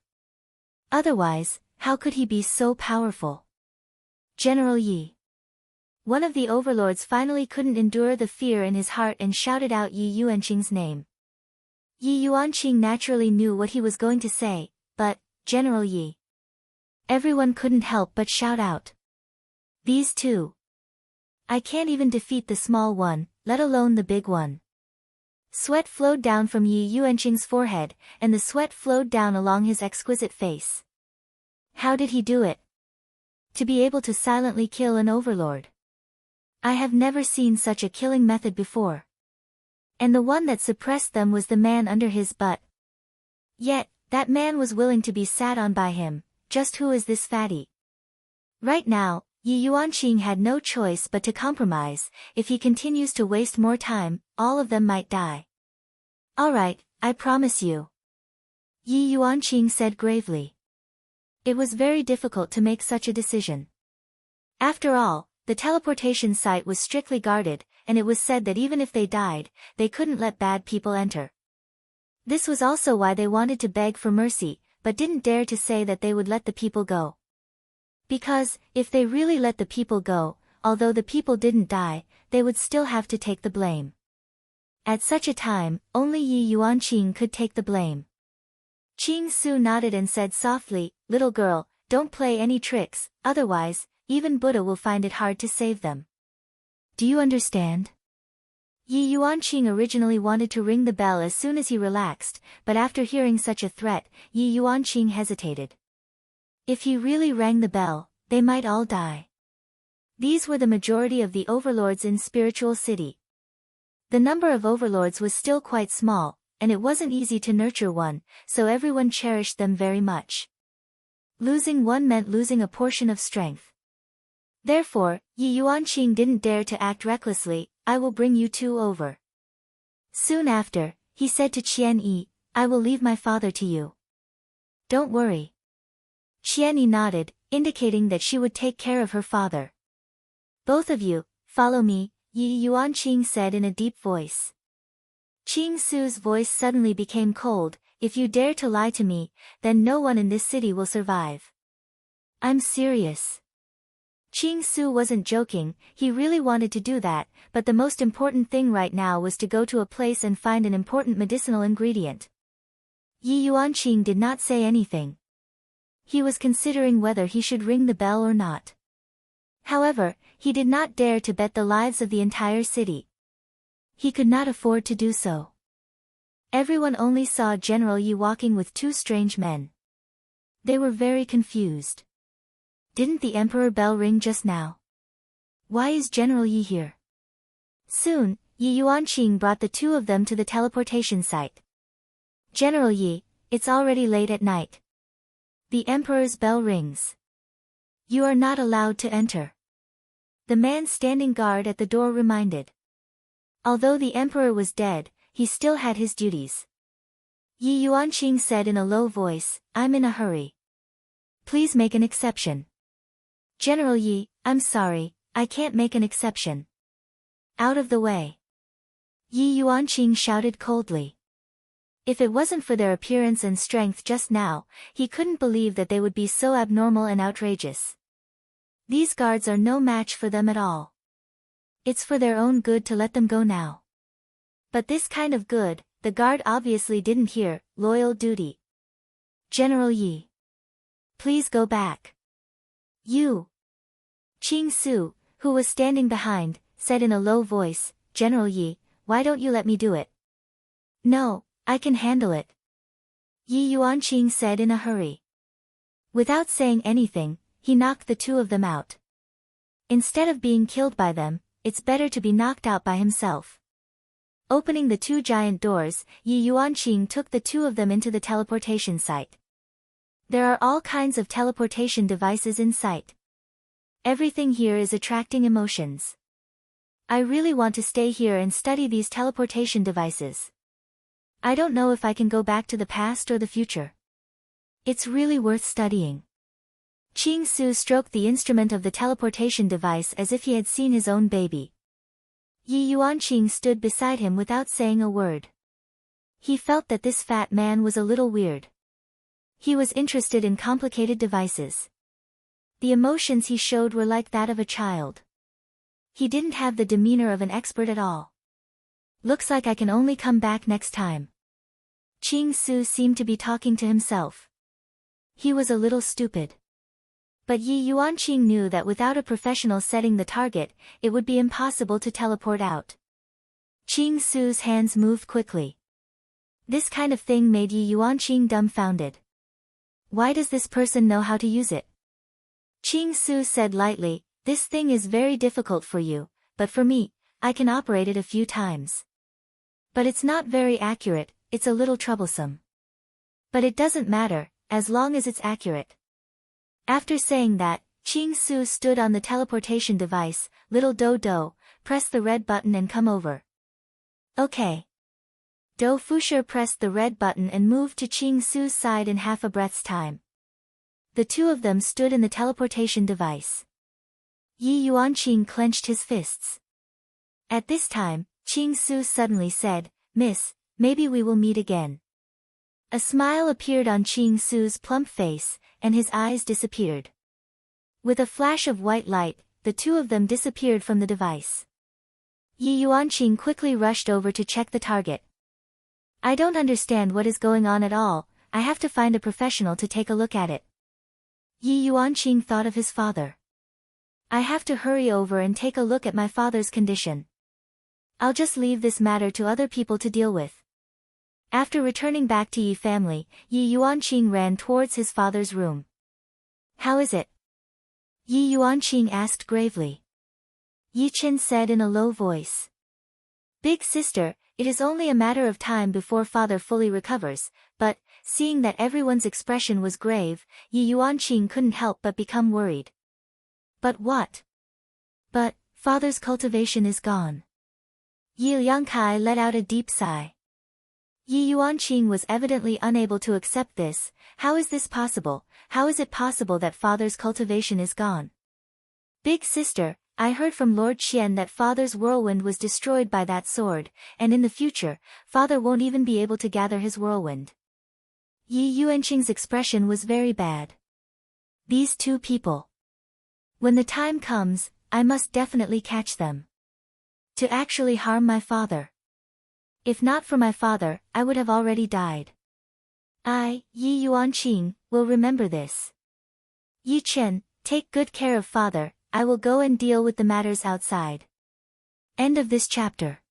Otherwise, how could he be so powerful? General Yi. One of the overlords finally couldn't endure the fear in his heart and shouted out Yi Yuanqing's name. Yi Yuanqing naturally knew what he was going to say, but, General Yi. Everyone couldn't help but shout out. These 2. I can't even defeat the small one, let alone the big one. Sweat flowed down from Yi Yuanqing's forehead, and the sweat flowed down along his exquisite face. How did he do it? To be able to silently kill an overlord. I have never seen such a killing method before. And the one that suppressed them was the man under his butt. Yet, that man was willing to be sat on by him, just who is this fatty? Right now, Yi Yuanqing had no choice but to compromise, if he continues to waste more time, all of them might die. Alright, I promise you. Yi Yuanqing said gravely. It was very difficult to make such a decision. After all, the teleportation site was strictly guarded, and it was said that even if they died, they couldn't let bad people enter. This was also why they wanted to beg for mercy, but didn't dare to say that they would let the people go. Because, if they really let the people go, although the people didn't die, they would still have to take the blame. At such a time, only Yi Yuanqing could take the blame. Qing Su nodded and said softly, "Little girl, don't play any tricks, otherwise, even Buddha will find it hard to save them. Do you understand?" Yi Yuanqing originally wanted to ring the bell as soon as he relaxed, but after hearing such a threat, Yi Yuanqing hesitated. If he really rang the bell, they might all die. These were the majority of the overlords in Spiritual City. The number of overlords was still quite small, and it wasn't easy to nurture one, so everyone cherished them very much. Losing one meant losing a portion of strength. Therefore, Yi Yuanqing didn't dare to act recklessly. "I will bring you two over." Soon after, he said to Qian Yi, "I will leave my father to you. Don't worry." Qian Yi nodded, indicating that she would take care of her father. "Both of you, follow me," Yi Yuanqing said in a deep voice. Qing Su's voice suddenly became cold. "If you dare to lie to me, then no one in this city will survive." "I'm serious." Qing Su wasn't joking, he really wanted to do that, but the most important thing right now was to go to a place and find an important medicinal ingredient. Yi Yuanqing did not say anything. He was considering whether he should ring the bell or not. However, he did not dare to bet the lives of the entire city. He could not afford to do so. Everyone only saw General Yi walking with two strange men. They were very confused. Didn't the emperor bell ring just now? Why is General Yi here? Soon, Yi Yuanqing brought the two of them to the teleportation site. "General Yi, it's already late at night. The emperor's bell rings. You are not allowed to enter." The man standing guard at the door reminded. Although the emperor was dead, he still had his duties. Yi Yuanqing said in a low voice, "I'm in a hurry. Please make an exception." "General Yi, I'm sorry, I can't make an exception." "Out of the way." Yi Yuanqing shouted coldly. If it wasn't for their appearance and strength just now, he couldn't believe that they would be so abnormal and outrageous. These guards are no match for them at all. It's for their own good to let them go now. But this kind of good, the guard obviously didn't hear. Loyal duty. "General Yi, please go back." "You." Qing Su, who was standing behind, said in a low voice, "General Yi, why don't you let me do it?" "No, I can handle it," Yi Yuanqing said in a hurry. Without saying anything, he knocked the two of them out. Instead of being killed by them, it's better to be knocked out by himself. Opening the two giant doors, Yi Yuanqing took the two of them into the teleportation site. There are all kinds of teleportation devices in sight. Everything here is attracting emotions. I really want to stay here and study these teleportation devices. I don't know if I can go back to the past or the future. It's really worth studying. Qing Su stroked the instrument of the teleportation device as if he had seen his own baby. Yi Yuanqing stood beside him without saying a word. He felt that this fat man was a little weird. He was interested in complicated devices. The emotions he showed were like that of a child. He didn't have the demeanor of an expert at all. "Looks like I can only come back next time." Qing Su seemed to be talking to himself. He was a little stupid. But Yi Yuanqing knew that without a professional setting the target, it would be impossible to teleport out. Qing Su's hands moved quickly. This kind of thing made Yi Yuanqing dumbfounded. Why does this person know how to use it? Qing Su said lightly, "This thing is very difficult for you, but for me, I can operate it a few times. But it's not very accurate, it's a little troublesome. But it doesn't matter, as long as it's accurate." After saying that, Qing Su stood on the teleportation device. "Little Do, press the red button and come over." "Okay." Do Fusher pressed the red button and moved to Qing Su's side in half a breath's time. The two of them stood in the teleportation device. Yi Yuanqing clenched his fists. At this time, Qing Su suddenly said, "Miss, maybe we will meet again." A smile appeared on Qing Su's plump face, and his eyes disappeared. With a flash of white light, the two of them disappeared from the device. Yi Yuanqing quickly rushed over to check the target. "I don't understand what is going on at all, I have to find a professional to take a look at it." Yi Yuanqing thought of his father. "I have to hurry over and take a look at my father's condition. I'll just leave this matter to other people to deal with." After returning back to Yi family, Yi Yuanqing ran towards his father's room. "How is it?" Yi Yuanqing asked gravely. Yi Chen said in a low voice. "Big sister, it is only a matter of time before father fully recovers," but, seeing that everyone's expression was grave, Yi Yuanqing couldn't help but become worried. "But what?" "But, father's cultivation is gone." Yi Liangkai let out a deep sigh. Yi Yuanqing was evidently unable to accept this. "How is this possible? How is it possible that father's cultivation is gone?" "Big sister, I heard from Lord Qian that father's whirlwind was destroyed by that sword, and in the future, father won't even be able to gather his whirlwind." Yi Yuanqing's expression was very bad. "These two people. When the time comes, I must definitely catch them. To actually harm my father. If not for my father, I would have already died. I, Yi Yuanqing, will remember this. Yi Chen, take good care of father, I will go and deal with the matters outside." End of this chapter.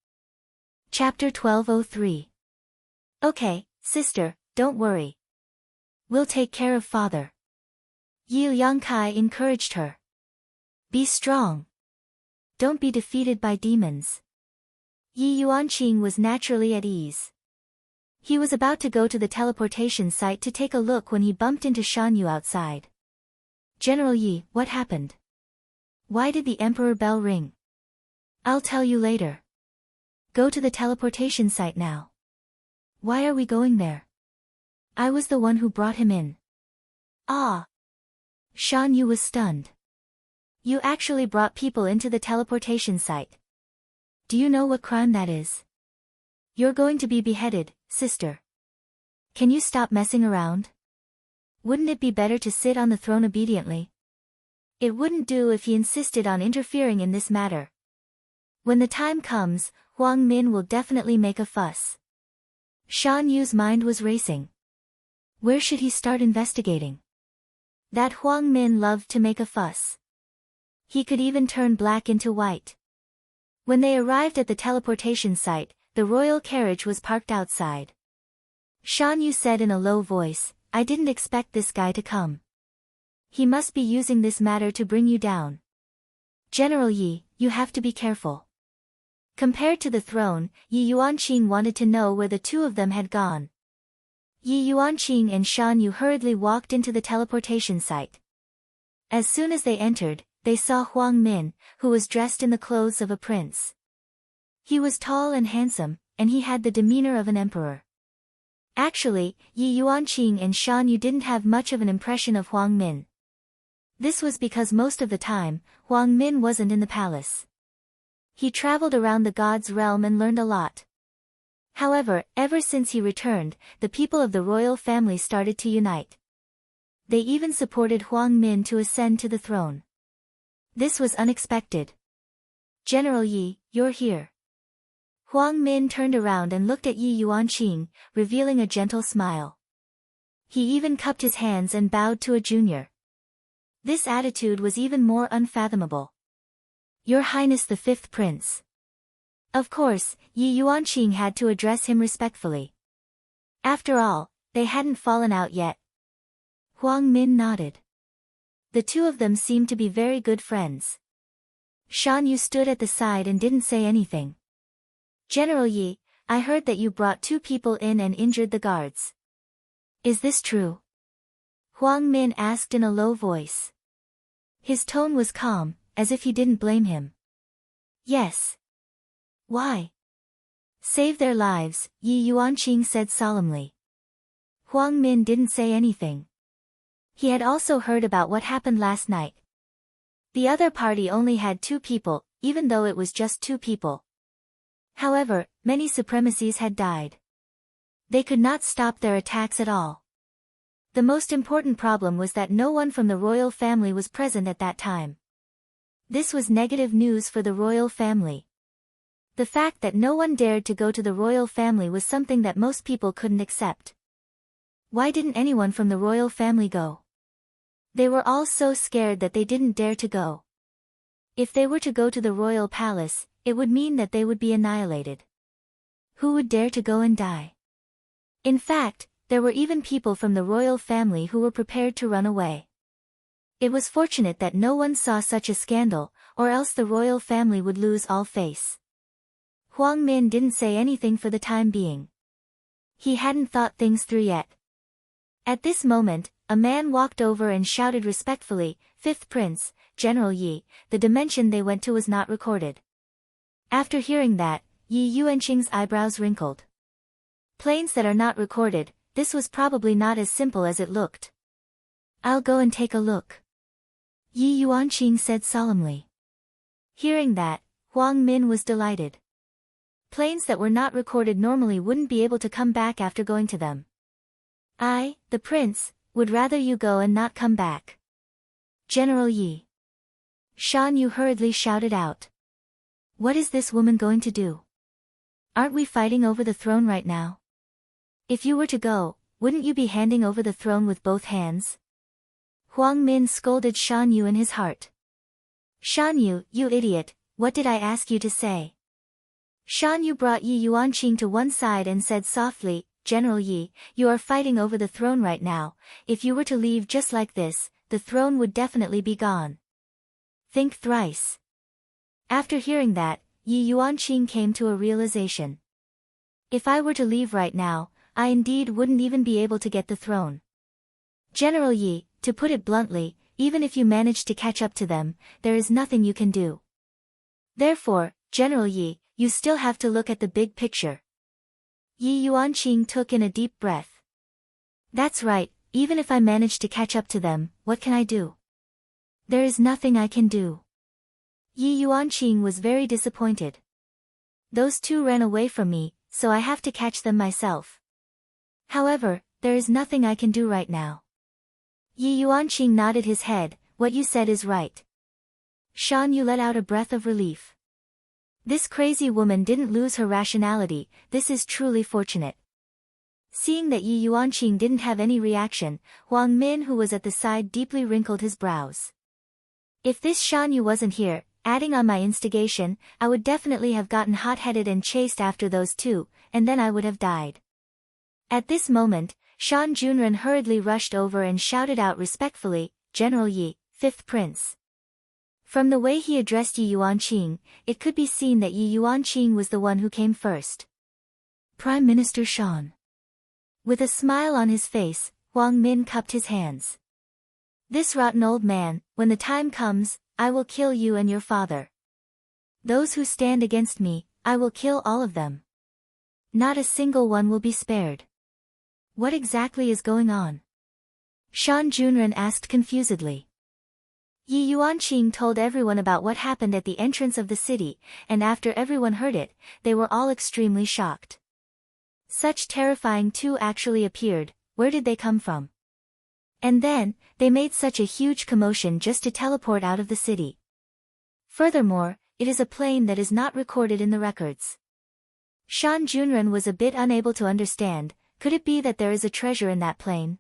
Chapter 1203. "Okay, sister, don't worry. We'll take care of father." Yi Liangkai encouraged her. "Be strong. Don't be defeated by demons." Yi Yuanqing was naturally at ease. He was about to go to the teleportation site to take a look when he bumped into Shan Yu outside. "General Yi, what happened? Why did the Emperor bell ring?" "I'll tell you later. Go to the teleportation site now." "Why are we going there?" "I was the one who brought him in." "Ah." Shan Yu was stunned. "You actually brought people into the teleportation site. Do you know what crime that is? You're going to be beheaded, sister. Can you stop messing around? Wouldn't it be better to sit on the throne obediently? It wouldn't do if he insisted on interfering in this matter. When the time comes, Huang Min will definitely make a fuss." Shan Yu's mind was racing. Where should he start investigating? That Huang Min loved to make a fuss. He could even turn black into white. When they arrived at the teleportation site, the royal carriage was parked outside. Shan Yu said in a low voice, "I didn't expect this guy to come. He must be using this matter to bring you down. General Yi, you have to be careful." Compared to the throne, Yi Yuanqing wanted to know where the two of them had gone. Yi Yuanqing and Shan Yu hurriedly walked into the teleportation site. As soon as they entered, they saw Huang Min, who was dressed in the clothes of a prince. He was tall and handsome, and he had the demeanor of an emperor. Actually, Yi Yuanqing and Shan Yu didn't have much of an impression of Huang Min. This was because most of the time, Huang Min wasn't in the palace. He traveled around the god's realm and learned a lot. However, ever since he returned, the people of the royal family started to unite. They even supported Huang Min to ascend to the throne. This was unexpected. "General Yi, you're here." Huang Min turned around and looked at Yi Yuanqing, revealing a gentle smile. He even cupped his hands and bowed to a junior. This attitude was even more unfathomable. "Your Highness the Fifth Prince." Of course, Yi Yuanqing had to address him respectfully. After all, they hadn't fallen out yet. Huang Min nodded. The two of them seemed to be very good friends. Shan Yu stood at the side and didn't say anything. "General Yi, I heard that you brought two people in and injured the guards. Is this true?" Huang Min asked in a low voice. His tone was calm, as if he didn't blame him. "Yes." "Why?" "Save their lives," Yi Yuanqing said solemnly. Huang Min didn't say anything. He had also heard about what happened last night. The other party only had 2 people, even though it was just 2 people. However, many supremacies had died. They could not stop their attacks at all. The most important problem was that no one from the royal family was present at that time. This was negative news for the royal family. The fact that no one dared to go to the royal family was something that most people couldn't accept. Why didn't anyone from the royal family go? They were all so scared that they didn't dare to go. If they were to go to the royal palace, it would mean that they would be annihilated. Who would dare to go and die? In fact, there were even people from the royal family who were prepared to run away. It was fortunate that no one saw such a scandal, or else the royal family would lose all face. Huang Min didn't say anything for the time being. He hadn't thought things through yet. At this moment, a man walked over and shouted respectfully, "Fifth Prince, General Yi." The dimension they went to was not recorded. After hearing that, Yi Yuanqing's eyebrows wrinkled. Planes that are not recorded, this was probably not as simple as it looked. "I'll go and take a look," Yi Yuanqing said solemnly. Hearing that, Huang Min was delighted. Planes that were not recorded normally wouldn't be able to come back after going to them. "I, the prince, would rather you go and not come back. General Yi." Shan Yu hurriedly shouted out. "What is this woman going to do? Aren't we fighting over the throne right now? If you were to go, wouldn't you be handing over the throne with both hands?" Huang Min scolded Shan Yu in his heart. "Shan Yu, you idiot, what did I ask you to say?" Shan Yu brought Yi Yuanqing to one side and said softly, "General Yi, you are fighting over the throne right now. If you were to leave just like this, the throne would definitely be gone. Think thrice." After hearing that, Yi Yuanqing came to a realization. If I were to leave right now, I indeed wouldn't even be able to get the throne. General Yi, to put it bluntly, even if you manage to catch up to them, there is nothing you can do. Therefore, General Yi, you still have to look at the big picture. Yi Yuanqing took in a deep breath. That's right, even if I manage to catch up to them, what can I do? There is nothing I can do. Yi Yuanqing was very disappointed. Those 2 ran away from me, so I have to catch them myself. However, there is nothing I can do right now. Yi Yuanqing nodded his head, "What you said is right." Shan Yu let out a breath of relief. This crazy woman didn't lose her rationality, this is truly fortunate. Seeing that Yi Yuanqing didn't have any reaction, Huang Min who was at the side deeply wrinkled his brows. If this Shan Yu wasn't here, adding on my instigation, I would definitely have gotten hot-headed and chased after those 2, and then I would have died. At this moment, Shan Junren hurriedly rushed over and shouted out respectfully, "General Yi, 5th Prince." From the way he addressed Yi Yuanqing, it could be seen that Yi Yuanqing was the one who came first. "Prime Minister Shan." With a smile on his face, Huang Min cupped his hands. "This rotten old man, when the time comes, I will kill you and your father. Those who stand against me, I will kill all of them. Not a single one will be spared." "What exactly is going on?" Shan Junren asked confusedly. Yi Yuanqing told everyone about what happened at the entrance of the city, and after everyone heard it, they were all extremely shocked. Such terrifying 2 actually appeared, where did they come from? And then, they made such a huge commotion just to teleport out of the city. Furthermore, it is a plane that is not recorded in the records. Shan Junren was a bit unable to understand, could it be that there is a treasure in that plane?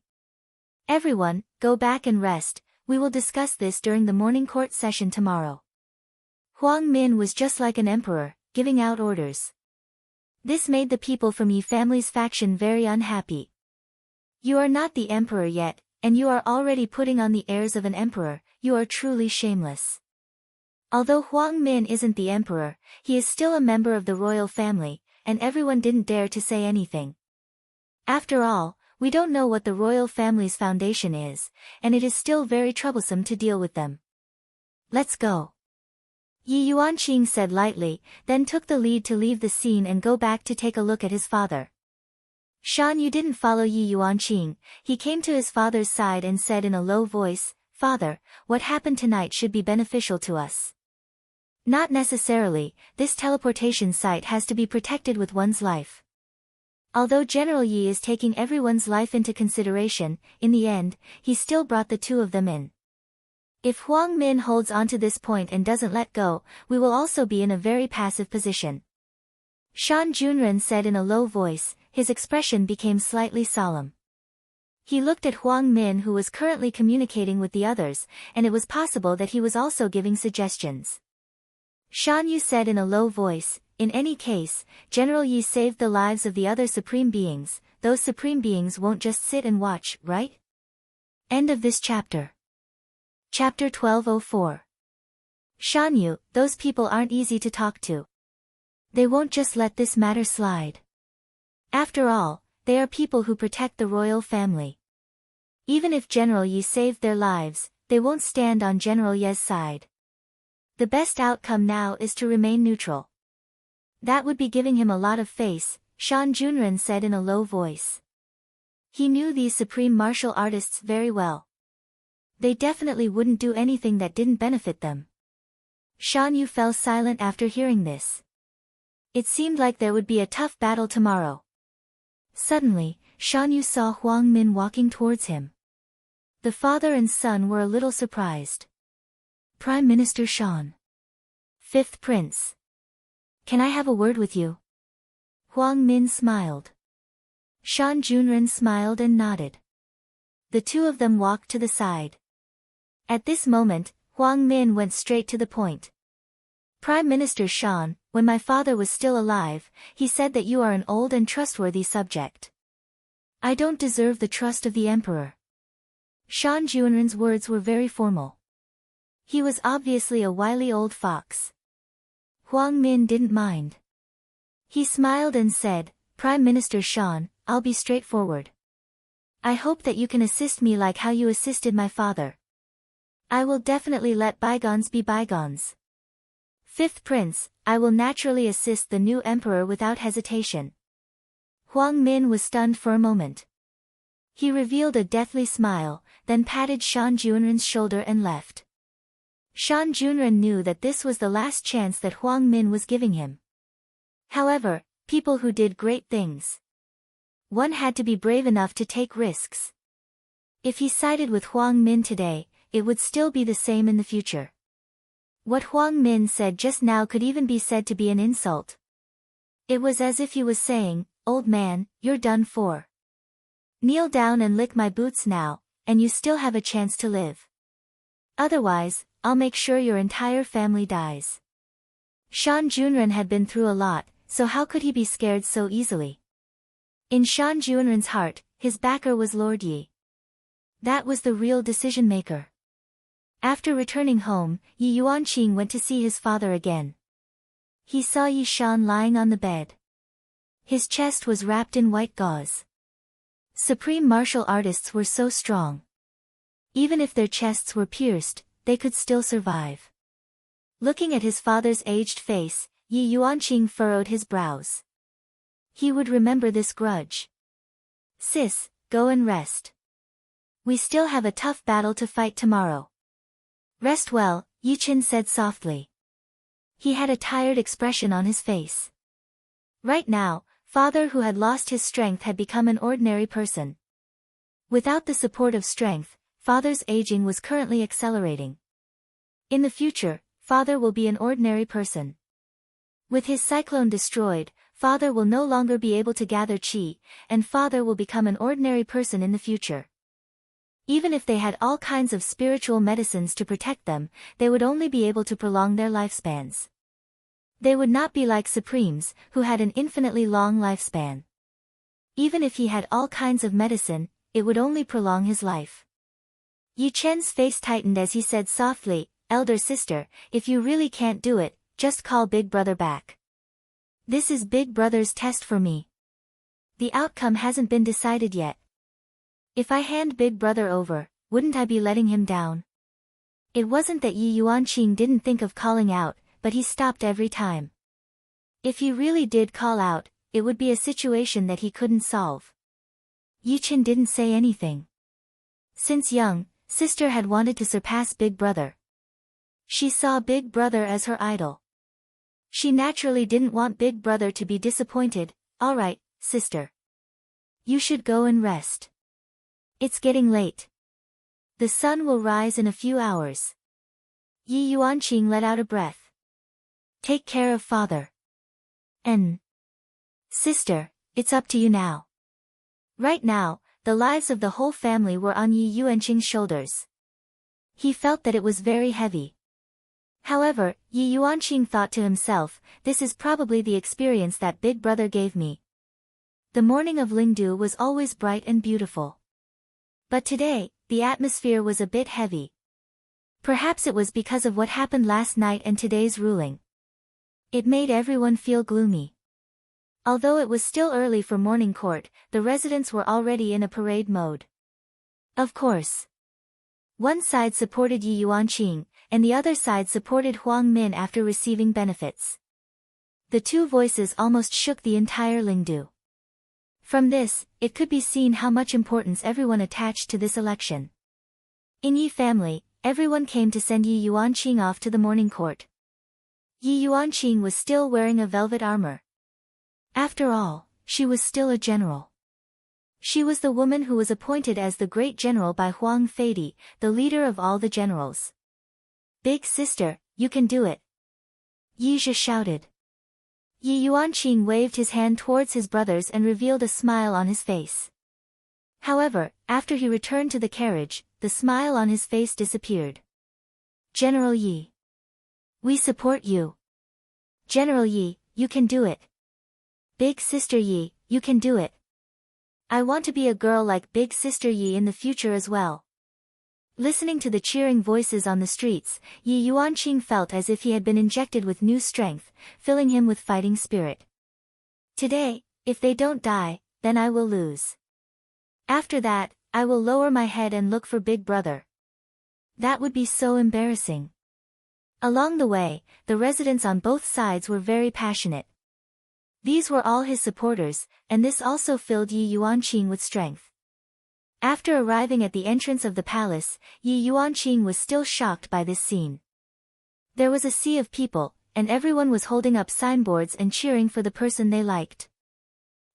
"Everyone, go back and rest. We will discuss this during the morning court session tomorrow." Huang Min was just like an emperor, giving out orders. This made the people from Yi family's faction very unhappy. "You are not the emperor yet, and you are already putting on the airs of an emperor, you are truly shameless." Although Huang Min isn't the emperor, he is still a member of the royal family, and everyone didn't dare to say anything. After all, we don't know what the royal family's foundation is, and it is still very troublesome to deal with them. "Let's go," Yi Yuanqing said lightly, then took the lead to leave the scene and go back to take a look at his father. Shan Yu didn't follow Yi Yuanqing. He came to his father's side and said in a low voice, "Father, what happened tonight should be beneficial to us." Not necessarily, this teleportation site has to be protected with one's life. Although General Yi is taking everyone's life into consideration, in the end, he still brought the two of them in. If Huang Min holds on to this point and doesn't let go, we will also be in a very passive position. Shan Junren said in a low voice, his expression became slightly solemn. He looked at Huang Min, who was currently communicating with the others, and it was possible that he was also giving suggestions. Shan Yu said in a low voice, "In any case, General Yi saved the lives of the other supreme beings. Those supreme beings won't just sit and watch, right?" End of this chapter. Chapter 1204. Shan Yu, those people aren't easy to talk to. They won't just let this matter slide. After all, they are people who protect the royal family. Even if General Yi saved their lives, they won't stand on General Ye's side. The best outcome now is to remain neutral. That would be giving him a lot of face, Shan Junren said in a low voice. He knew these supreme martial artists very well. They definitely wouldn't do anything that didn't benefit them. Shan Yu fell silent after hearing this. It seemed like there would be a tough battle tomorrow. Suddenly, Shan Yu saw Huang Min walking towards him. The father and son were a little surprised. "Prime Minister Shan. Fifth Prince. Can I have a word with you?" Huang Min smiled. Shan Junren smiled and nodded. The two of them walked to the side. At this moment, Huang Min went straight to the point. "Prime Minister Shan, when my father was still alive, he said that you are an old and trustworthy subject. I don't deserve the trust of the emperor." Shan Junren's words were very formal. He was obviously a wily old fox. Huang Min didn't mind. He smiled and said, "Prime Minister Shan, I'll be straightforward. I hope that you can assist me like how you assisted my father. I will definitely let bygones be bygones. Fifth Prince, I will naturally assist the new emperor without hesitation." Huang Min was stunned for a moment. He revealed a deathly smile, then patted Shan Junren's shoulder and left. Shan Junren knew that this was the last chance that Huang Min was giving him. However, people who did great things. One had to be brave enough to take risks. If he sided with Huang Min today, it would still be the same in the future. What Huang Min said just now could even be said to be an insult. It was as if he was saying, "Old man, you're done for. Kneel down and lick my boots now, and you still have a chance to live. Otherwise, I'll make sure your entire family dies." Shan Junren had been through a lot, so how could he be scared so easily? In Shan Junren's heart, his backer was Lord Yi. That was the real decision-maker. After returning home, Yi Yuanqing went to see his father again. He saw Yi Shan lying on the bed. His chest was wrapped in white gauze. Supreme martial artists were so strong. Even if their chests were pierced, they could still survive. Looking at his father's aged face, Yi Yuanqing furrowed his brows. He would remember this grudge. "Sis, go and rest. We still have a tough battle to fight tomorrow." "Rest well," Yi Qin said softly. He had a tired expression on his face. Right now, father who had lost his strength had become an ordinary person. Without the support of strength, father's aging was currently accelerating. In the future, father will be an ordinary person. With his cyclone destroyed, father will no longer be able to gather qi, and father will become an ordinary person in the future. Even if they had all kinds of spiritual medicines to protect them, they would only be able to prolong their lifespans. They would not be like Supremes, who had an infinitely long lifespan. Even if he had all kinds of medicine, it would only prolong his life. Yi Chen's face tightened as he said softly, "Elder sister, if you really can't do it, just call Big Brother back. This is Big Brother's test for me. The outcome hasn't been decided yet. If I hand Big Brother over, wouldn't I be letting him down?" It wasn't that Yi Yuanqing didn't think of calling out, but he stopped every time. If he really did call out, it would be a situation that he couldn't solve. Yi-chin didn't say anything. Since young, sister had wanted to surpass Big Brother. She saw Big Brother as her idol. She naturally didn't want Big Brother to be disappointed. Alright, sister. You should go and rest. It's getting late. The sun will rise in a few hours. Yi Yuanqing let out a breath. Take care of father. Sister, it's up to you now. Right now, the lives of the whole family were on Yi Yuanqing's shoulders. He felt that it was very heavy. However, Yi Yuanqing thought to himself, this is probably the experience that Big Brother gave me. The morning of Lingdu was always bright and beautiful. But today, the atmosphere was a bit heavy. Perhaps it was because of what happened last night and today's ruling. It made everyone feel gloomy. Although it was still early for morning court, the residents were already in a parade mode. Of course. One side supported Yi Yuanqing, and the other side supported Huang Min after receiving benefits. The two voices almost shook the entire Lingdu. From this, it could be seen how much importance everyone attached to this election. In Yi family, everyone came to send Yi Yuanqing off to the morning court. Yi Yuanqing was still wearing a velvet armor. After all, she was still a general. She was the woman who was appointed as the great general by Huang Feidi, the leader of all the generals. Big sister, you can do it. Yi Zhe shouted. Yi Yuanqing waved his hand towards his brothers and revealed a smile on his face. However, after he returned to the carriage, the smile on his face disappeared. General Yi. We support you. General Yi, you can do it. Big sister Yi, you can do it. I want to be a girl like Big sister Yi in the future as well. Listening to the cheering voices on the streets, Yi Yuanqing felt as if he had been injected with new strength, filling him with fighting spirit. Today, if they don't die, then I will lose. After that, I will lower my head and look for Big Brother. That would be so embarrassing. Along the way, the residents on both sides were very passionate. These were all his supporters, and this also filled Yi Yuanqing with strength. After arriving at the entrance of the palace, Yi Yuanqing was still shocked by this scene. There was a sea of people, and everyone was holding up signboards and cheering for the person they liked.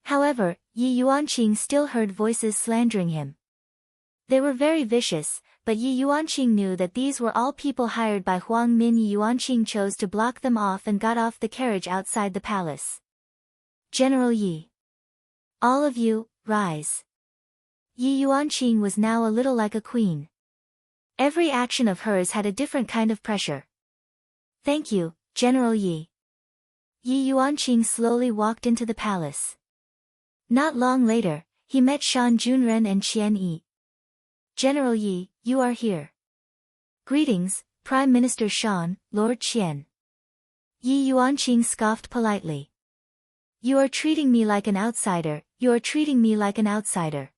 However, Yi Yuanqing still heard voices slandering him. They were very vicious, but Yi Yuanqing knew that these were all people hired by Huang Min. Yi Yuanqing chose to block them off and got off the carriage outside the palace. General Yi. All of you, rise. Yi Yuanqing was now a little like a queen. Every action of hers had a different kind of pressure. Thank you, General Yi. Yi Yuanqing slowly walked into the palace. Not long later, he met Shan Junren and Qian Yi. General Yi, you are here. Greetings, Prime Minister Shan, Lord Qian. Yi Yuanqing scoffed politely. You are treating me like an outsider, you are treating me like an outsider.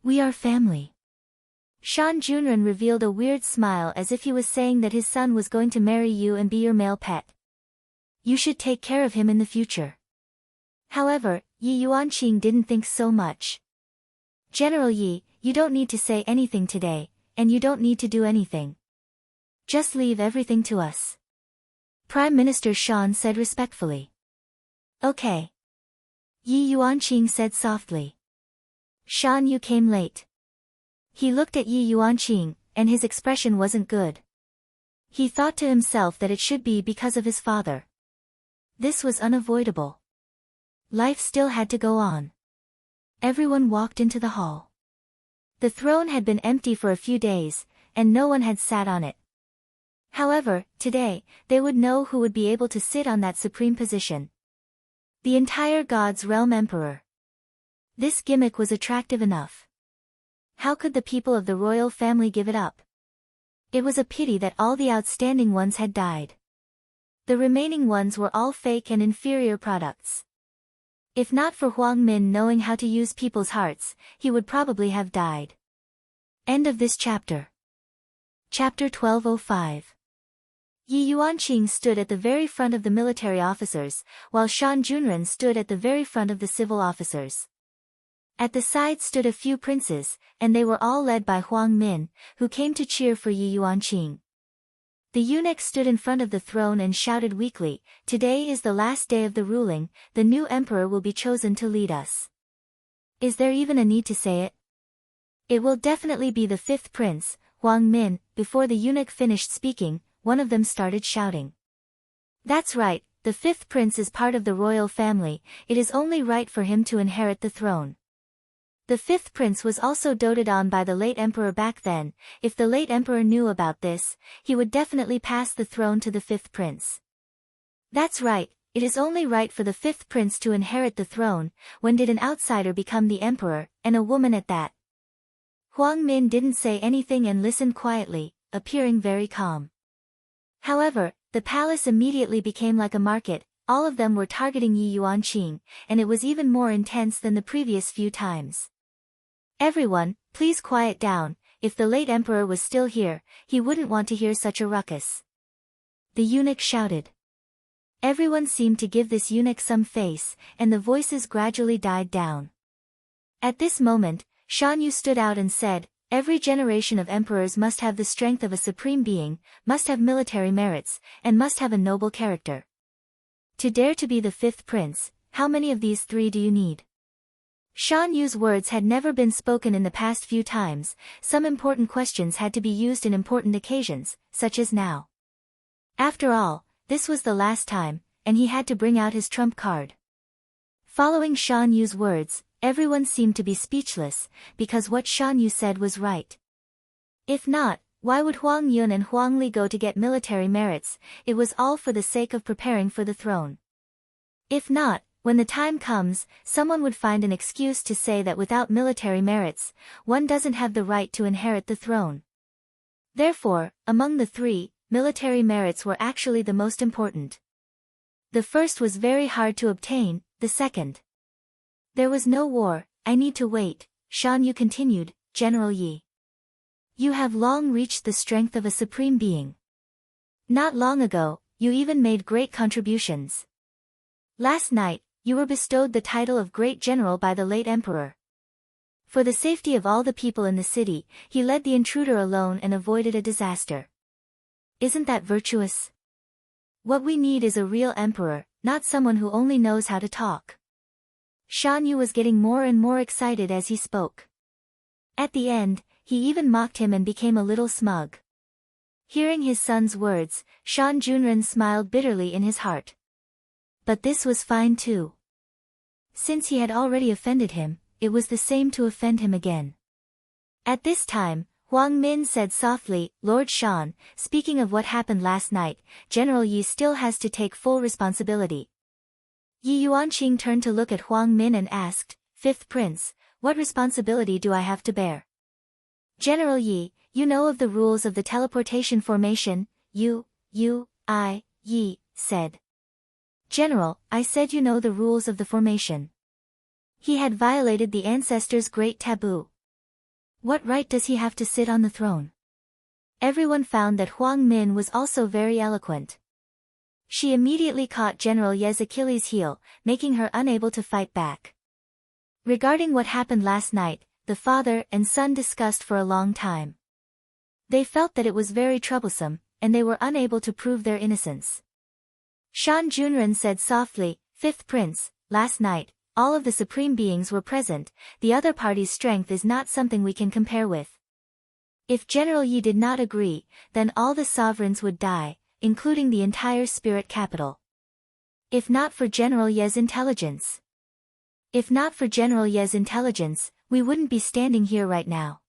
We are family. Shan Junren revealed a weird smile as if he was saying that his son was going to marry you and be your male pet. You should take care of him in the future. However, Yi Yuanqing didn't think so much. General Yi, you don't need to say anything today, and you don't need to do anything. Just leave everything to us. Prime Minister Shan said respectfully. Okay. Yi Yuanqing said softly. Shan, you came late. He looked at Yi Yuanqing, and his expression wasn't good. He thought to himself that it should be because of his father. This was unavoidable. Life still had to go on. Everyone walked into the hall. The throne had been empty for a few days, and no one had sat on it. However, today, they would know who would be able to sit on that supreme position. The entire God's Realm Emperor. This gimmick was attractive enough. How could the people of the royal family give it up? It was a pity that all the outstanding ones had died. The remaining ones were all fake and inferior products. If not for Huang Min knowing how to use people's hearts, he would probably have died. End of this chapter. Chapter 1205. Yi Yuanqing stood at the very front of the military officers, while Shan Junren stood at the very front of the civil officers. At the side stood a few princes, and they were all led by Huang Min, who came to cheer for Yi Yuanqing. The eunuch stood in front of the throne and shouted weakly, "Today is the last day of the ruling, the new emperor will be chosen to lead us." Is there even a need to say it? It will definitely be the fifth prince, Huang Min. Before the eunuch finished speaking, one of them started shouting. That's right, the fifth prince is part of the royal family, it is only right for him to inherit the throne. The fifth prince was also doted on by the late emperor back then. If the late emperor knew about this, he would definitely pass the throne to the fifth prince. That's right, it is only right for the fifth prince to inherit the throne. When did an outsider become the emperor, and a woman at that? Huang Min didn't say anything and listened quietly, appearing very calm. However, the palace immediately became like a market. All of them were targeting Yi Yuanqing, and it was even more intense than the previous few times. Everyone, please quiet down. If the late emperor was still here, he wouldn't want to hear such a ruckus. The eunuch shouted. Everyone seemed to give this eunuch some face, and the voices gradually died down. At this moment, Shan Yu stood out and said, "Every generation of emperors must have the strength of a supreme being, must have military merits, and must have a noble character. To dare to be the fifth prince, how many of these three do you need?" Shan Yu's words had never been spoken in the past few times. Some important questions had to be used in important occasions, such as now. After all, this was the last time, and he had to bring out his trump card. Following Shan Yu's words, everyone seemed to be speechless, because what Shan Yu said was right. If not, why would Huang Yun and Huang Li go to get military merits? It was all for the sake of preparing for the throne. If not, when the time comes, someone would find an excuse to say that without military merits, one doesn't have the right to inherit the throne. Therefore, among the three, military merits were actually the most important. The first was very hard to obtain, the second. There was no war, I need to wait, Shan Yu continued, General Yi. You have long reached the strength of a supreme being. Not long ago, you even made great contributions. Last night, you were bestowed the title of Great General by the late emperor. For the safety of all the people in the city, he led the intruder alone and avoided a disaster. Isn't that virtuous? What we need is a real emperor, not someone who only knows how to talk. Shan Yu was getting more and more excited as he spoke. At the end, he even mocked him and became a little smug. Hearing his son's words, Shan Junren smiled bitterly in his heart. But this was fine too. Since he had already offended him, it was the same to offend him again. At this time, Huang Min said softly, Lord Shan, speaking of what happened last night, General Yi still has to take full responsibility. Yi Yuanqing turned to look at Huang Min and asked, Fifth Prince, what responsibility do I have to bear? General Yi, you know of the rules of the teleportation formation, Yi said. General, I said you know the rules of the formation. He had violated the ancestors' great taboo. What right does he have to sit on the throne? Everyone found that Huang Min was also very eloquent. She immediately caught General Ye's Achilles' heel, making her unable to fight back. Regarding what happened last night, the father and son discussed for a long time. They felt that it was very troublesome, and they were unable to prove their innocence. Shan Junren said softly, Fifth Prince, last night, all of the supreme beings were present, the other party's strength is not something we can compare with. If General Yi did not agree, then all the sovereigns would die, including the entire spirit capital. If not for General Ye's intelligence. We wouldn't be standing here right now.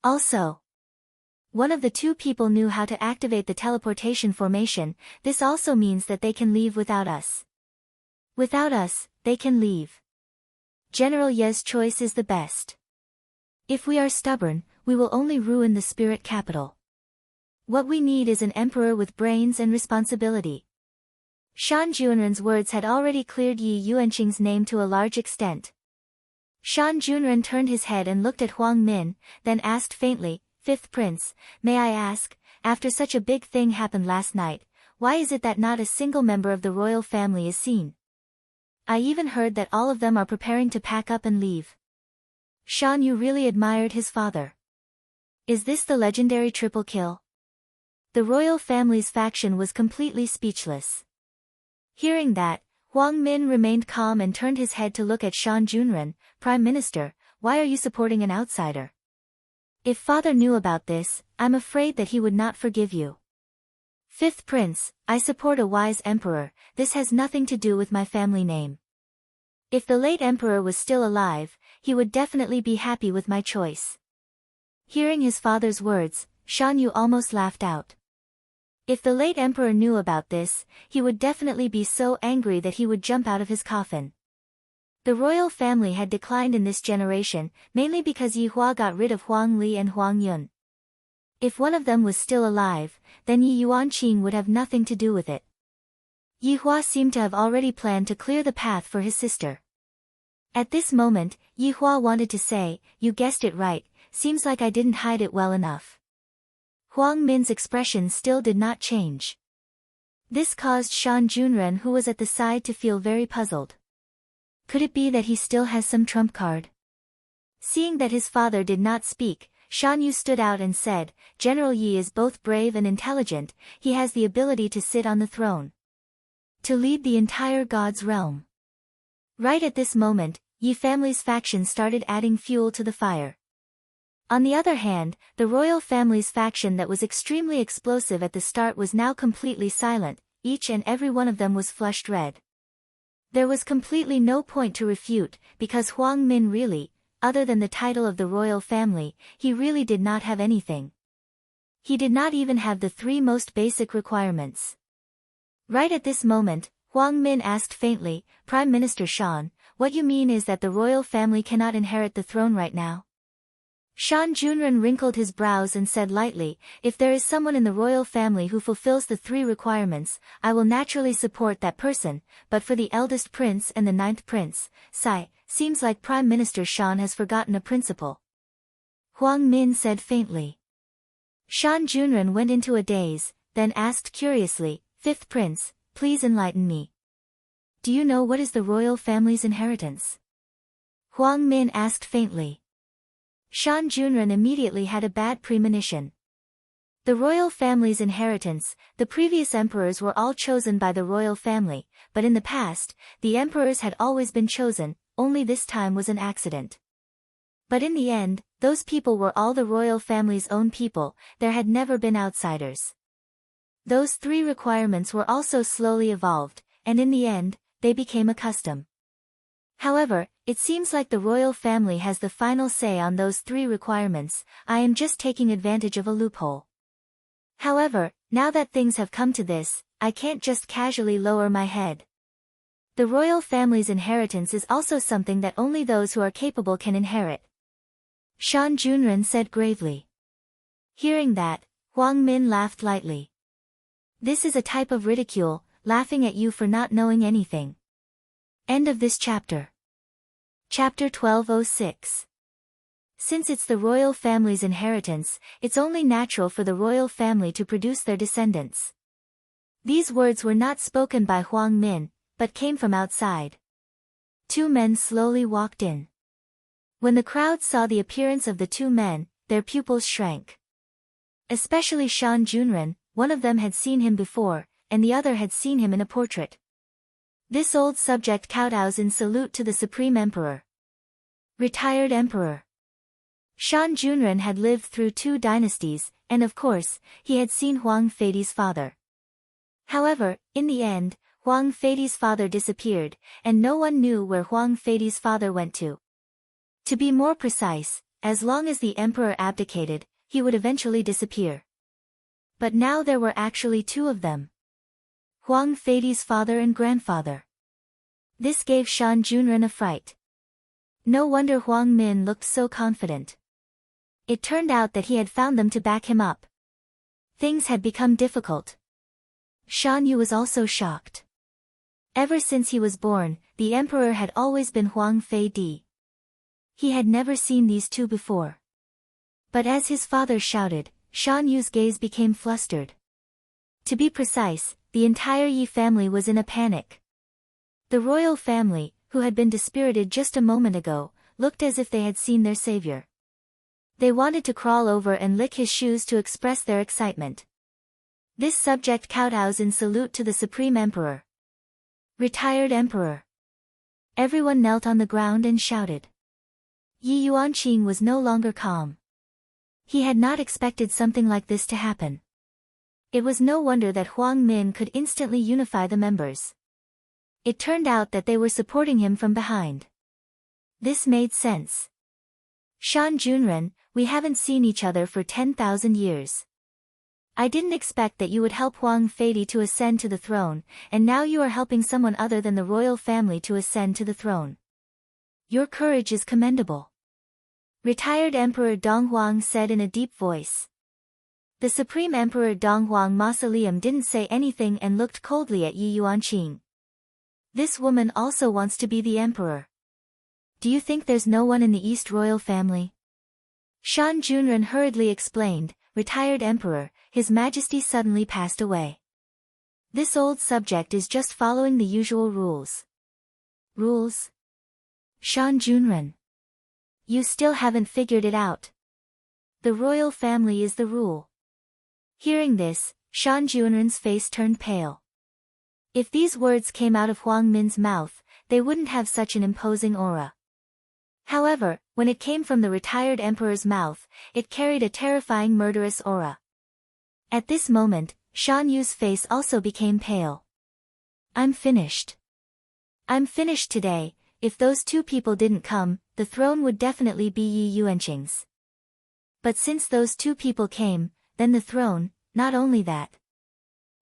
Also, one of the two people knew how to activate the teleportation formation. This also means that they can leave without us. Without us, they can leave. General Ye's choice is the best. If we are stubborn, we will only ruin the spirit capital. What we need is an emperor with brains and responsibility. Shan Junren's words had already cleared Yi Yuanqing's name to a large extent. Shan Junren turned his head and looked at Huang Min, then asked faintly, Fifth Prince, may I ask, after such a big thing happened last night, why is it that not a single member of the royal family is seen? I even heard that all of them are preparing to pack up and leave. Shan Yu really admired his father. Is this the legendary triple kill? The royal family's faction was completely speechless. Hearing that, Huang Min remained calm and turned his head to look at Shan Junren. Prime Minister, why are you supporting an outsider? If father knew about this, I'm afraid that he would not forgive you. Fifth Prince, I support a wise emperor. This has nothing to do with my family name. If the late emperor was still alive, he would definitely be happy with my choice. Hearing his father's words, Shan Yu almost laughed out. If the late emperor knew about this, he would definitely be so angry that he would jump out of his coffin. The royal family had declined in this generation, mainly because Yi Hua got rid of Huang Li and Huang Yun. If one of them was still alive, then Yi Yuanqing would have nothing to do with it. Yi Hua seemed to have already planned to clear the path for his sister. At this moment, Yi Hua wanted to say, you guessed it right, seems like I didn't hide it well enough. Huang Min's expression still did not change. This caused Shan Junren, who was at the side, to feel very puzzled. Could it be that he still has some trump card? Seeing that his father did not speak, Shan Yu stood out and said, General Yi is both brave and intelligent, he has the ability to sit on the throne. To lead the entire God's realm. Right at this moment, Yi family's faction started adding fuel to the fire. On the other hand, the royal family's faction that was extremely explosive at the start was now completely silent, each and every one of them was flushed red. There was completely no point to refute, because Huang Min really, other than the title of the royal family, he really did not have anything. He did not even have the three most basic requirements. Right at this moment, Huang Min asked faintly, Prime Minister Shan, what you mean is that the royal family cannot inherit the throne right now? Shan Junren wrinkled his brows and said lightly, if there is someone in the royal family who fulfills the three requirements, I will naturally support that person, but for the eldest prince and the ninth prince, seems like Prime Minister Shan has forgotten a principle. Huang Min said faintly. Shan Junren went into a daze, then asked curiously, Fifth Prince, please enlighten me. Do you know what is the royal family's inheritance? Huang Min asked faintly. Shan Junren immediately had a bad premonition. The royal family's inheritance, the previous emperors were all chosen by the royal family, but in the past, the emperors had always been chosen, only this time was an accident. But in the end, those people were all the royal family's own people, there had never been outsiders. Those three requirements were also slowly evolved, and in the end, they became a custom. However, it seems like the royal family has the final say on those three requirements. I am just taking advantage of a loophole. However, now that things have come to this, I can't just casually lower my head. The royal family's inheritance is also something that only those who are capable can inherit. Shan Junren said gravely. Hearing that, Huang Min laughed lightly. This is a type of ridicule, laughing at you for not knowing anything. End of this chapter. Chapter 1206. Since it's the royal family's inheritance, it's only natural for the royal family to produce their descendants. These words were not spoken by Huang Min, but came from outside. Two men slowly walked in. When the crowd saw the appearance of the two men, their pupils shrank. Especially Shan Junren, one of them had seen him before, and the other had seen him in a portrait. This old subject kowtows in salute to the Supreme Emperor. Retired Emperor. Shan Junren had lived through 2 dynasties, and of course, he had seen Huang Feidi's father. However, in the end, Huang Feidi's father disappeared, and no one knew where Huang Feidi's father went to. To be more precise, as long as the emperor abdicated, he would eventually disappear. But now there were actually 2 of them. Huang Feidi's father and grandfather. This gave Shan Junren a fright. No wonder Huang Min looked so confident. It turned out that he had found them to back him up. Things had become difficult. Shan Yu was also shocked. Ever since he was born, the emperor had always been Huang Feidi. He had never seen these 2 before. But as his father shouted, Shan Yu's gaze became flustered. To be precise, the entire Yi family was in a panic. The royal family, who had been dispirited just a moment ago, looked as if they had seen their savior. They wanted to crawl over and lick his shoes to express their excitement. This subject kowtows in salute to the Supreme Emperor. Retired Emperor. Everyone knelt on the ground and shouted. Yi Yuanqing was no longer calm. He had not expected something like this to happen. It was no wonder that Huang Min could instantly unify the members. It turned out that they were supporting him from behind. This made sense. Shan Junren, we haven't seen each other for 10,000 years. I didn't expect that you would help Huang Feiди to ascend to the throne, and now you are helping someone other than the royal family to ascend to the throne. Your courage is commendable. Retired Emperor Dong Huang said in a deep voice. The Supreme Emperor Dong Huang Mausoleum didn't say anything and looked coldly at Yi Yuanqing. This woman also wants to be the emperor. Do you think there's no one in the East royal family? Shan Junren hurriedly explained, Retired Emperor, His Majesty suddenly passed away. This old subject is just following the usual rules. Rules? Shan Junren. You still haven't figured it out. The royal family is the rule. Hearing this, Shan Junren's face turned pale. If these words came out of Huang Min's mouth, they wouldn't have such an imposing aura. However, when it came from the retired emperor's mouth, it carried a terrifying murderous aura. At this moment, Shan Yu's face also became pale. I'm finished. I'm finished today. If those two people didn't come, the throne would definitely be Yi Yuanqing's. But since those two people came, then the throne, not only that.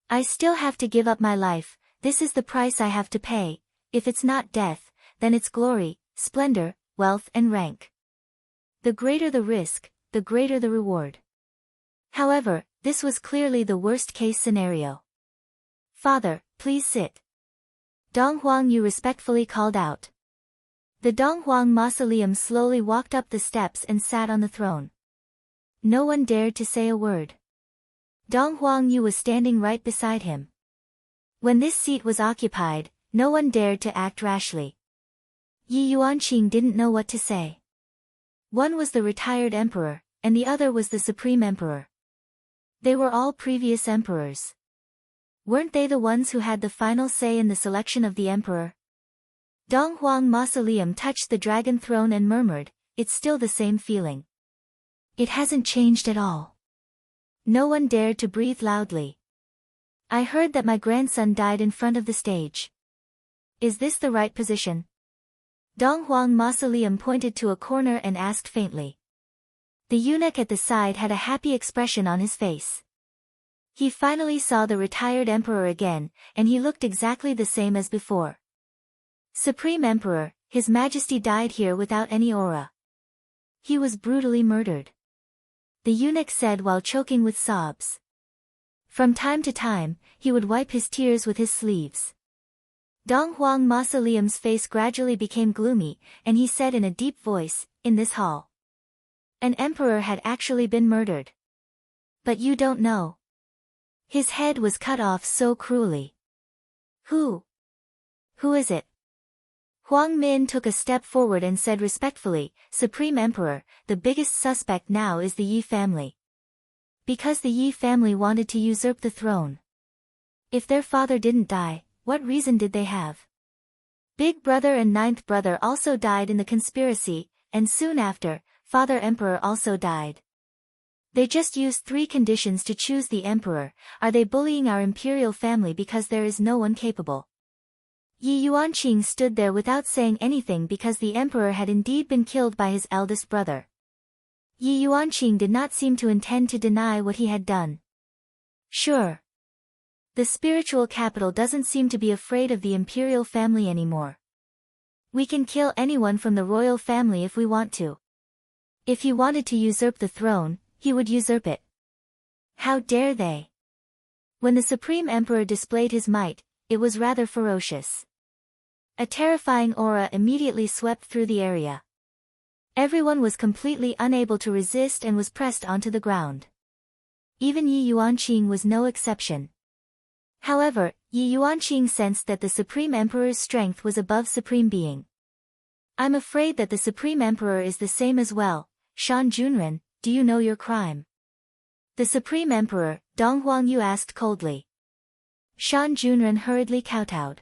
I still have to give up my life. This is the price I have to pay. If it's not death, then it's glory, splendor, wealth and rank. The greater the risk, the greater the reward. However, this was clearly the worst-case scenario. Father, please sit. Dong Huang Yu respectfully called out. The Dong Huang Mausoleum slowly walked up the steps and sat on the throne. No one dared to say a word. Dong Huang Yu was standing right beside him. When this seat was occupied, no one dared to act rashly. Yi Yuanqing didn't know what to say. One was the retired emperor, and the other was the supreme emperor. They were all previous emperors. Weren't they the ones who had the final say in the selection of the emperor? Dong Huang Mausoleum touched the dragon throne and murmured, it's still the same feeling. It hasn't changed at all. No one dared to breathe loudly. I heard that my grandson died in front of the stage. Is this the right position? Dong Huang Mausoleum pointed to a corner and asked faintly. The eunuch at the side had a happy expression on his face. He finally saw the retired emperor again, and he looked exactly the same as before. Supreme Emperor, His Majesty died here without any aura. He was brutally murdered. The eunuch said while choking with sobs. From time to time, he would wipe his tears with his sleeves. Dong Huang Mausoleum's face gradually became gloomy, and he said in a deep voice, in this hall. An emperor had actually been murdered. But you don't know. His head was cut off so cruelly. Who? Who is it? Huang Min took a step forward and said respectfully, Supreme Emperor, the biggest suspect now is the Yi family. Because the Yi family wanted to usurp the throne. If their father didn't die, what reason did they have? Big brother and ninth brother also died in the conspiracy, and soon after, Father Emperor also died. They just used 3 conditions to choose the emperor. Are they bullying our imperial family because there is no one capable? Yi Yuanqing stood there without saying anything because the emperor had indeed been killed by his eldest brother. Yi Yuanqing did not seem to intend to deny what he had done. Sure. The spiritual capital doesn't seem to be afraid of the imperial family anymore. We can kill anyone from the royal family if we want to. If he wanted to usurp the throne, he would usurp it. How dare they? When the Supreme Emperor displayed his might, it was rather ferocious. A terrifying aura immediately swept through the area. Everyone was completely unable to resist and was pressed onto the ground. Even Yi Yuanqing was no exception. However, Yi Yuanqing sensed that the Supreme Emperor's strength was above Supreme Being. I'm afraid that the Supreme Emperor is the same as well. Shan Junren, do you know your crime? The Supreme Emperor, Dong Huangyu asked coldly. Shan Junren hurriedly kowtowed.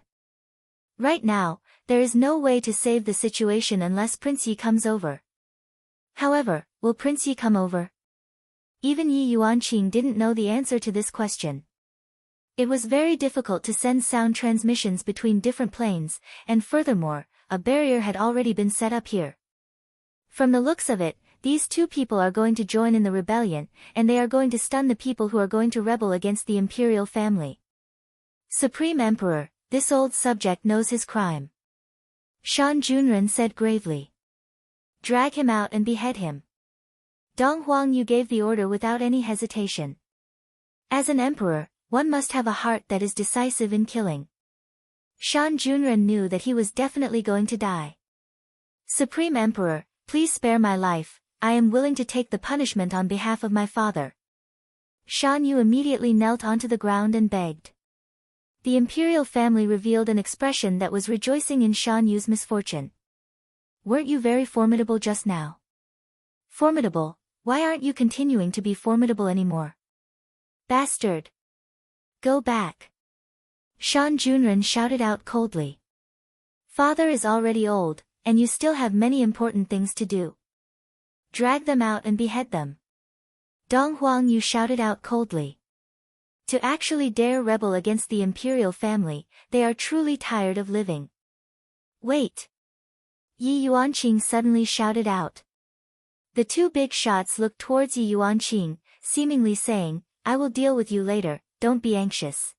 Right now, there is no way to save the situation unless Prince Yi comes over. However, will Prince Yi come over? Even Yi Yuanqing didn't know the answer to this question. It was very difficult to send sound transmissions between different planes, and furthermore, a barrier had already been set up here. From the looks of it, these two people are going to join in the rebellion, and they are going to stun the people who are going to rebel against the imperial family. Supreme Emperor, this old subject knows his crime. Shan Junren said gravely. Drag him out and behead him. Dong Huangyu gave the order without any hesitation. As an emperor, one must have a heart that is decisive in killing. Shan Junren knew that he was definitely going to die. Supreme Emperor, please spare my life, I am willing to take the punishment on behalf of my father. Shan Yu immediately knelt onto the ground and begged. The imperial family revealed an expression that was rejoicing in Shan Yu's misfortune. Weren't you very formidable just now? Formidable, why aren't you continuing to be formidable anymore? Bastard! Go back! Shan Junren shouted out coldly. Father is already old, and you still have many important things to do. Drag them out and behead them. Dong Huangyu shouted out coldly. To actually dare rebel against the imperial family, they are truly tired of living. Wait! Yi Yuanqing suddenly shouted out. The two big shots looked towards Yi Yuanqing, seemingly saying, I will deal with you later, don't be anxious.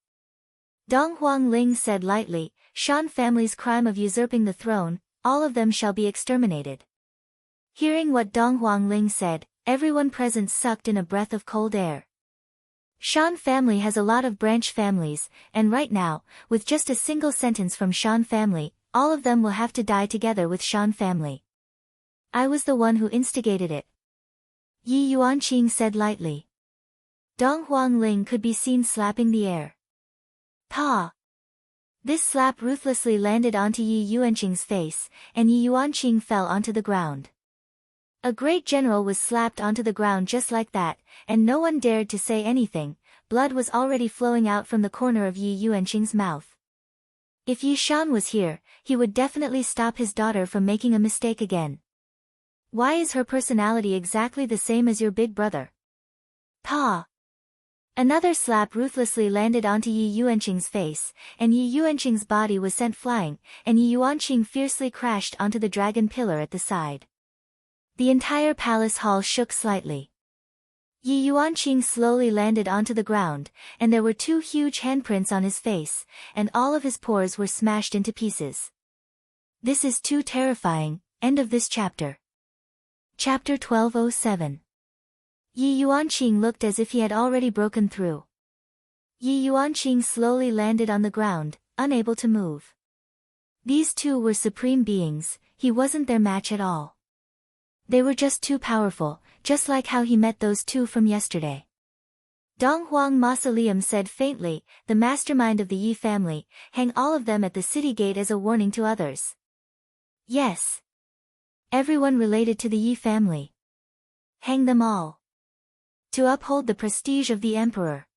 Dong Huangling said lightly, Shan family's crime of usurping the throne, all of them shall be exterminated. Hearing what Dong Huangling said, everyone present sucked in a breath of cold air. Shan family has a lot of branch families, and right now, with just a single sentence from Shan family, all of them will have to die together with Shan family. I was the one who instigated it. Yi Yuanqing said lightly. Dong Huangling could be seen slapping the air. Pa! This slap ruthlessly landed onto Yi Yuanqing's face, and Yi Yuanqing fell onto the ground. A great general was slapped onto the ground just like that, and no one dared to say anything. Blood was already flowing out from the corner of Yi Yuanqing's mouth. If Yi Shan was here, he would definitely stop his daughter from making a mistake again. Why is her personality exactly the same as your big brother? Pa! Another slap ruthlessly landed onto Yi Yuanqing's face, and Yi Yuanqing's body was sent flying, and Yi Yuanqing fiercely crashed onto the dragon pillar at the side. The entire palace hall shook slightly. Yi Yuanqing slowly landed onto the ground, and there were two huge handprints on his face, and all of his pores were smashed into pieces. This is too terrifying. End of this chapter. Chapter 1207. Yi Yuanqing looked as if he had already broken through. Yi Yuanqing slowly landed on the ground, unable to move. These two were supreme beings, he wasn't their match at all. They were just too powerful, just like how he met those two from yesterday. Dong Huang Mausoleum said faintly, the mastermind of the Yi family, hang all of them at the city gate as a warning to others. Yes. Everyone related to the Yi family. Hang them all. To uphold the prestige of the emperor.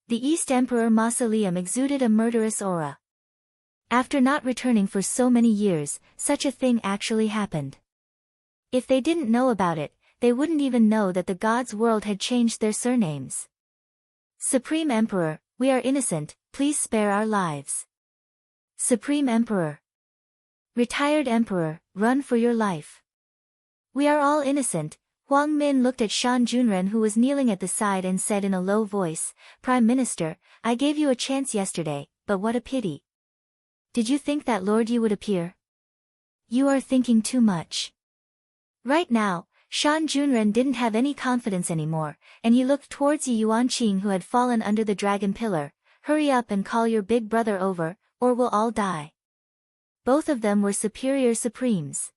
The East Emperor Mausoleum exuded a murderous aura. After not returning for so many years, such a thing actually happened. If they didn't know about it, they wouldn't even know that the gods' world had changed their surnames. Supreme Emperor, we are innocent, please spare our lives. Supreme Emperor. Retired Emperor, run for your life. We are all innocent. Huang Min looked at Shan Junren who was kneeling at the side and said in a low voice, Prime Minister, I gave you a chance yesterday, but what a pity. Did you think that Lord Yi would appear? You are thinking too much. Right now, Shan Junren didn't have any confidence anymore, and he looked towards Yi Yuanqing who had fallen under the dragon pillar. Hurry up and call your big brother over, or we'll all die. Both of them were superior supremes.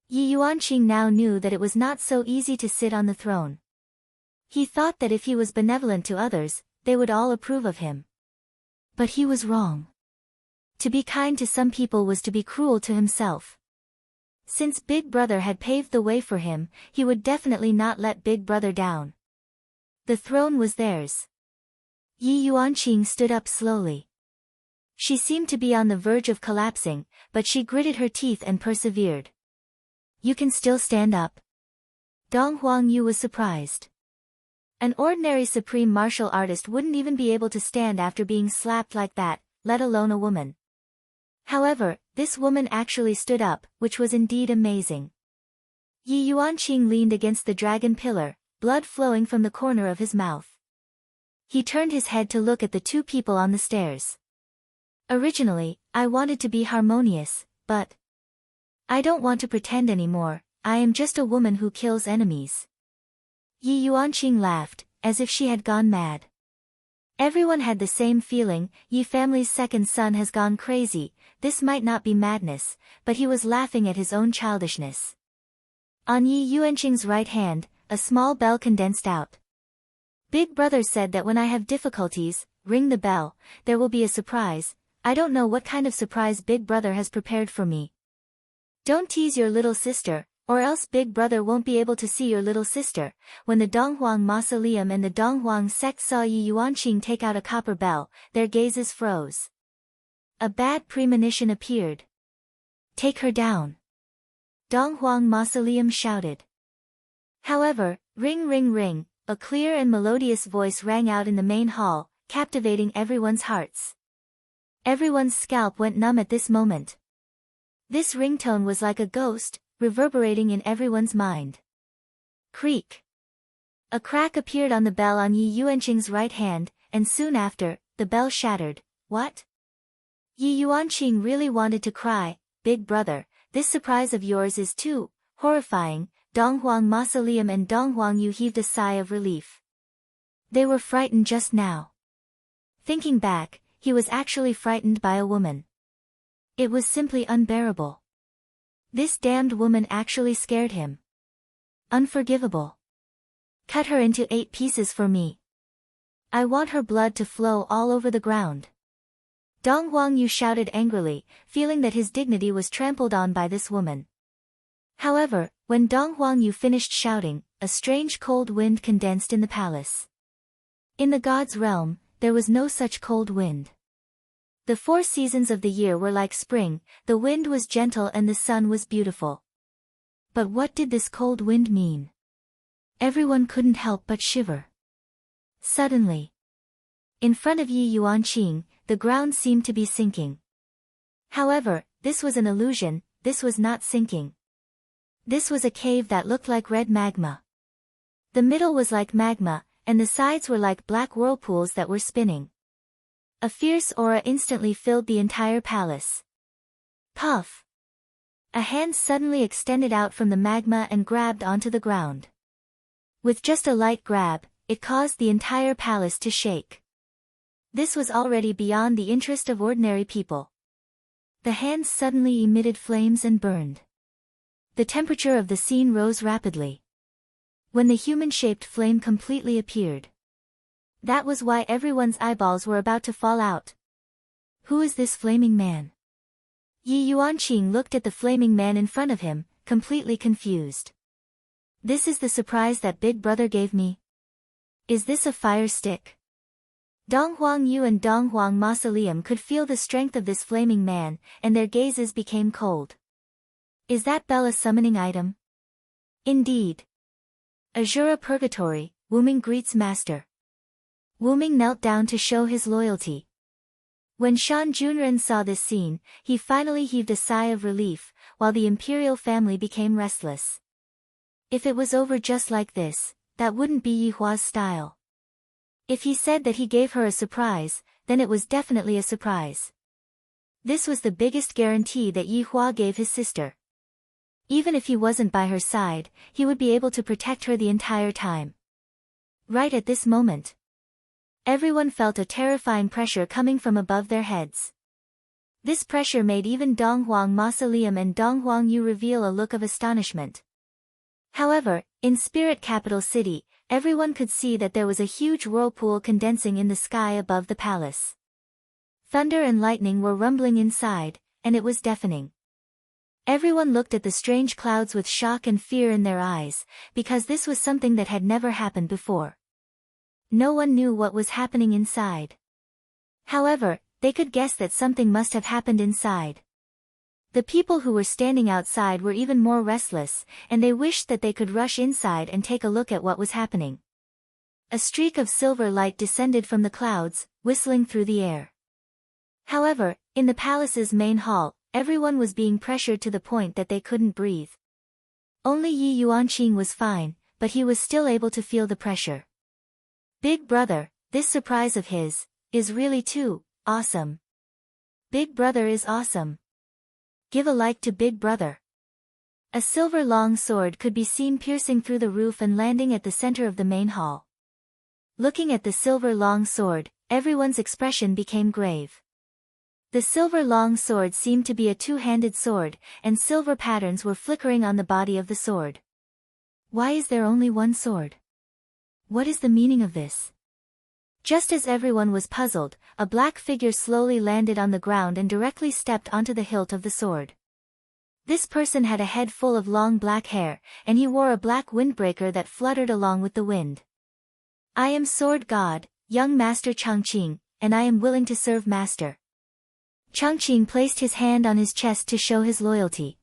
Yi Yuanqing now knew that it was not so easy to sit on the throne. He thought that if he was benevolent to others, they would all approve of him. But he was wrong. To be kind to some people was to be cruel to himself. Since Big Brother had paved the way for him, he would definitely not let Big Brother down. The throne was theirs. Yi Yuanqing stood up slowly. She seemed to be on the verge of collapsing, but she gritted her teeth and persevered. You can still stand up. Dong Huangyu was surprised. An ordinary supreme martial artist wouldn't even be able to stand after being slapped like that, let alone a woman. However, this woman actually stood up, which was indeed amazing. Yi Yuanqing leaned against the dragon pillar, blood flowing from the corner of his mouth. He turned his head to look at the two people on the stairs. Originally, I wanted to be harmonious, but I don't want to pretend anymore. I am just a woman who kills enemies. Yi Yuanqing laughed, as if she had gone mad. Everyone had the same feeling. Yi family's second son has gone crazy. This might not be madness, but he was laughing at his own childishness. On Yi Yuanqing's right hand, a small bell condensed out. Big Brother said that when I have difficulties, ring the bell, there will be a surprise. I don't know what kind of surprise Big Brother has prepared for me. Don't tease your little sister, or else Big Brother won't be able to see your little sister. When the Donghuang Mausoleum and the Donghuang sect saw Yi Yuanqing take out a copper bell, their gazes froze. A bad premonition appeared. Take her down. Donghuang Mausoleum shouted. However, ring ring ring, a clear and melodious voice rang out in the main hall, captivating everyone's hearts. Everyone's scalp went numb at this moment. This ringtone was like a ghost, reverberating in everyone's mind. Creak. A crack appeared on the bell on Yi Yuanqing's right hand, and soon after, the bell shattered. What? Yi Yuanqing really wanted to cry. Big Brother, this surprise of yours is too horrifying. Donghuang Mausoleum and Donghuangyu heaved a sigh of relief. They were frightened just now. Thinking back, he was actually frightened by a woman. It was simply unbearable. This damned woman actually scared him. Unforgivable. Cut her into 8 pieces for me. I want her blood to flow all over the ground. Dong Huangyu shouted angrily, feeling that his dignity was trampled on by this woman. However, when Dong Huangyu finished shouting, a strange cold wind condensed in the palace. In the god's realm, there was no such cold wind. The 4 seasons of the year were like spring, the wind was gentle and the sun was beautiful. But what did this cold wind mean? Everyone couldn't help but shiver. Suddenly, in front of Yi Yuanqing, the ground seemed to be sinking. However, this was an illusion, this was not sinking. This was a cave that looked like red magma. The middle was like magma, and the sides were like black whirlpools that were spinning. A fierce aura instantly filled the entire palace. Puff! A hand suddenly extended out from the magma and grabbed onto the ground. With just a light grab, it caused the entire palace to shake. This was already beyond the interest of ordinary people. The hand suddenly emitted flames and burned. The temperature of the scene rose rapidly. When the human-shaped flame completely appeared. That was why everyone's eyeballs were about to fall out. Who is this flaming man? Yi Yuanqing looked at the flaming man in front of him, completely confused. This is the surprise that Big Brother gave me? Is this a fire stick? Donghuangyu and Donghuang Mausoleum could feel the strength of this flaming man, and their gazes became cold. Is that bell a summoning item? Indeed. Azura Purgatory, Wuming greets Master. Wuming knelt down to show his loyalty. When Shan Junren saw this scene, he finally heaved a sigh of relief, while the imperial family became restless. If it was over just like this, that wouldn't be Yi Hua's style. If he said that he gave her a surprise, then it was definitely a surprise. This was the biggest guarantee that Yi Hua gave his sister. Even if he wasn't by her side, he would be able to protect her the entire time. Right at this moment, everyone felt a terrifying pressure coming from above their heads. This pressure made even Donghuang Mausoleum and Donghuangyu reveal a look of astonishment. However, in Spirit Capital City, everyone could see that there was a huge whirlpool condensing in the sky above the palace. Thunder and lightning were rumbling inside, and it was deafening. Everyone looked at the strange clouds with shock and fear in their eyes, because this was something that had never happened before. No one knew what was happening inside. However, they could guess that something must have happened inside. The people who were standing outside were even more restless, and they wished that they could rush inside and take a look at what was happening. A streak of silver light descended from the clouds, whistling through the air. However, in the palace's main hall, everyone was being pressured to the point that they couldn't breathe. Only Yi Yuanqing was fine, but he was still able to feel the pressure. Big brother, this surprise of his, is really too awesome. Big brother is awesome. Give a like to Big brother. A silver long sword could be seen piercing through the roof and landing at the center of the main hall. Looking at the silver long sword, everyone's expression became grave. The silver long sword seemed to be a two-handed sword, and silver patterns were flickering on the body of the sword. Why is there only one sword? What is the meaning of this? Just as everyone was puzzled, a black figure slowly landed on the ground and directly stepped onto the hilt of the sword. This person had a head full of long black hair, and he wore a black windbreaker that fluttered along with the wind. I am Sword God, young Master Changqing, and I am willing to serve Master. Changqing placed his hand on his chest to show his loyalty.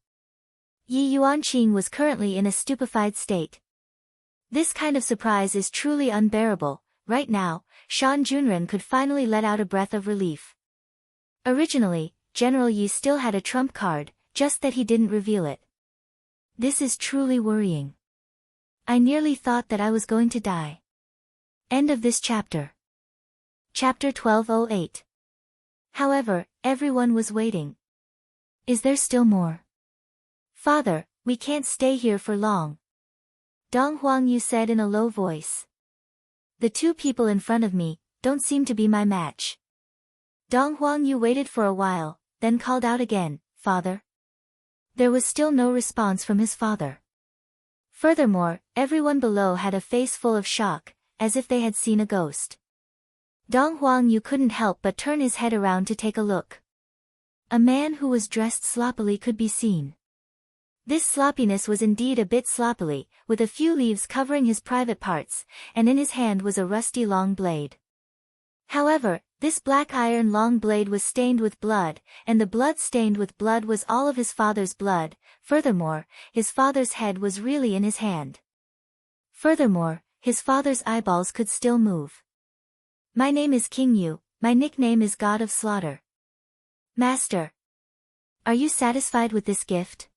Yi Yuanqing was currently in a stupefied state. This kind of surprise is truly unbearable. Right now, Shan Junren could finally let out a breath of relief. Originally, General Yi still had a trump card, just that he didn't reveal it. This is truly worrying. I nearly thought that I was going to die. End of this chapter. Chapter 1208. However, everyone was waiting. Is there still more? Father, we can't stay here for long. Dong Huangyu said in a low voice. The two people in front of me don't seem to be my match. Dong Huangyu waited for a while, then called out again, Father. There was still no response from his father. Furthermore, everyone below had a face full of shock, as if they had seen a ghost. Dong Huangyu couldn't help but turn his head around to take a look. A man who was dressed sloppily could be seen. This sloppiness was indeed a bit sloppily, with a few leaves covering his private parts, and in his hand was a rusty long blade. However, this black iron long blade was stained with blood, and the blood stained with blood was all of his father's blood. Furthermore, his father's head was really in his hand. Furthermore, his father's eyeballs could still move. My name is King Yu, my nickname is God of Slaughter. Master. Are you satisfied with this gift?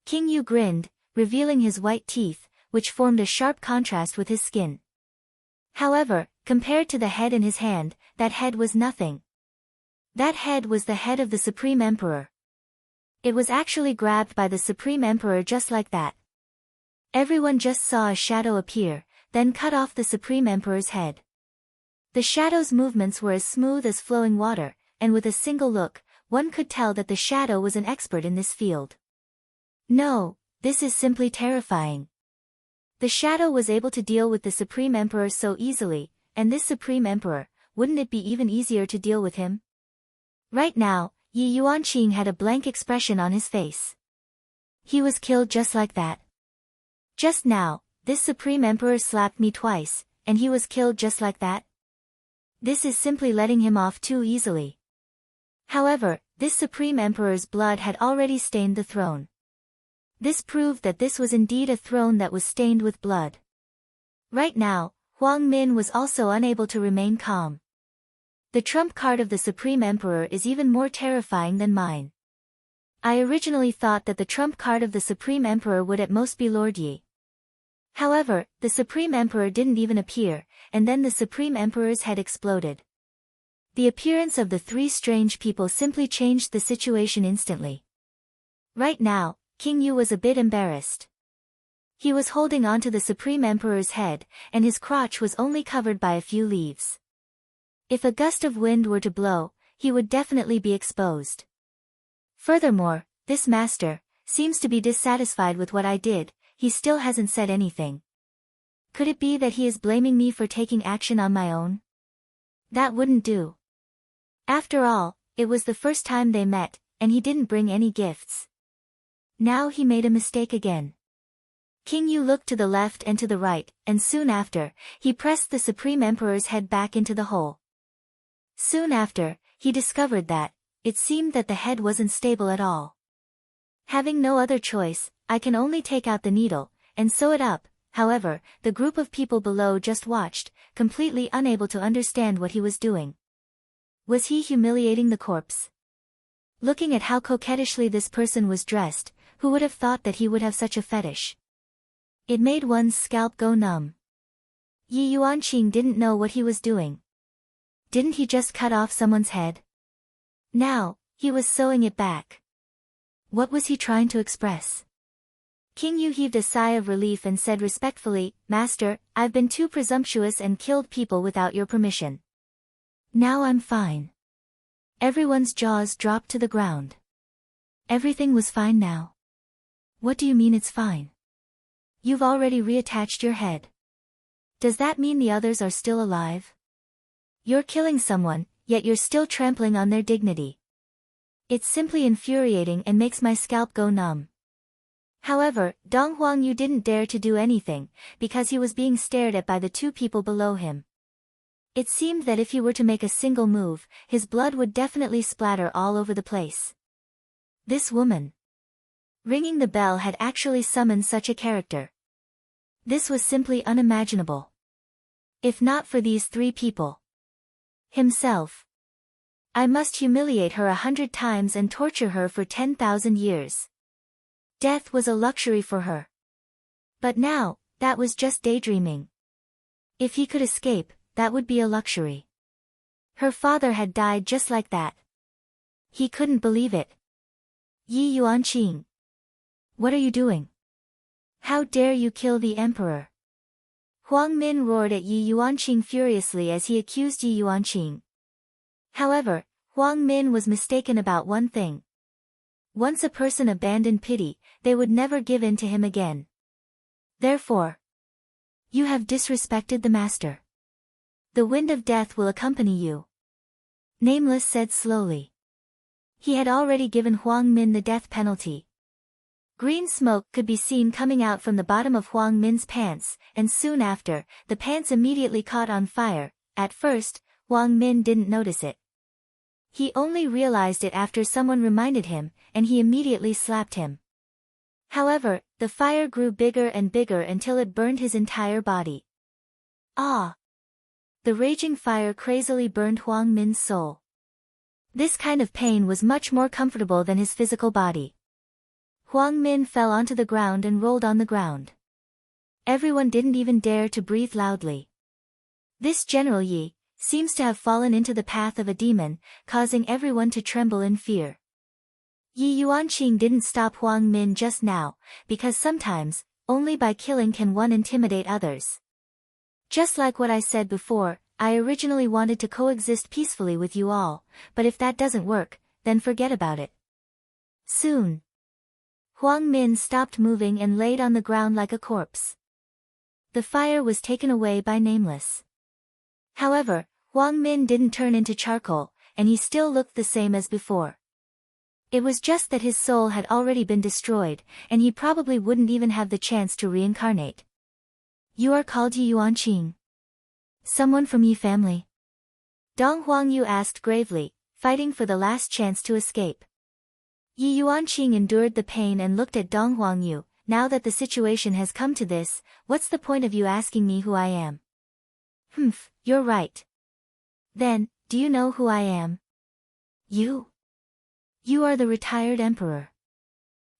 King Yu grinned, revealing his white teeth, which formed a sharp contrast with his skin. However, compared to the head in his hand, that head was nothing. That head was the head of the Supreme Emperor. It was actually grabbed by the Supreme Emperor just like that. Everyone just saw a shadow appear, then cut off the Supreme Emperor's head. The shadow's movements were as smooth as flowing water, and with a single look, one could tell that the shadow was an expert in this field. No, this is simply terrifying. The shadow was able to deal with the Supreme Emperor so easily, and this Supreme Emperor, wouldn't it be even easier to deal with him? Right now, Yi Yuanqing had a blank expression on his face. He was killed just like that. Just now, this Supreme Emperor slapped me twice, and he was killed just like that. This is simply letting him off too easily. However, this Supreme Emperor's blood had already stained the throne. This proved that this was indeed a throne that was stained with blood. Right now, Huang Min was also unable to remain calm. The trump card of the Supreme Emperor is even more terrifying than mine. I originally thought that the trump card of the Supreme Emperor would at most be Lord Yi. However, the Supreme Emperor didn't even appear, and then the Supreme Emperor's head exploded. The appearance of the three strange people simply changed the situation instantly. Right now, King Yu was a bit embarrassed. He was holding onto the Supreme Emperor's head, and his crotch was only covered by a few leaves. If a gust of wind were to blow, he would definitely be exposed. Furthermore, this master seems to be dissatisfied with what I did. He still hasn't said anything. Could it be that he is blaming me for taking action on my own? That wouldn't do. After all, it was the first time they met, and he didn't bring any gifts. Now he made a mistake again. King Yu looked to the left and to the right, and soon after, he pressed the Supreme Emperor's head back into the hole. Soon after, he discovered that, it seemed that the head wasn't stable at all. Having no other choice, I can only take out the needle, and sew it up. However, the group of people below just watched, completely unable to understand what he was doing. Was he humiliating the corpse? Looking at how coquettishly this person was dressed, who would have thought that he would have such a fetish? It made one's scalp go numb. Yi Yuanqing didn't know what he was doing. Didn't he just cut off someone's head? Now, he was sewing it back. What was he trying to express? King Yu heaved a sigh of relief and said respectfully, "Master, I've been too presumptuous and killed people without your permission. Now I'm fine." Everyone's jaws dropped to the ground. Everything was fine now. What do you mean it's fine? You've already reattached your head. Does that mean the others are still alive? You're killing someone, yet you're still trampling on their dignity. It's simply infuriating and makes my scalp go numb. However, Dong Huangyu didn't dare to do anything, because he was being stared at by the two people below him. It seemed that if he were to make a single move, his blood would definitely splatter all over the place. This woman. Ringing the bell had actually summoned such a character. This was simply unimaginable. If not for these three people. Himself. I must humiliate her 100 times and torture her for 10,000 years. Death was a luxury for her. But now, that was just daydreaming. If he could escape, that would be a luxury. Her father had died just like that. He couldn't believe it. Yi Yuanqing. What are you doing? How dare you kill the emperor? Huang Min roared at Yi Yuanqing furiously as he accused Yi Yuanqing. However, Huang Min was mistaken about one thing. Once a person abandoned pity, they would never give in to him again. Therefore, you have disrespected the master. The wind of death will accompany you. Nameless said slowly. He had already given Huang Min the death penalty. Green smoke could be seen coming out from the bottom of Huang Min's pants, and soon after, the pants immediately caught on fire. At first, Huang Min didn't notice it. He only realized it after someone reminded him, and he immediately slapped him. However, the fire grew bigger and bigger until it burned his entire body. Ah! The raging fire crazily burned Huang Min's soul. This kind of pain was much more comfortable than his physical body. Huang Min fell onto the ground and rolled on the ground. Everyone didn't even dare to breathe loudly. This General Yi seems to have fallen into the path of a demon, causing everyone to tremble in fear. Yi Yuanqing didn't stop Huang Min just now, because sometimes, only by killing can one intimidate others. Just like what I said before, I originally wanted to coexist peacefully with you all, but if that doesn't work, then forget about it. Soon. Huang Min stopped moving and laid on the ground like a corpse. The fire was taken away by Nameless. However, Huang Min didn't turn into charcoal, and he still looked the same as before. It was just that his soul had already been destroyed, and he probably wouldn't even have the chance to reincarnate. You are called Yi Yuanqing. Someone from Yi family? Dong Huangyu asked gravely, fighting for the last chance to escape. Yi Yuanqing endured the pain and looked at Dong Huangyu. Now that the situation has come to this, what's the point of you asking me who I am? Humph, you're right. Then, do you know who I am? You? You are the retired emperor.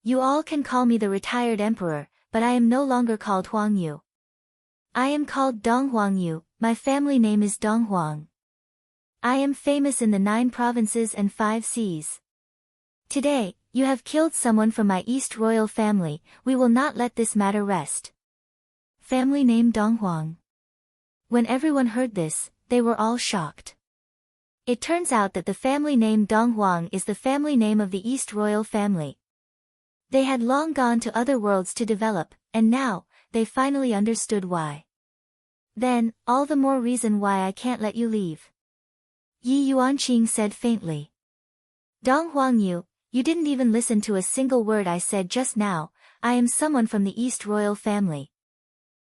You all can call me the retired emperor, but I am no longer called Huangyu. I am called Dong Huangyu, my family name is Dong Huang. I am famous in the 9 provinces and 5 seas. Today, you have killed someone from my East royal family, we will not let this matter rest. Family name Dong Huang. When everyone heard this, they were all shocked. It turns out that the family name Dong Huang is the family name of the East royal family. They had long gone to other worlds to develop, and now, they finally understood why. Then, all the more reason why I can't let you leave. Yi Yuanqing said faintly. Dong Huangyu, you didn't even listen to a single word I said just now. I am someone from the East royal family.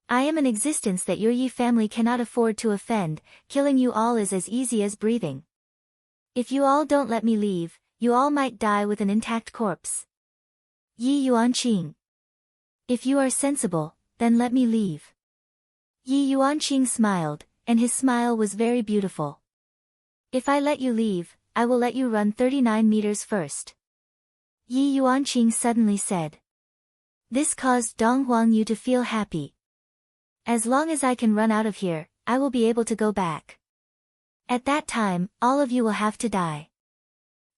I am an existence that your Yi family cannot afford to offend. Killing you all is as easy as breathing. If you all don't let me leave, you all might die with an intact corpse. Yi Yuanqing. If you are sensible, then let me leave. Yi Yuanqing smiled, and his smile was very beautiful. If I let you leave, I will let you run 39 meters first. Yi Yuanqing suddenly said. This caused Dong Huangyu to feel happy. As long as I can run out of here, I will be able to go back. At that time, all of you will have to die.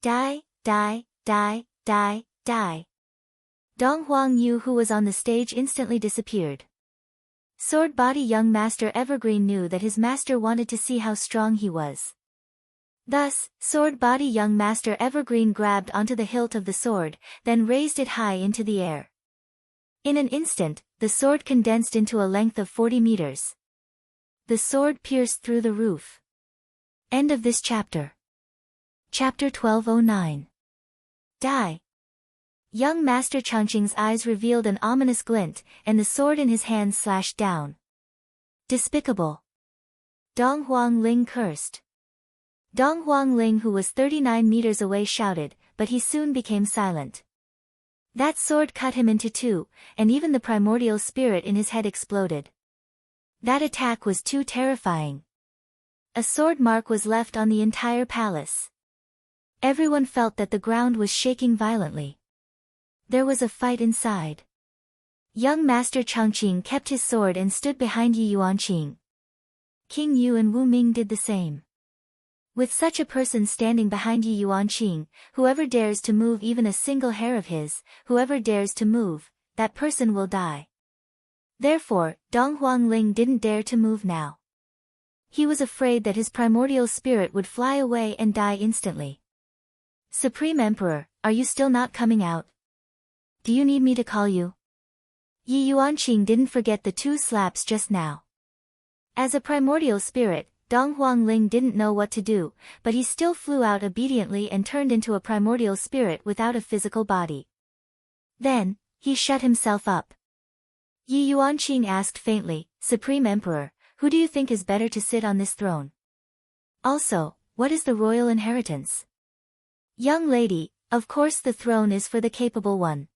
Die, die, die, die, die. Dong Huangyu, who was on the stage, instantly disappeared. Sword Body Young Master Evergreen knew that his master wanted to see how strong he was. Thus, Sword Body Young Master Evergreen grabbed onto the hilt of the sword, then raised it high into the air. In an instant, the sword condensed into a length of 40 meters. The sword pierced through the roof. End of this chapter. Chapter 1209. Die. Young Master Changqing's eyes revealed an ominous glint, and the sword in his hand slashed down. Despicable. Dong Huangling cursed. Dong Huangling, who was 39 meters away, shouted, but he soon became silent. That sword cut him into two, and even the primordial spirit in his head exploded. That attack was too terrifying. A sword mark was left on the entire palace. Everyone felt that the ground was shaking violently. There was a fight inside. Young Master Changqing kept his sword and stood behind Yi Yuanqing. King Yu and Wu Ming did the same. With such a person standing behind Yi Yuanqing, whoever dares to move even a single hair of his, whoever dares to move, that person will die. Therefore, Dong Huangling didn't dare to move now. He was afraid that his primordial spirit would fly away and die instantly. Supreme Emperor, are you still not coming out? Do you need me to call you? Yi Yuanqing didn't forget the 2 slaps just now. As a primordial spirit, Dong Huangling didn't know what to do, but he still flew out obediently and turned into a primordial spirit without a physical body. Then, he shut himself up. Yi Yuanqing asked faintly, Supreme Emperor, who do you think is better to sit on this throne? Also, what is the royal inheritance? Young lady, of course the throne is for the capable one.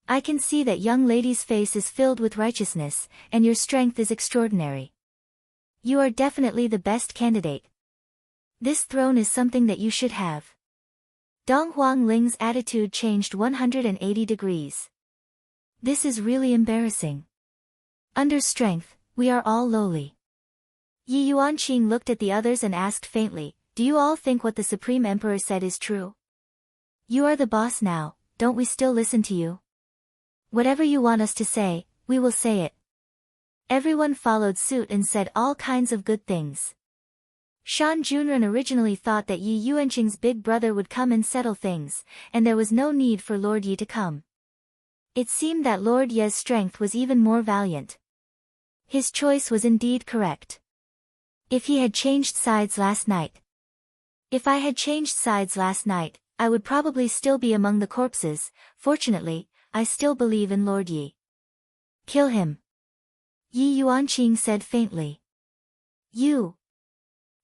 I can see that young lady's face is filled with righteousness, and your strength is extraordinary. You are definitely the best candidate. This throne is something that you should have. Dong Huangling's attitude changed 180 degrees. This is really embarrassing. Under strength, we are all lowly. Yi Yuanqing looked at the others and asked faintly, do you all think what the Supreme Emperor said is true? You are the boss now, don't we still listen to you? Whatever you want us to say, we will say it. Everyone followed suit and said all kinds of good things. Shan Junren originally thought that Yi Yuanqing's big brother would come and settle things, and there was no need for Lord Yi to come. It seemed that Lord Ye's strength was even more valiant. His choice was indeed correct. If he had changed sides last night. If I had changed sides last night, I would probably still be among the corpses. Fortunately, I still believe in Lord Yi. Kill him. Yi Yuanqing said faintly. You.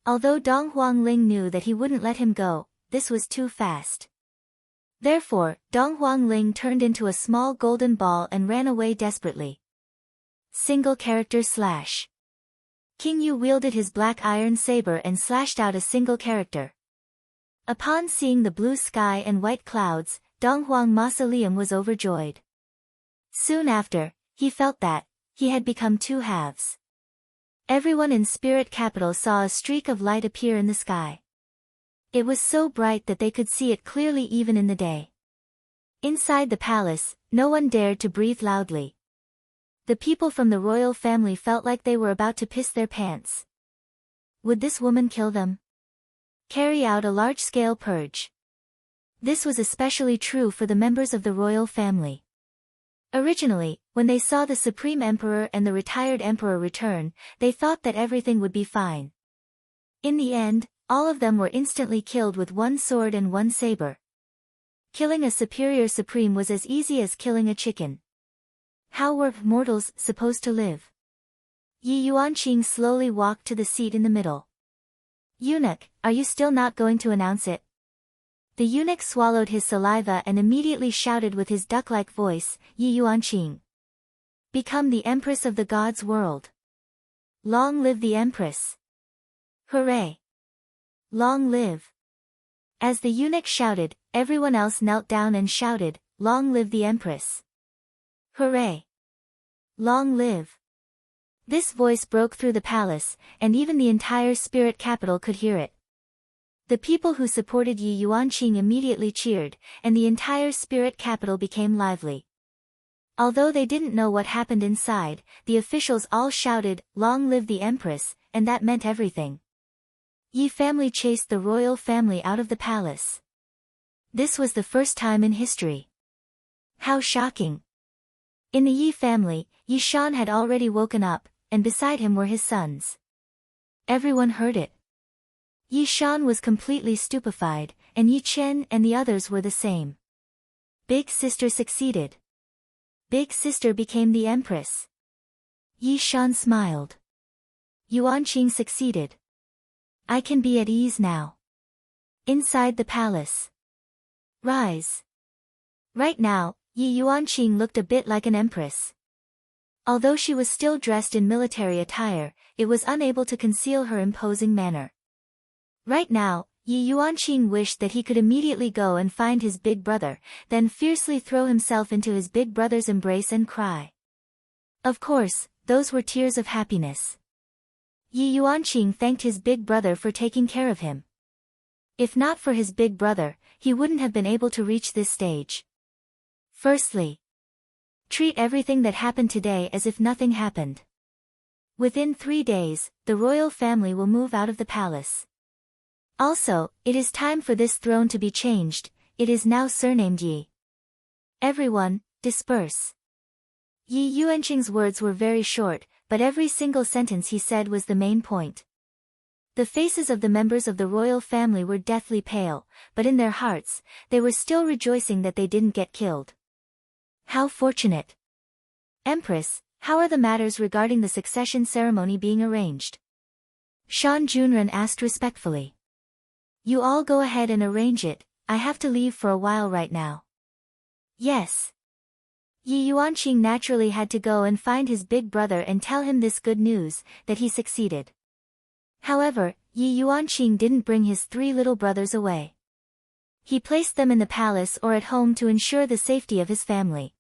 Although Dong Huangling knew that he wouldn't let him go, this was too fast. Therefore, Dong Huangling turned into a small golden ball and ran away desperately. Single character slash. King Yu wielded his black iron saber and slashed out a single character. Upon seeing the blue sky and white clouds, Dong Huang Mausoleum was overjoyed. Soon after, he felt that he had become 2 halves. Everyone in Spirit Capital saw a streak of light appear in the sky. It was so bright that they could see it clearly even in the day. Inside the palace, no one dared to breathe loudly. The people from the royal family felt like they were about to piss their pants. Would this woman kill them? Carry out a large-scale purge. This was especially true for the members of the royal family. Originally, when they saw the Supreme Emperor and the retired Emperor return, they thought that everything would be fine. In the end, all of them were instantly killed with one sword and one saber. Killing a superior supreme was as easy as killing a chicken. How were mortals supposed to live? Yi Yuanqing slowly walked to the seat in the middle. Eunuch, are you still not going to announce it? The eunuch swallowed his saliva and immediately shouted with his duck-like voice, Yi Yuanqing. Become the Empress of the God's world. Long live the Empress. Hooray! Long live! As the eunuch shouted, everyone else knelt down and shouted, Long live the Empress. Hooray! Long live! This voice broke through the palace, and even the entire spirit capital could hear it. The people who supported Yi Yuanqing immediately cheered, and the entire spirit capital became lively. Although they didn't know what happened inside, the officials all shouted, Long live the Empress, and that meant everything. Yi family chased the royal family out of the palace. This was the first time in history. How shocking! In the Yi family, Yi Shan had already woken up, and beside him were his sons. Everyone heard it. Yi Shan was completely stupefied, and Yi Chen and the others were the same. Big sister succeeded. Big sister became the empress. Yi Shan smiled. Yuanqing succeeded. I can be at ease now. Inside the palace. Rise. Right now, Yi Yuanqing looked a bit like an empress. Although she was still dressed in military attire, it was unable to conceal her imposing manner. Right now, Yi Yuanqing wished that he could immediately go and find his big brother, then fiercely throw himself into his big brother's embrace and cry. Of course, those were tears of happiness. Yi Yuanqing thanked his big brother for taking care of him. If not for his big brother, he wouldn't have been able to reach this stage. Firstly, treat everything that happened today as if nothing happened. Within 3 days, the royal family will move out of the palace. Also, it is time for this throne to be changed, it is now surnamed Yi. Everyone, disperse. Yi Yuanqing's words were very short, but every single sentence he said was the main point. The faces of the members of the royal family were deathly pale, but in their hearts, they were still rejoicing that they didn't get killed. How fortunate! Empress, how are the matters regarding the succession ceremony being arranged? Shan Junren asked respectfully. You all go ahead and arrange it, I have to leave for a while right now. Yes. Yi Yuanqing naturally had to go and find his big brother and tell him this good news, that he succeeded. However, Yi Yuanqing didn't bring his 3 little brothers away. He placed them in the palace or at home to ensure the safety of his family.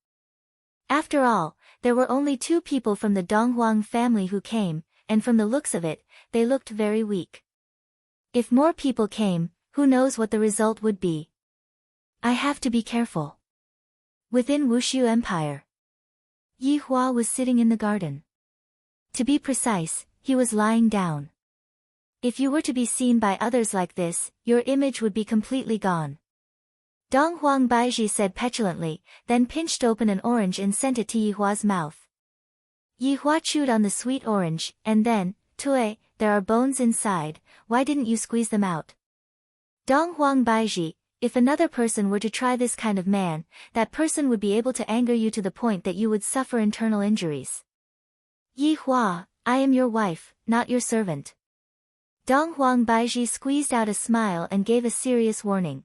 After all, there were only 2 people from the Donghuang family who came, and from the looks of it, they looked very weak. If more people came, who knows what the result would be. I have to be careful. Within Wushu Empire, Yi Hua was sitting in the garden. To be precise, he was lying down. If you were to be seen by others like this, your image would be completely gone. Donghuang Baiji said petulantly, then pinched open an orange and sent it to Yi Hua's mouth. Yi Hua chewed on the sweet orange, and then, Tue, there are bones inside, why didn't you squeeze them out? Donghuang Baiji, if another person were to try this kind of man, that person would be able to anger you to the point that you would suffer internal injuries. Yi Hua, I am your wife, not your servant. Donghuang Baiji squeezed out a smile and gave a serious warning.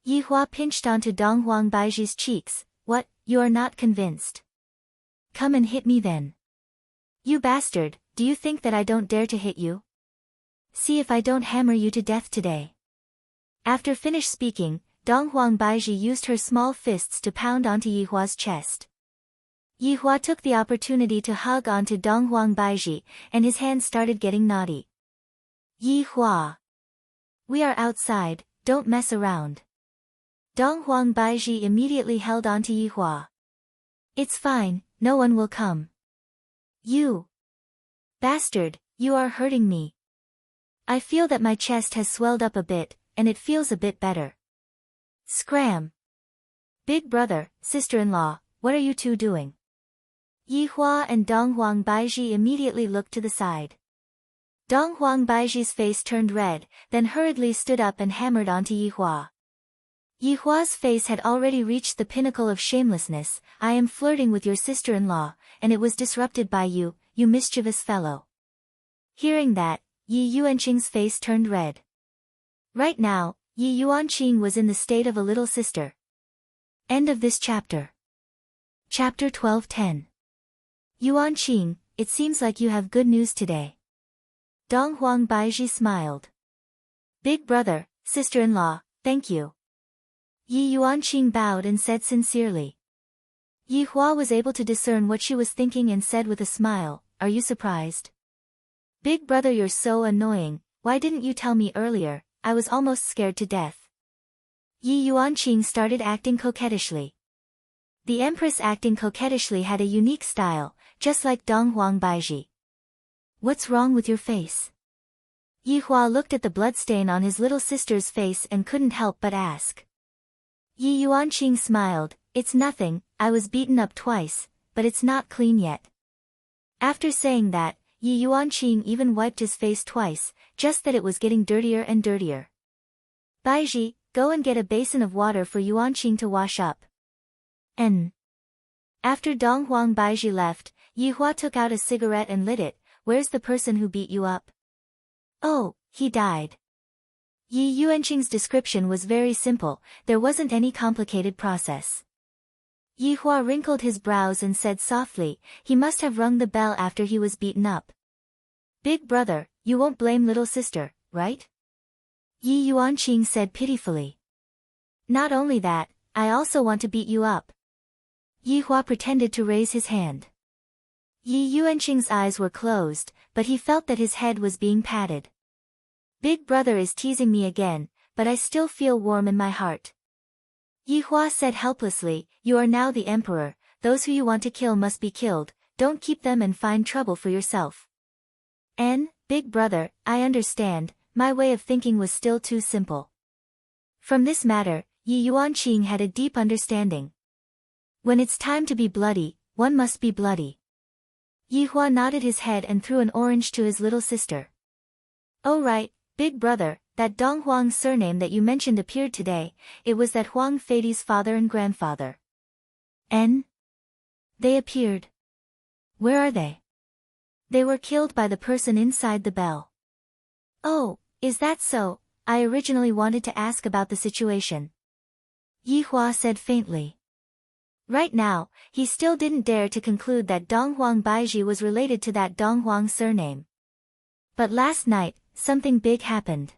Yi Hua pinched onto Donghuang Baiji's cheeks, what, you are not convinced? Come and hit me then. You bastard, do you think that I don't dare to hit you? See if I don't hammer you to death today. After finished speaking, Donghuang Baiji used her small fists to pound onto Yi Hua's chest. Yi Hua took the opportunity to hug onto Donghuang Baiji, and his hands started getting naughty. Yi Hua. We are outside, don't mess around. Donghuang Baiji immediately held onto Yi Hua. It's fine, no one will come. You. Bastard, you are hurting me. I feel that my chest has swelled up a bit, and it feels a bit better. Scram. Big brother, sister-in-law, what are you two doing? Yi Hua and Dong Huang Baiji immediately looked to the side. Dong Huang Baiji's face turned red, then hurriedly stood up and hammered onto Yi Hua. Yi Hua's face had already reached the pinnacle of shamelessness. I am flirting with your sister-in-law, and it was disrupted by you, you mischievous fellow. Hearing that, Yi Yuanqing's face turned red. Right now, Yi Yuanqing was in the state of a little sister. End of this chapter. Chapter 12:10. Yuanqing, it seems like you have good news today. Dong Huang Baiji smiled. Big brother, sister-in-law, thank you. Yi Yuanqing bowed and said sincerely. Yi Hua was able to discern what she was thinking and said with a smile, are you surprised? Big brother, you're so annoying, why didn't you tell me earlier, I was almost scared to death. Yi Yuanqing started acting coquettishly. The empress acting coquettishly had a unique style, just like Dong Huang Baiji. What's wrong with your face? Yi Hua looked at the bloodstain on his little sister's face and couldn't help but ask. Yi Yuanqing smiled, it's nothing, I was beaten up twice, but it's not clean yet. After saying that, Yi Yuanqing even wiped his face twice, just that it was getting dirtier and dirtier. Baiji, go and get a basin of water for Yuanqing to wash up. After Dong Huang Baiji left, Yi Hua took out a cigarette and lit it. Where's the person who beat you up? Oh, he died. Yi Yuanqing's description was very simple, there wasn't any complicated process. Yi Hua wrinkled his brows and said softly, he must have rung the bell after he was beaten up. Big brother, you won't blame little sister, right? Yi Yuanqing said pitifully. Not only that, I also want to beat you up. Yi Hua pretended to raise his hand. Yi Yuanqing's eyes were closed, but he felt that his head was being patted. Big brother is teasing me again, but I still feel warm in my heart. Yi Hua said helplessly, you are now the emperor, those who you want to kill must be killed, don't keep them and find trouble for yourself. Big brother, I understand, my way of thinking was still too simple. From this matter, Yi Yuanqing had a deep understanding. When it's time to be bloody, one must be bloody. Yi Hua nodded his head and threw an orange to his little sister. Oh right, big brother, that Dong Huang's surname that you mentioned appeared today, it was that Huang Feidi's father and grandfather. They appeared. Where are they? They were killed by the person inside the bell. Oh, is that so? I originally wanted to ask about the situation. Yi Hua said faintly. Right now, he still didn't dare to conclude that Dong Huang Baiji was related to that Dong Huang surname. But last night, something big happened.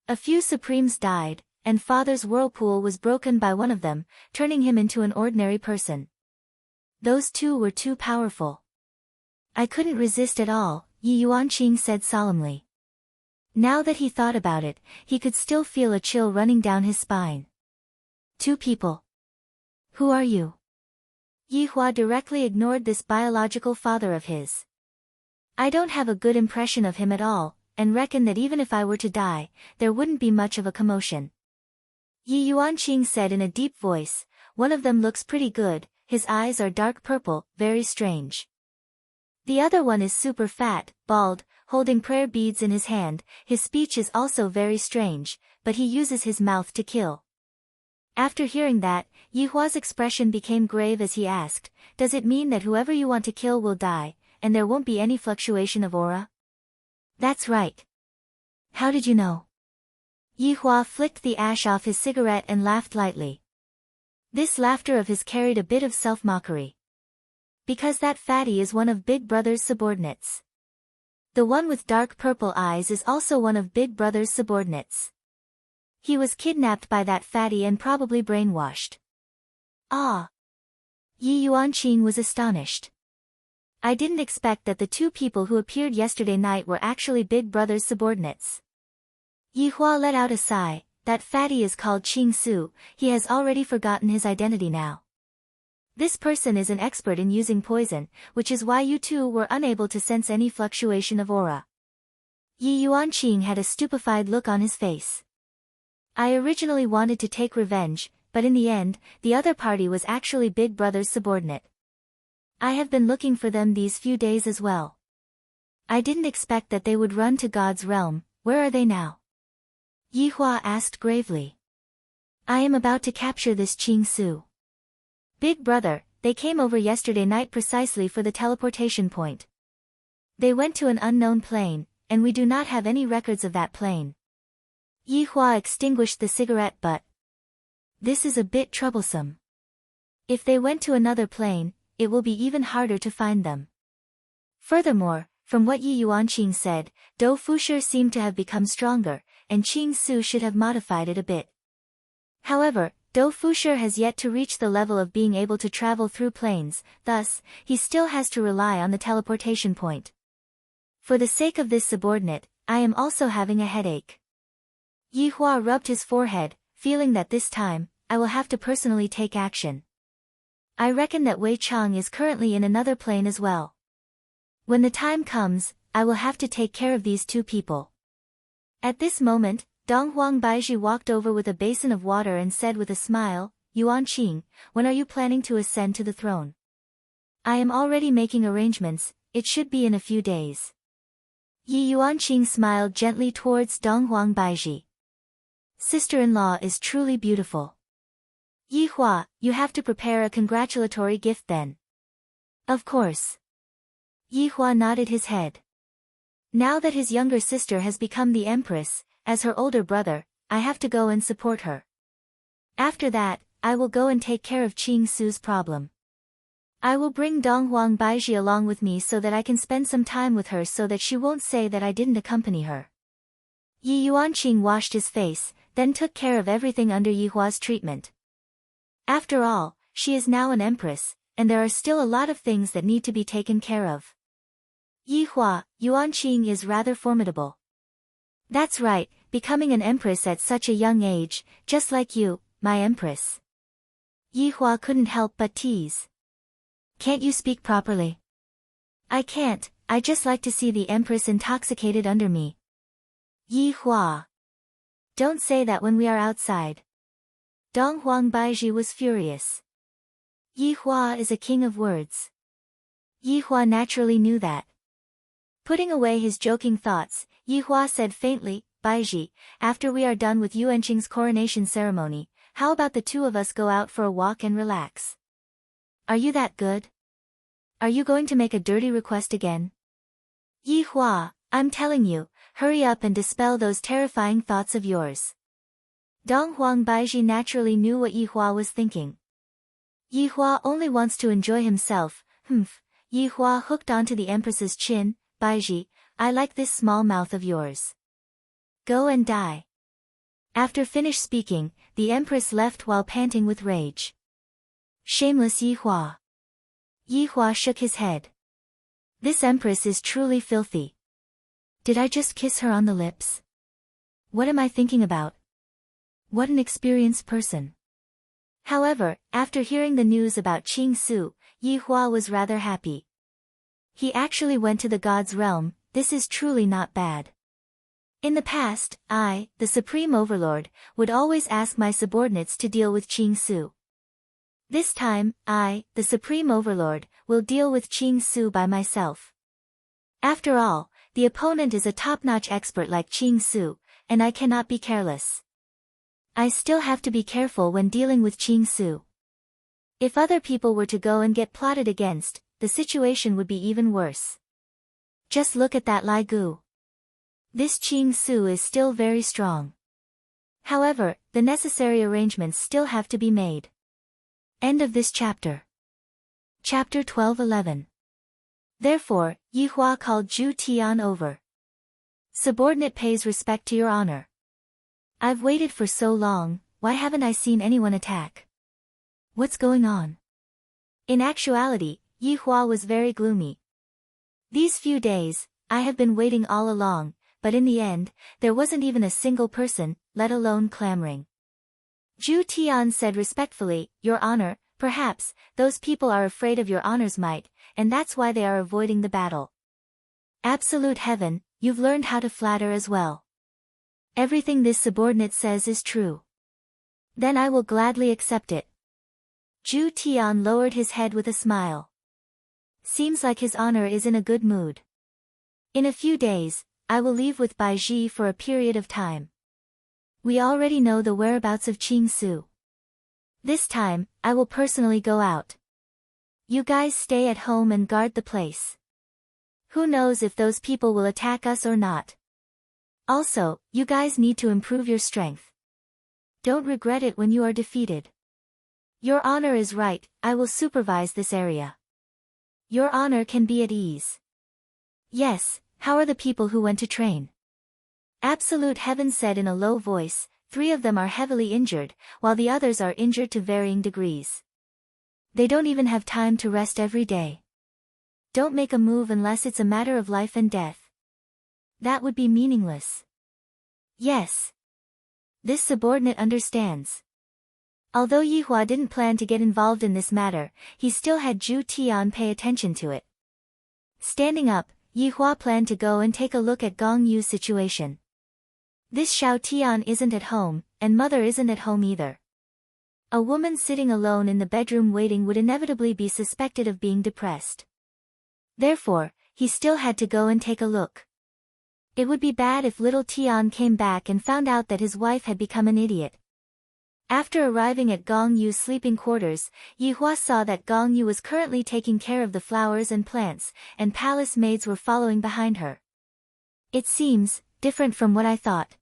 A few supremes died, and father's whirlpool was broken by one of them, turning him into an ordinary person. Those two were too powerful. I couldn't resist at all, Yi Yuanqing said solemnly. Now that he thought about it, he could still feel a chill running down his spine. Two people. Who are you? Yi Hua directly ignored this biological father of his. I don't have a good impression of him at all, and reckon that even if I were to die, there wouldn't be much of a commotion. Yi Yuanqing said in a deep voice, one of them looks pretty good, his eyes are dark purple, very strange. The other one is super fat, bald, holding prayer beads in his hand, his speech is also very strange, but he uses his mouth to kill. After hearing that, Yi Hua's expression became grave as he asked, does it mean that whoever you want to kill will die, and there won't be any fluctuation of aura? That's right. How did you know? Yi Hua flicked the ash off his cigarette and laughed lightly. This laughter of his carried a bit of self-mockery. Because that fatty is one of Big Brother's subordinates. The one with dark purple eyes is also one of Big Brother's subordinates. He was kidnapped by that fatty and probably brainwashed. Ah! Yi Yuanqing was astonished. I didn't expect that the two people who appeared yesterday night were actually Big Brother's subordinates. Yi Hua let out a sigh, that fatty is called Qing Su, he has already forgotten his identity now. This person is an expert in using poison, which is why you two were unable to sense any fluctuation of aura. Yi Yuanqing had a stupefied look on his face. I originally wanted to take revenge, but in the end, the other party was actually Big Brother's subordinate. I have been looking for them these few days as well. I didn't expect that they would run to God's realm. Where are they now? Yi Hua asked gravely. I am about to capture this Qing Su. Big Brother, they came over yesterday night precisely for the teleportation point. They went to an unknown plane, and we do not have any records of that plane. Yi Hua extinguished the cigarette butt. This is a bit troublesome. If they went to another plane, it will be even harder to find them. Furthermore, from what Yi Yuanqing said, Dou Fushi seemed to have become stronger, and Qing Su should have modified it a bit. However, Dou Fushi has yet to reach the level of being able to travel through planes, thus, he still has to rely on the teleportation point. For the sake of this subordinate, I am also having a headache. Yi Hua rubbed his forehead, feeling that this time, I will have to personally take action. I reckon that Wei Chang is currently in another plane as well. When the time comes, I will have to take care of these two people. At this moment, Dong Huang Baizhi walked over with a basin of water and said with a smile, Yuanqing, when are you planning to ascend to the throne? I am already making arrangements, it should be in a few days. Yi Yuanqing smiled gently towards Dong Huang Baizhi. Sister-in-law is truly beautiful. Yi Hua, you have to prepare a congratulatory gift then. Of course. Yi Hua nodded his head. Now that his younger sister has become the empress, as her older brother, I have to go and support her. After that, I will go and take care of Qing Su's problem. I will bring Dong Huang Baizhi along with me so that I can spend some time with her so that she won't say that I didn't accompany her. Yi Yuanqing washed his face, then took care of everything under Yi Hua's treatment. After all, she is now an empress, and there are still a lot of things that need to be taken care of. Yi Hua, Yuanqing is rather formidable. That's right, becoming an empress at such a young age, just like you, my empress. Yi Hua couldn't help but tease. Can't you speak properly? I can't, I just like to see the empress intoxicated under me. Yi Hua. Don't say that when we are outside. Dong Huang Baizhi was furious. Yi Hua is a king of words. Yi Hua naturally knew that. Putting away his joking thoughts, Yi Hua said faintly, Baizhi, after we are done with Yuanqing's coronation ceremony, how about the two of us go out for a walk and relax? Are you that good? Are you going to make a dirty request again? Yi Hua, I'm telling you, hurry up and dispel those terrifying thoughts of yours. Dong Huang Baizhi naturally knew what Yi Hua was thinking. Yi Hua only wants to enjoy himself, Yi Hua hooked onto the empress's chin, Baizhi, I like this small mouth of yours. Go and die. After finished speaking, the empress left while panting with rage. Shameless Yi Hua. Yi Hua shook his head. This empress is truly filthy. Did I just kiss her on the lips? What am I thinking about? What an experienced person. However, after hearing the news about Qing Su, Yi Hua was rather happy. He actually went to the God's realm, this is truly not bad. In the past, I, the Supreme Overlord, would always ask my subordinates to deal with Qing Su. This time, I, the Supreme Overlord, will deal with Qing Su by myself. After all, the opponent is a top-notch expert like Qing Su, and I cannot be careless. I still have to be careful when dealing with Qing Su. If other people were to go and get plotted against, the situation would be even worse. Just look at that Lai Gu. This Qing Su is still very strong. However, the necessary arrangements still have to be made. End of this chapter. Chapter 12:11. Therefore, Yi Hua called Zhu Tian over. Subordinate pays respect to your honor. I've waited for so long, why haven't I seen anyone attack? What's going on? In actuality, Yi Hua was very gloomy. These few days, I have been waiting all along, but in the end, there wasn't even a single person, let alone clamoring. Zhu Tian said respectfully, Your Honor, perhaps, those people are afraid of your honor's might, and that's why they are avoiding the battle. Absolute heaven, you've learned how to flatter as well. Everything this subordinate says is true. Then I will gladly accept it. Zhu Tian lowered his head with a smile. Seems like his honor is in a good mood. In a few days, I will leave with Bai Ji for a period of time. We already know the whereabouts of Qing Su. This time, I will personally go out. You guys stay at home and guard the place. Who knows if those people will attack us or not. Also, you guys need to improve your strength. Don't regret it when you are defeated. Your honor is right, I will supervise this area. Your honor can be at ease. Yes, how are the people who went to train? Absolute Heaven said in a low voice, 3 of them are heavily injured, while the others are injured to varying degrees. They don't even have time to rest every day. Don't make a move unless it's a matter of life and death. That would be meaningless. Yes. This subordinate understands. Although Yihua didn't plan to get involved in this matter, he still had Zhu Tian pay attention to it. Standing up, Yihua planned to go and take a look at Gong Yu's situation. This Xiao Tian isn't at home, and mother isn't at home either. A woman sitting alone in the bedroom waiting would inevitably be suspected of being depressed. Therefore, he still had to go and take a look. It would be bad if little Tian came back and found out that his wife had become an idiot. After arriving at Gong Yu's sleeping quarters, Yihua saw that Gong Yu was currently taking care of the flowers and plants, and palace maids were following behind her. It seems different from what I thought.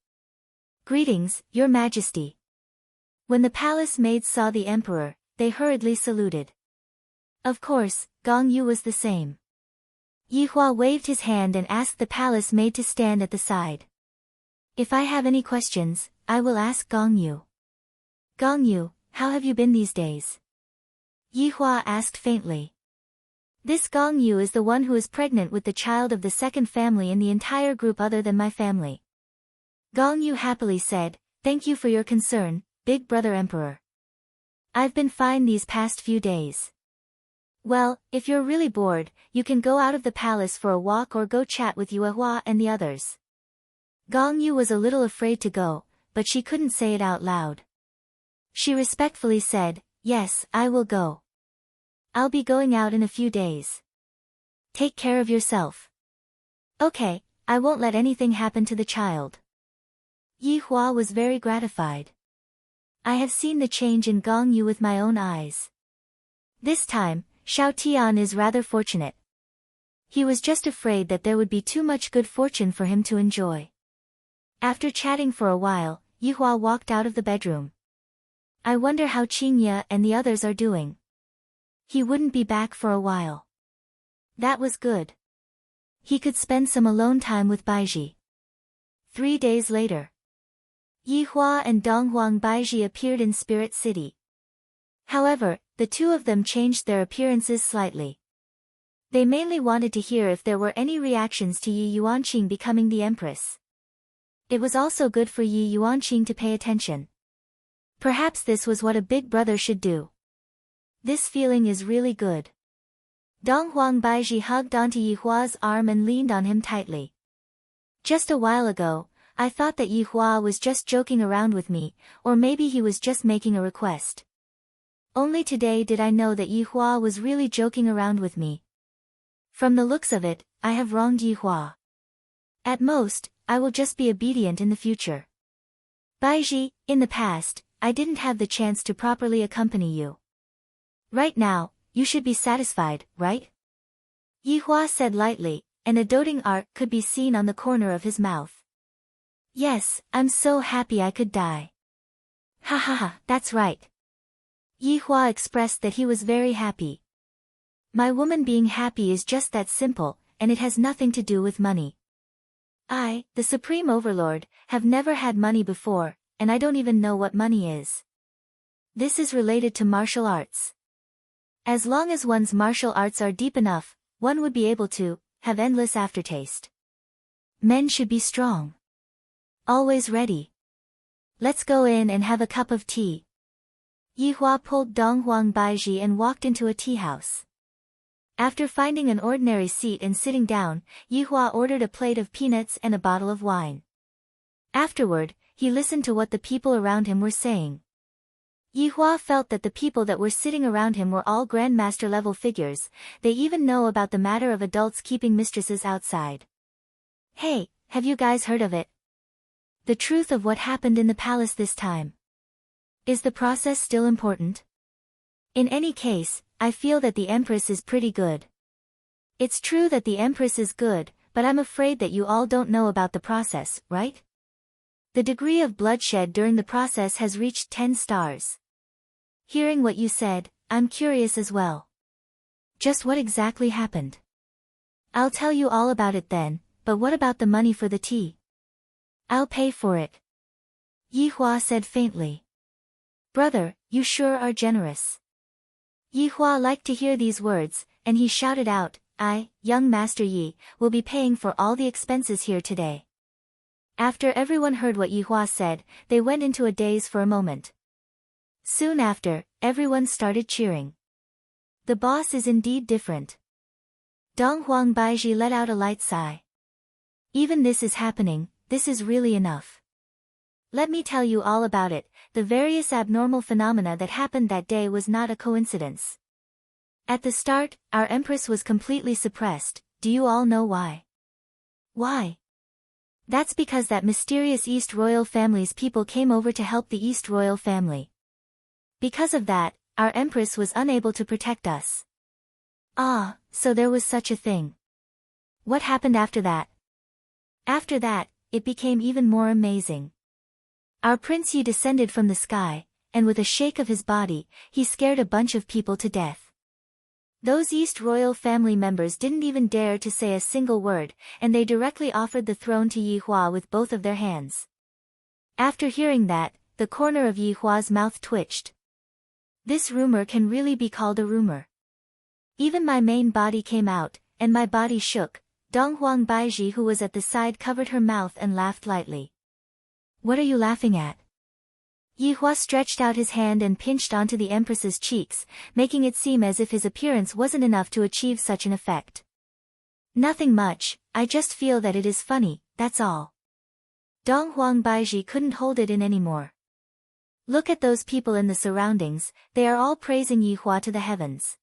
Greetings, Your Majesty. When the palace maids saw the emperor, they hurriedly saluted. Of course, Gong Yu was the same. Yihua waved his hand and asked the palace maid to stand at the side. If I have any questions, I will ask Gong Yu. Gong Yu, how have you been these days? Yihua asked faintly. This Gong Yu is the one who is pregnant with the child of the second family in the entire group other than my family. Gong Yu happily said, thank you for your concern, Big Brother Emperor. I've been fine these past few days. Well, if you're really bored, you can go out of the palace for a walk or go chat with Yuehua and the others. Gong Yu was a little afraid to go, but she couldn't say it out loud. She respectfully said, yes, I will go. I'll be going out in a few days. Take care of yourself. Okay, I won't let anything happen to the child. Yihua was very gratified. I have seen the change in Gong Yu with my own eyes. This time, Xiao Tian is rather fortunate. He was just afraid that there would be too much good fortune for him to enjoy. After chatting for a while, Yihua walked out of the bedroom. I wonder how Qingye and the others are doing. He wouldn't be back for a while. That was good. He could spend some alone time with Baiji. 3 days later. Yihua and Donghuang Baiji appeared in Spirit City. However, the 2 of them changed their appearances slightly. They mainly wanted to hear if there were any reactions to Yi Yuanqing becoming the empress. It was also good for Yi Yuanqing to pay attention. Perhaps this was what a big brother should do. This feeling is really good. Donghuang Baiji hugged onto Yihua's arm and leaned on him tightly. Just a while ago, I thought that Yihua was just joking around with me, or maybe he was just making a request. Only today did I know that Yihua was really joking around with me. From the looks of it, I have wronged Yihua. At most, I will just be obedient in the future. Baiji, in the past, I didn't have the chance to properly accompany you. Right now, you should be satisfied, right? Yihua said lightly, and a doting arc could be seen on the corner of his mouth. Yes, I'm so happy I could die. Ha ha ha, that's right. Yihua expressed that he was very happy. My woman being happy is just that simple, and it has nothing to do with money. I, the Supreme Overlord, have never had money before, and I don't even know what money is. This is related to martial arts. As long as one's martial arts are deep enough, one would be able to have endless aftertaste. Men should be strong. Always ready. Let's go in and have a cup of tea. Yihua pulled Donghuang Baiji and walked into a tea house. After finding an ordinary seat and sitting down, Yihua ordered a plate of peanuts and a bottle of wine. Afterward, he listened to what the people around him were saying. Yi Hua felt that the people that were sitting around him were all grandmaster-level figures. They even know about the matter of adults keeping mistresses outside. Hey, have you guys heard of it? The truth of what happened in the palace this time. Is the process still important? In any case, I feel that the Empress is pretty good. It's true that the Empress is good, but I'm afraid that you all don't know about the process, right? The degree of bloodshed during the process has reached 10 stars. Hearing what you said, I'm curious as well. Just what exactly happened? I'll tell you all about it then, but what about the money for the tea? I'll pay for it. Yi Hua said faintly. Brother, you sure are generous. Yi Hua liked to hear these words, and he shouted out, I, young Master Yi, will be paying for all the expenses here today. After everyone heard what Yi Hua said, they went into a daze for a moment. Soon after, everyone started cheering. The boss is indeed different. Dong Huang Baiji let out a light sigh. Even this is happening, this is really enough. Let me tell you all about it. The various abnormal phenomena that happened that day was not a coincidence. At the start, our Empress was completely suppressed. Do you all know why? Why? That's because that mysterious East Royal family's people came over to help the East Royal family. Because of that, our Empress was unable to protect us. Ah, so there was such a thing. What happened after that? After that, it became even more amazing. Our Prince Yi descended from the sky, and with a shake of his body, he scared a bunch of people to death. Those East Royal family members didn't even dare to say a single word, and they directly offered the throne to Yi Hua with both of their hands. After hearing that, the corner of Yi Hua's mouth twitched. This rumor can really be called a rumor. Even my main body came out, and my body shook. Dong Huang Baiji, who was at the side, covered her mouth and laughed lightly. What are you laughing at? Yi Hua stretched out his hand and pinched onto the Empress's cheeks, making it seem as if his appearance wasn't enough to achieve such an effect. Nothing much, I just feel that it is funny, that's all. Dong Huang Baiji couldn't hold it in anymore. Look at those people in the surroundings, they are all praising Yi Hua to the heavens.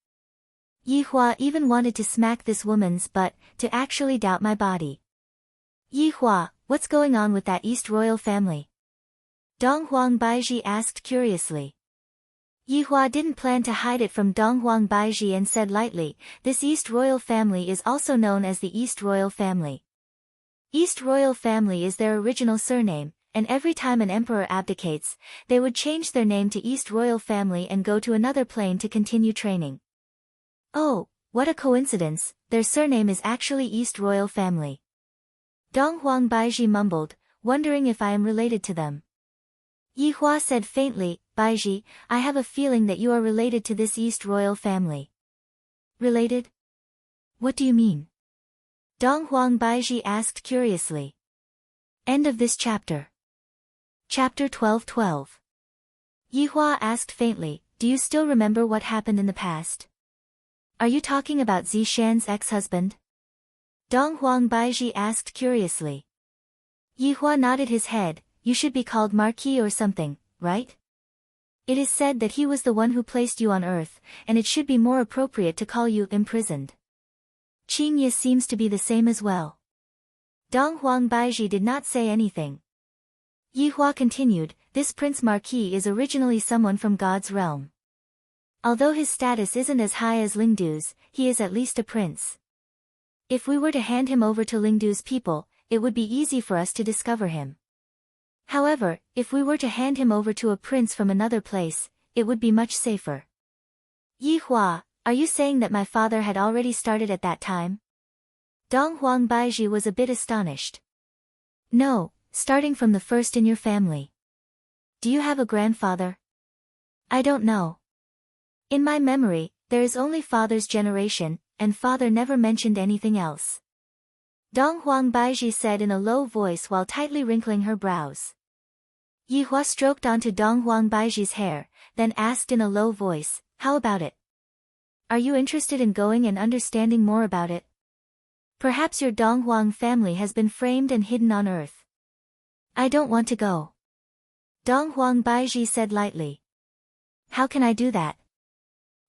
Yi Hua even wanted to smack this woman's butt, to actually doubt my body. Yi Hua, what's going on with that East Royal family? Dong Huang Baiji asked curiously. Yi Hua didn't plan to hide it from Dong Huang Baiji and said lightly, this East Royal family is also known as the East Royal family. East Royal family is their original surname, and every time an emperor abdicates, they would change their name to East Royal family and go to another plane to continue training. Oh, what a coincidence, their surname is actually East Royal family. Dong Huang Baiji mumbled, wondering if I am related to them. Yi Hua said faintly, Baiji, I have a feeling that you are related to this East Royal family. Related? What do you mean? Dong Huang Baiji asked curiously. End of this chapter. Chapter 12:12. Yi Hua asked faintly, do you still remember what happened in the past? Are you talking about Zishan's ex-husband? Dong Huang Baiji asked curiously. Yi Hua nodded his head, you should be called Marquis or something, right? It is said that he was the one who placed you on earth, and it should be more appropriate to call you imprisoned. Qing Ye seems to be the same as well. Dong Huang Baiji did not say anything. Yi Hua continued, this Prince Marquis is originally someone from God's realm. Although his status isn't as high as Lingdu's, he is at least a prince. If we were to hand him over to Lingdu's people, it would be easy for us to discover him. However, if we were to hand him over to a prince from another place, it would be much safer. Yi Hua, are you saying that my father had already started at that time? Dong Huang Baiji was a bit astonished. No, starting from the first in your family. Do you have a grandfather? I don't know. In my memory, there is only father's generation, and father never mentioned anything else. Dong Huang Baiji said in a low voice while tightly wrinkling her brows. Yi Hua stroked onto Dong Huang Baiji's hair, then asked in a low voice, how about it? Are you interested in going and understanding more about it? Perhaps your Dong Huang family has been framed and hidden on earth. I don't want to go. Dong Huang Baiji said lightly. How can I do that?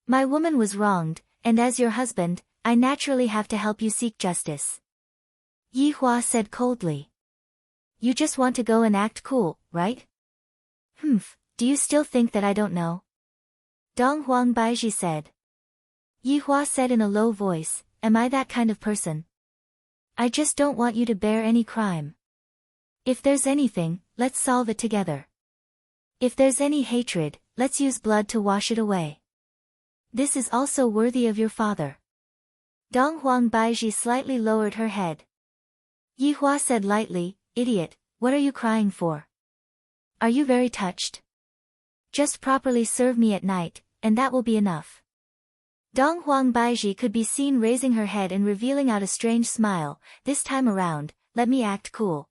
My woman was wronged, and as your husband, I naturally have to help you seek justice. Yi Hua said coldly. You just want to go and act cool, right? Humph, do you still think that I don't know? Dong Huang Baiji said. Yi Hua said in a low voice, am I that kind of person? I just don't want you to bear any crime. If there's anything, let's solve it together. If there's any hatred, let's use blood to wash it away. This is also worthy of your father. Dong Huang Baiji slightly lowered her head. Yi Hua said lightly, idiot, what are you crying for? Are you very touched? Just properly serve me at night, and that will be enough. Dong Huang Baiji could be seen raising her head and revealing out a strange smile. This time around, let me act cool.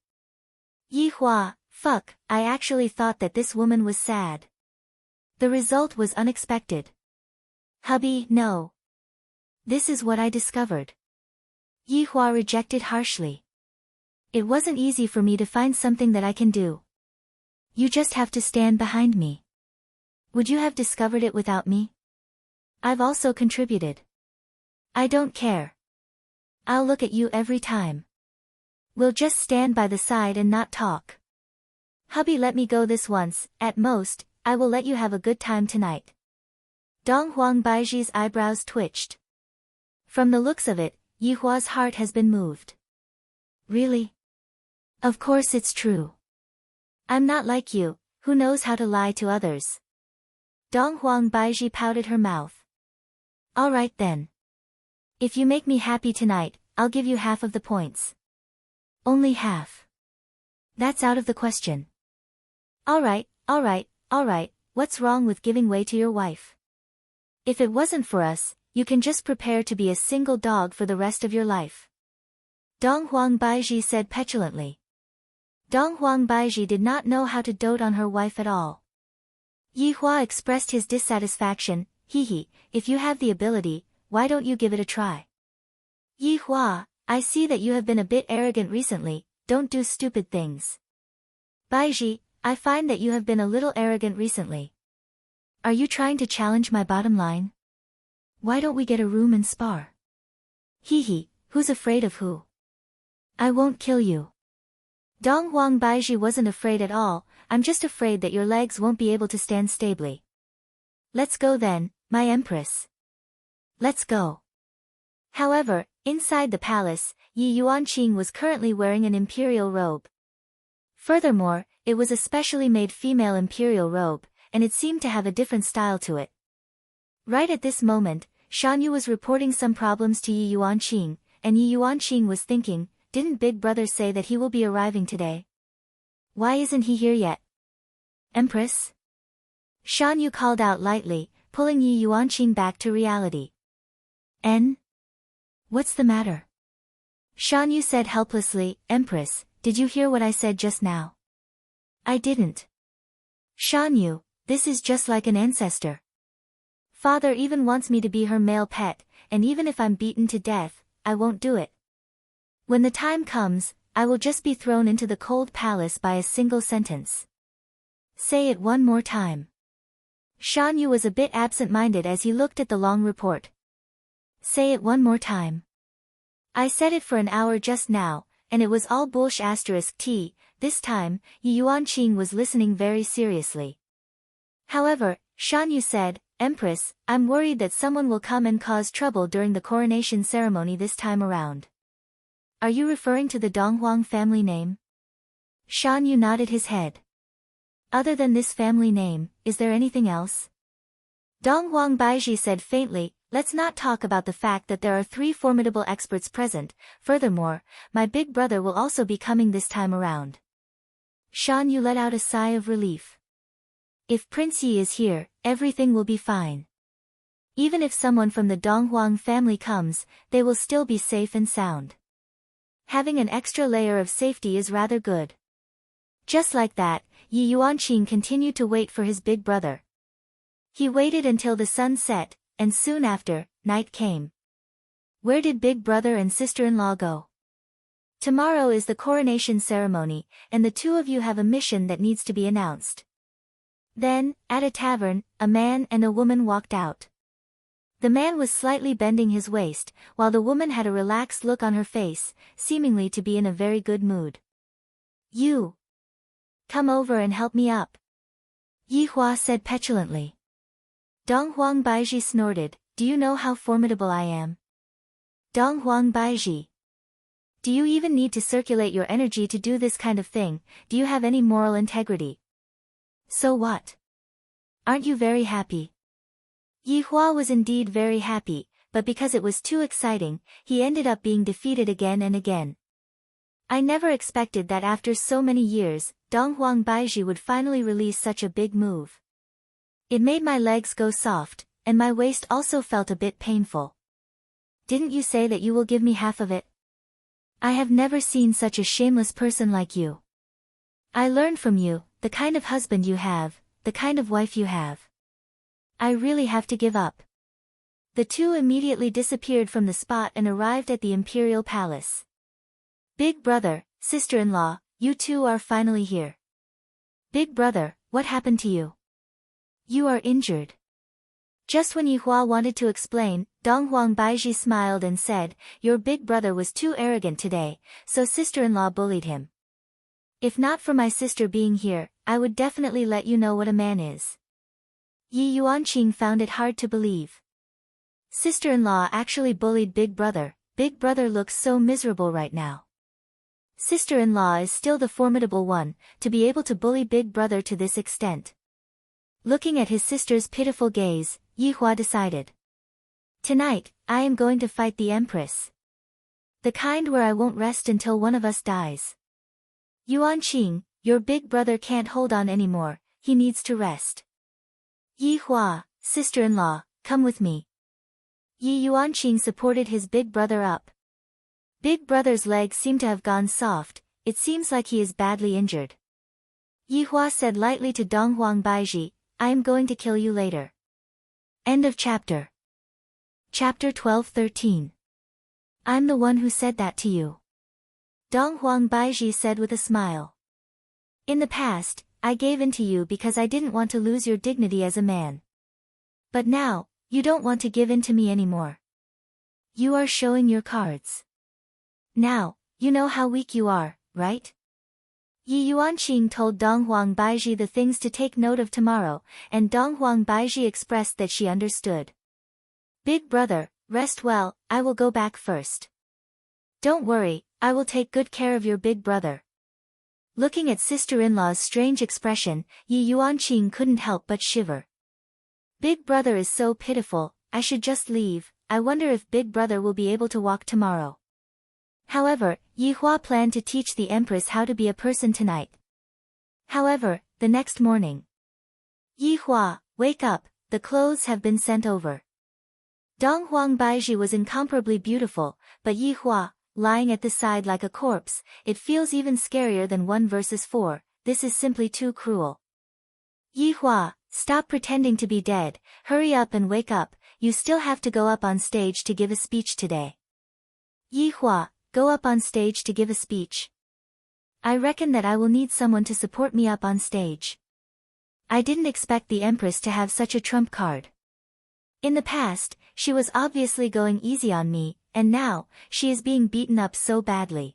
Yi Hua, fuck, I actually thought that this woman was sad. The result was unexpected. Hubby, no. This is what I discovered. Yi Hua rejected harshly. It wasn't easy for me to find something that I can do. You just have to stand behind me. Would you have discovered it without me? I've also contributed. I don't care. I'll look at you every time. We'll just stand by the side and not talk. Hubby, let me go this once, at most, I will let you have a good time tonight. Dong Huang Baiji's eyebrows twitched. From the looks of it, Yi Hua's heart has been moved. Really? Of course it's true. I'm not like you, who knows how to lie to others. Dong Huang Baiji pouted her mouth. All right then. If you make me happy tonight, I'll give you half of the points. Only half. That's out of the question. All right, what's wrong with giving way to your wife? If it wasn't for us, you can just prepare to be a single dog for the rest of your life. Dong Huang Baiji said petulantly. Dong Huang Baiji did not know how to dote on her wife at all. Yi Hua expressed his dissatisfaction, hee, if you have the ability, why don't you give it a try? Yi Hua, I see that you have been a bit arrogant recently, don't do stupid things. Baiji, I find that you have been a little arrogant recently. Are you trying to challenge my bottom line? Why don't we get a room and spar? Hee, who's afraid of who? I won't kill you. Dong Huang Baiji wasn't afraid at all, I'm just afraid that your legs won't be able to stand stably. Let's go then, my empress. Let's go. However, inside the palace, Yi Yuanqing was currently wearing an imperial robe. Furthermore, it was a specially made female imperial robe, and it seemed to have a different style to it. Right at this moment, Shan Yu was reporting some problems to Yi Yuanqing, and Yi Yuanqing was thinking, didn't Big Brother say that he will be arriving today? Why isn't he here yet? Empress? Shan Yu called out lightly, pulling Yi Yuanqing back to reality. What's the matter? Shan Yu said helplessly, Empress, did you hear what I said just now? I didn't. Shan Yu, this is just like an ancestor. Father even wants me to be her male pet, and even if I'm beaten to death, I won't do it. When the time comes, I will just be thrown into the cold palace by a single sentence. Say it one more time. Shan Yu was a bit absent-minded as he looked at the long report. Say it one more time. I said it for an hour just now, and it was all **t. This time, Yi Yuanqing was listening very seriously. However, Shan Yu said, Empress, I'm worried that someone will come and cause trouble during the coronation ceremony this time around. Are you referring to the Donghuang family name? Shan Yu nodded his head. Other than this family name, is there anything else? Donghuang Baiji said faintly, let's not talk about the fact that there are 3 formidable experts present, furthermore, my big brother will also be coming this time around. Shan Yu let out a sigh of relief. If Prince Yi is here, everything will be fine. Even if someone from the Donghuang family comes, they will still be safe and sound. Having an extra layer of safety is rather good. Just like that, Yi Yuanqing continued to wait for his big brother. He waited until the sun set, and soon after, night came. Where did big brother and sister-in-law go? Tomorrow is the coronation ceremony, and the two of you have a mission that needs to be announced. Then, at a tavern, a man and a woman walked out. The man was slightly bending his waist, while the woman had a relaxed look on her face, seemingly to be in a very good mood. You! Come over and help me up. Yi Hua said petulantly. Dong Huang Baiji snorted, do you know how formidable I am? Dong Huang Baiji. Do you even need to circulate your energy to do this kind of thing? Do you have any moral integrity? So what? Aren't you very happy? Yi Hua was indeed very happy, but because it was too exciting, he ended up being defeated again and again. I never expected that after so many years, Dong Huang Baiji would finally release such a big move. It made my legs go soft, and my waist also felt a bit painful. Didn't you say that you will give me half of it? I have never seen such a shameless person like you. I learned from you, the kind of husband you have, the kind of wife you have. I really have to give up. The two immediately disappeared from the spot and arrived at the imperial palace. Big brother, sister-in-law, you two are finally here. Big brother, what happened to you? You are injured. Just when Yi Hua wanted to explain, Dong Huang Baiji smiled and said, your big brother was too arrogant today, so sister-in-law bullied him. If not for my sister being here, I would definitely let you know what a man is. Yi Yuanqing found it hard to believe. Sister-in-law actually bullied big brother looks so miserable right now. Sister-in-law is still the formidable one, to be able to bully big brother to this extent. Looking at his sister's pitiful gaze, Yi Hua decided. Tonight, I am going to fight the Empress. The kind where I won't rest until one of us dies. Yuanqing, your big brother can't hold on anymore, he needs to rest. Yi Hua, sister-in-law, come with me. Yi Yuanqing supported his big brother up. Big brother's leg seemed to have gone soft, it seems like he is badly injured. Yi Hua said lightly to Dong Huang Baiji, I am going to kill you later. End of chapter. Chapter 12-13. I'm the one who said that to you. Dong Huang Baiji said with a smile. In the past, I gave in to you because I didn't want to lose your dignity as a man. But now, you don't want to give in to me anymore. You are showing your cards. Now, you know how weak you are, right? Yi Yuanqing told Dong Huang Baiji the things to take note of tomorrow, and Dong Huang Baiji expressed that she understood. Big brother, rest well, I will go back first. Don't worry, I will take good care of your big brother. Looking at sister-in-law's strange expression, Yi Yuanqing couldn't help but shiver. Big brother is so pitiful, I should just leave, I wonder if big brother will be able to walk tomorrow. However, Yi Hua planned to teach the Empress how to be a person tonight. However, the next morning. Yi Hua, wake up, the clothes have been sent over. Dong Huang Baiji was incomparably beautiful, but Yi Hua, lying at the side like a corpse, it feels even scarier than 1 versus 4, this is simply too cruel. Yi Hua, stop pretending to be dead, hurry up and wake up, you still have to go up on stage to give a speech today. Yi Hua, go up on stage to give a speech. I reckon that I will need someone to support me up on stage. I didn't expect the Empress to have such a trump card. In the past, she was obviously going easy on me, and now, she is being beaten up so badly.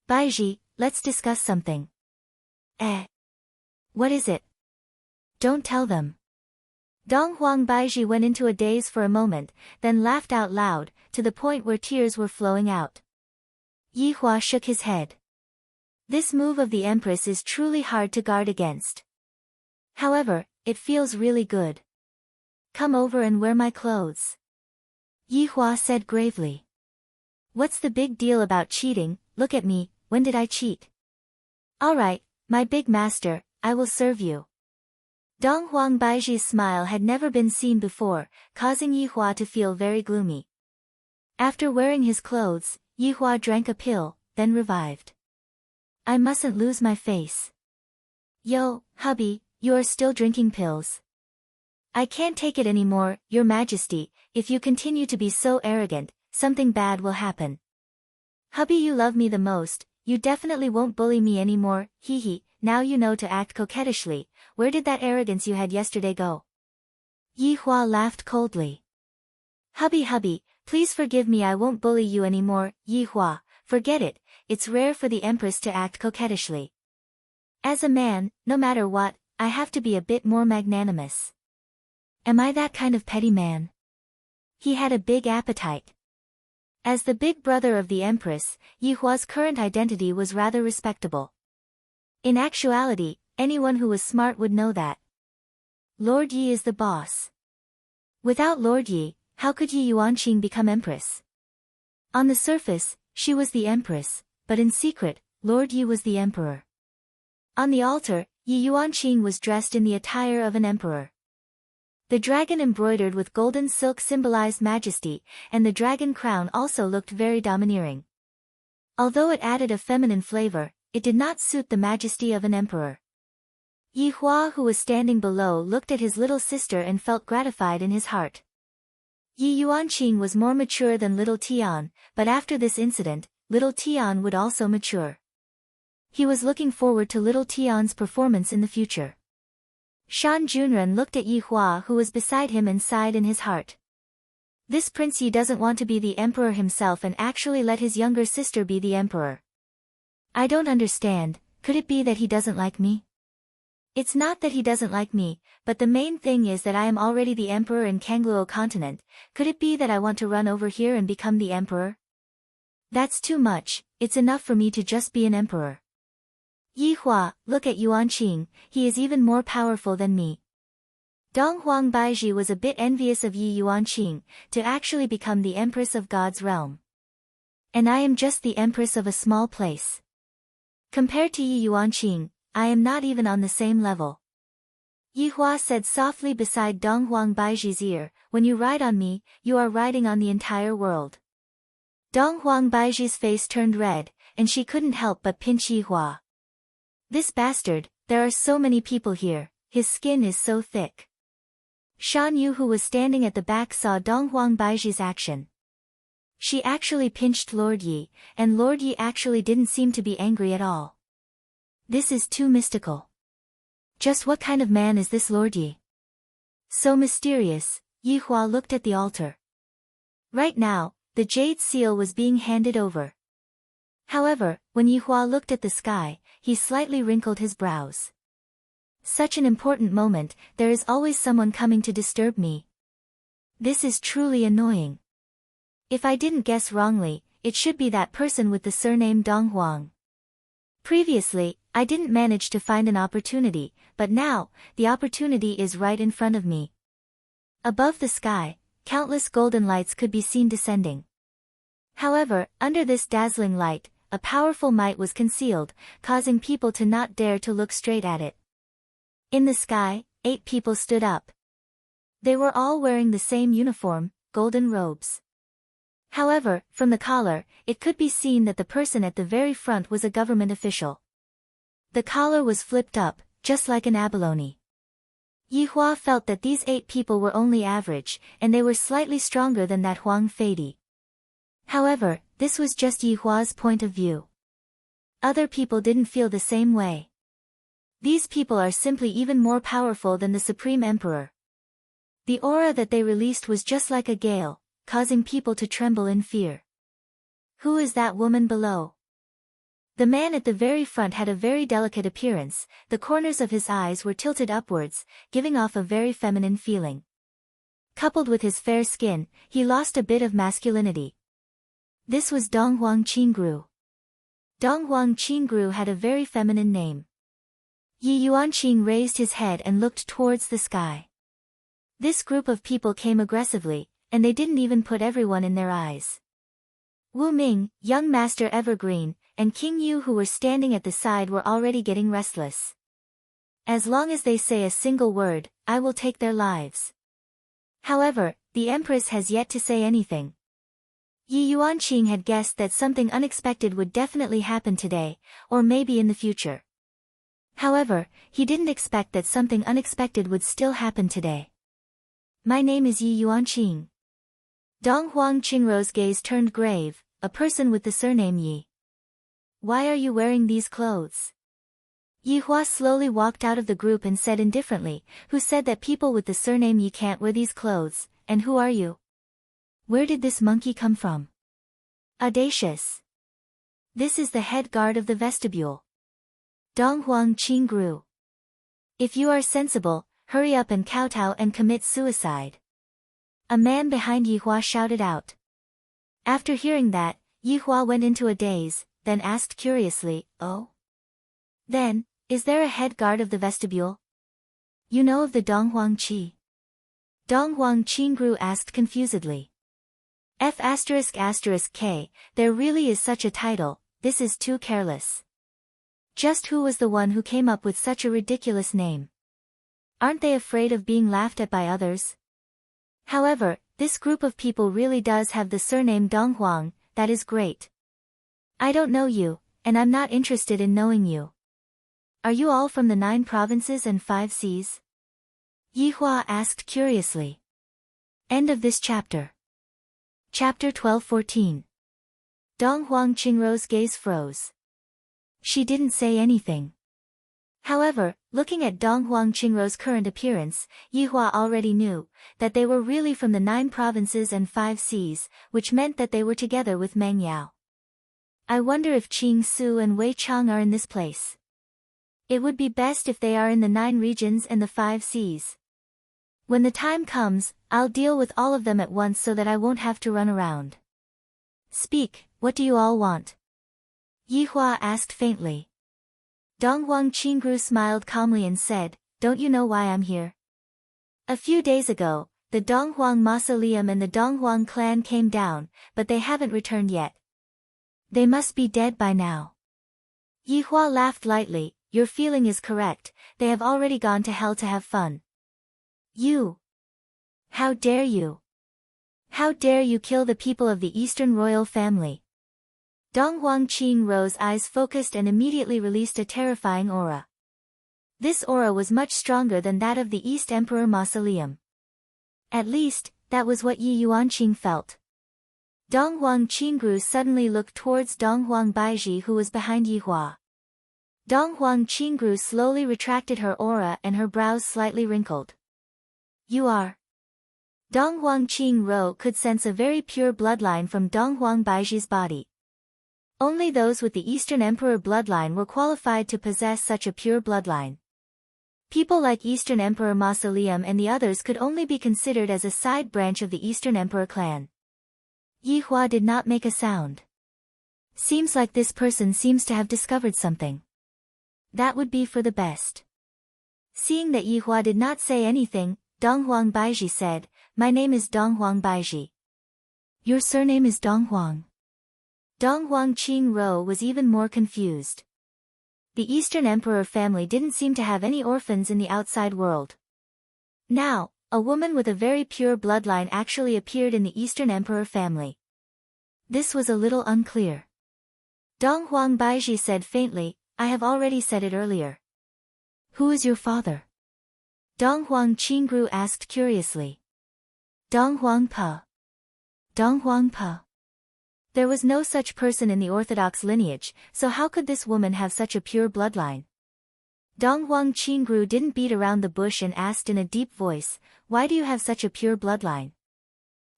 Baiji, let's discuss something. What is it? Don't tell them. Dong Huang Baiji went into a daze for a moment, then laughed out loud, to the point where tears were flowing out. Yi Hua shook his head. This move of the Empress is truly hard to guard against. However, it feels really good. Come over and wear my clothes. Yi Hua said gravely. What's the big deal about cheating? Look at me, when did I cheat? Alright, my big master, I will serve you. Dong Huang Baiji's smile had never been seen before, causing Yi Hua to feel very gloomy. After wearing his clothes, Yi Hua drank a pill, then revived. I mustn't lose my face. Yo, hubby, you are still drinking pills. I can't take it anymore, Your Majesty, if you continue to be so arrogant, something bad will happen. Hubby, you love me the most, you definitely won't bully me anymore, hee hee, now you know to act coquettishly. Where did that arrogance you had yesterday go? Yi Hua laughed coldly. Hubby, please forgive me, I won't bully you anymore. Yi Hua, forget it, it's rare for the empress to act coquettishly. As a man, no matter what, I have to be a bit more magnanimous. Am I that kind of petty man? He had a big appetite. As the big brother of the empress, Yi Hua's current identity was rather respectable. In actuality, anyone who was smart would know that Lord Yi is the boss. Without Lord Yi, how could Yi Yuanqing become empress? On the surface, she was the empress, but in secret, Lord Yi was the emperor. On the altar, Yi Yuanqing was dressed in the attire of an emperor. The dragon embroidered with golden silk symbolized majesty, and the dragon crown also looked very domineering. Although it added a feminine flavor, it did not suit the majesty of an emperor. Yi Hua, who was standing below, looked at his little sister and felt gratified in his heart. Yi Yuanqing was more mature than little Tian, but after this incident, little Tian would also mature. He was looking forward to little Tian's performance in the future. Shan Junren looked at Yi Hua, who was beside him, and sighed in his heart. This Prince Yi doesn't want to be the emperor himself and actually let his younger sister be the emperor. I don't understand, could it be that he doesn't like me? It's not that he doesn't like me, but the main thing is that I am already the emperor in Kangluo continent. Could it be that I want to run over here and become the emperor? That's too much, it's enough for me to just be an emperor. Yi Hua, look at Yuanqing, he is even more powerful than me. Dong Huang Baizhi was a bit envious of Yi Yuanqing, to actually become the empress of God's realm. And I am just the empress of a small place. Compared to Yi Yuanqing, I am not even on the same level. Yi Hua said softly beside Dong Huang Baizhi's ear, when you ride on me, you are riding on the entire world. Dong Huang Baizhi's face turned red, and she couldn't help but pinch Yi Hua. This bastard, there are so many people here, his skin is so thick. Shan Yu, who was standing at the back, saw Dong Huang Baizhi's action. She actually pinched Lord Yi, and Lord Yi actually didn't seem to be angry at all. This is too mystical. Just what kind of man is this Lord Yi? So mysterious. Yi Hua looked at the altar. Right now, the jade seal was being handed over. However, when Yi Hua looked at the sky, he slightly wrinkled his brows. Such an important moment, there is always someone coming to disturb me. This is truly annoying. If I didn't guess wrongly, it should be that person with the surname Dong Huang. Previously, I didn't manage to find an opportunity, but now, the opportunity is right in front of me. Above the sky, countless golden lights could be seen descending. However, under this dazzling light, a powerful might was concealed, causing people to not dare to look straight at it. In the sky, 8 people stood up. They were all wearing the same uniform, golden robes. However, from the collar, it could be seen that the person at the very front was a government official. The collar was flipped up, just like an abalone. Yi Hua felt that these 8 people were only average, and they were slightly stronger than that Huang Feidi. However, this was just Yi Hua's point of view. Other people didn't feel the same way. These people are simply even more powerful than the Supreme Emperor. The aura that they released was just like a gale, causing people to tremble in fear. Who is that woman below? The man at the very front had a very delicate appearance, the corners of his eyes were tilted upwards, giving off a very feminine feeling. Coupled with his fair skin, he lost a bit of masculinity. This was Dong Huang Qingru. Dong Huang Qingru had a very feminine name. Yi Yuanqing raised his head and looked towards the sky. This group of people came aggressively, and they didn't even put everyone in their eyes. Wu Ming, young Master Evergreen, and King Yu, who were standing at the side, were already getting restless. As long as they say a single word, I will take their lives. However, the Empress has yet to say anything. Yi Yuanqing had guessed that something unexpected would definitely happen today, or maybe in the future. However, he didn't expect that something unexpected would still happen today. My name is Yi Yuanqing. Dong Huang Qingrou's gaze turned grave, a person with the surname Yi. Why are you wearing these clothes? Yi Hua slowly walked out of the group and said indifferently, "Who said that people with the surname Yi can't wear these clothes, and who are you? Where did this monkey come from? Audacious. This is the head guard of the vestibule. Donghuang Qingru. If you are sensible, hurry up and kowtow and commit suicide." A man behind Yi Hua shouted out. After hearing that, Yi Hua went into a daze, then asked curiously, "Oh? Then, is there a head guard of the vestibule? You know of the Donghuang Qi?" Donghuang Qingru asked confusedly. F***K, there really is such a title, this is too careless. Just who was the one who came up with such a ridiculous name? Aren't they afraid of being laughed at by others? However, this group of people really does have the surname Donghuang, that is great. I don't know you, and I'm not interested in knowing you. Are you all from the 9 provinces and 5 seas? Yi Hua asked curiously. End of this chapter. Chapter 12-14. Donghuang Qingru's gaze froze. She didn't say anything. However, looking at Donghuang Qingru's current appearance, Yi Hua already knew that they were really from the 9 provinces and 5 seas, which meant that they were together with Meng Yao. I wonder if Qing Su and Wei Chang are in this place. It would be best if they are in the 9 regions and the 5 seas. When the time comes, I'll deal with all of them at once so that I won't have to run around. Speak, what do you all want? Yi Hua asked faintly. Donghuang Qingru smiled calmly and said, "Don't you know why I'm here? A few days ago, the Donghuang mausoleum and the Donghuang clan came down, but they haven't returned yet. They must be dead by now." Yi Hua laughed lightly. "Your feeling is correct, they have already gone to hell to have fun. You! How dare you? How dare you kill the people of the Eastern royal family?" Donghuang Qingru's eyes focused and immediately released a terrifying aura. This aura was much stronger than that of the East Emperor Mausoleum. At least, that was what Yi Yuanqing felt. Donghuang Qingru suddenly looked towards Donghuang Baizhi, who was behind Yi Hua. Donghuang Qingru slowly retracted her aura and her brows slightly wrinkled. "You are..." Donghuang Qingru could sense a very pure bloodline from Donghuang Baizhi's body. Only those with the Eastern Emperor bloodline were qualified to possess such a pure bloodline. People like Eastern Emperor Mausoleum and the others could only be considered as a side branch of the Eastern Emperor clan. Yi Hua did not make a sound. Seems like this person seems to have discovered something. That would be for the best. Seeing that Yi Hua did not say anything, Donghuang Baizhi said, "My name is Donghuang Baizhi." "Your surname is Donghuang?" Donghuang Qingru was even more confused. The Eastern Emperor family didn't seem to have any orphans in the outside world. Now, a woman with a very pure bloodline actually appeared in the Eastern Emperor family. This was a little unclear. Donghuang Baizhi said faintly, "I have already said it earlier." "Who is your father?" Donghuang Qingru asked curiously. "Donghuang Pa." Donghuang Pa. There was no such person in the Orthodox lineage, so how could this woman have such a pure bloodline? Donghuang Qingru didn't beat around the bush and asked in a deep voice, "Why do you have such a pure bloodline?"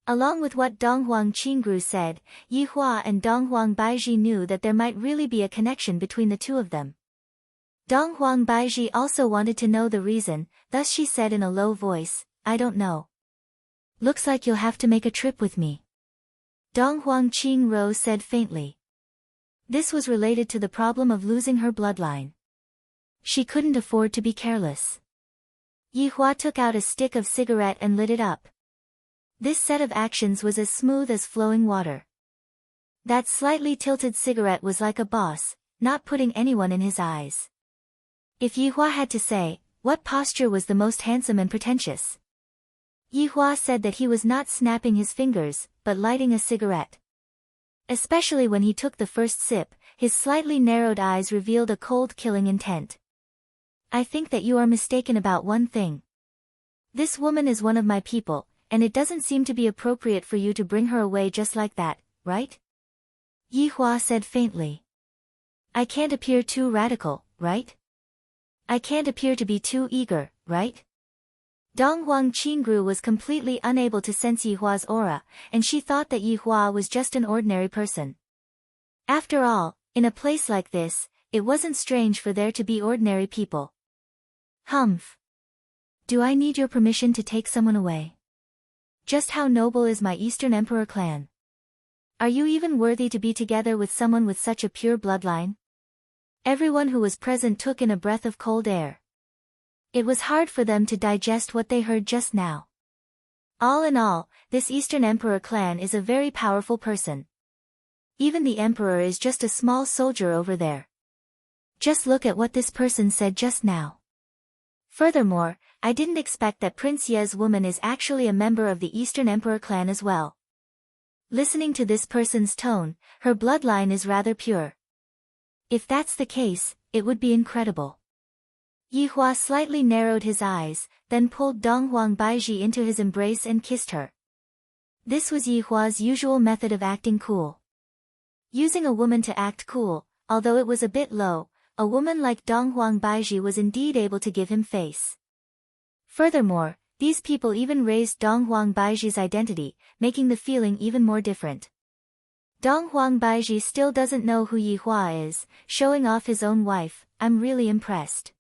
Along with what Donghuang Qingru said, Yi Hua and Donghuang Baizhi knew that there might really be a connection between the two of them. Donghuang Baizhi also wanted to know the reason, thus she said in a low voice, "I don't know. Looks like you'll have to make a trip with me." Donghuang Qingru said faintly. This was related to the problem of losing her bloodline. She couldn't afford to be careless. Yi Hua took out a stick of cigarette and lit it up. This set of actions was as smooth as flowing water. That slightly tilted cigarette was like a boss, not putting anyone in his eyes. If Yi Hua had to say, what posture was the most handsome and pretentious? Yi Hua said that he was not snapping his fingers, but lighting a cigarette. Especially when he took the first sip, his slightly narrowed eyes revealed a cold killing intent. "I think that you are mistaken about one thing. This woman is one of my people, and it doesn't seem to be appropriate for you to bring her away just like that, right?" Yi Hua said faintly. "I can't appear too radical, right?" I can't appear to be too eager, right? Dong Huang Qingru was completely unable to sense Yihua's aura, and she thought that Yihua was just an ordinary person. After all, in a place like this, it wasn't strange for there to be ordinary people. Humph. Do I need your permission to take someone away? Just how noble is my Eastern Emperor clan? Are you even worthy to be together with someone with such a pure bloodline? Everyone who was present took in a breath of cold air. It was hard for them to digest what they heard just now. All in all, this Eastern Emperor clan is a very powerful person. Even the emperor is just a small soldier over there. Just look at what this person said just now. Furthermore, I didn't expect that Prince Ye's woman is actually a member of the Eastern Emperor clan as well. Listening to this person's tone, her bloodline is rather pure. If that's the case, it would be incredible. Yihua slightly narrowed his eyes, then pulled Dong Huang Baiji into his embrace and kissed her. This was Yihua's usual method of acting cool. Using a woman to act cool, although it was a bit low, a woman like Dong Huang Baiji was indeed able to give him face. Furthermore, these people even raised Dong Huang Baiji's identity, making the feeling even more different. Dong Huang Baiji still doesn't know who Yihua is, showing off his own wife. I'm really impressed.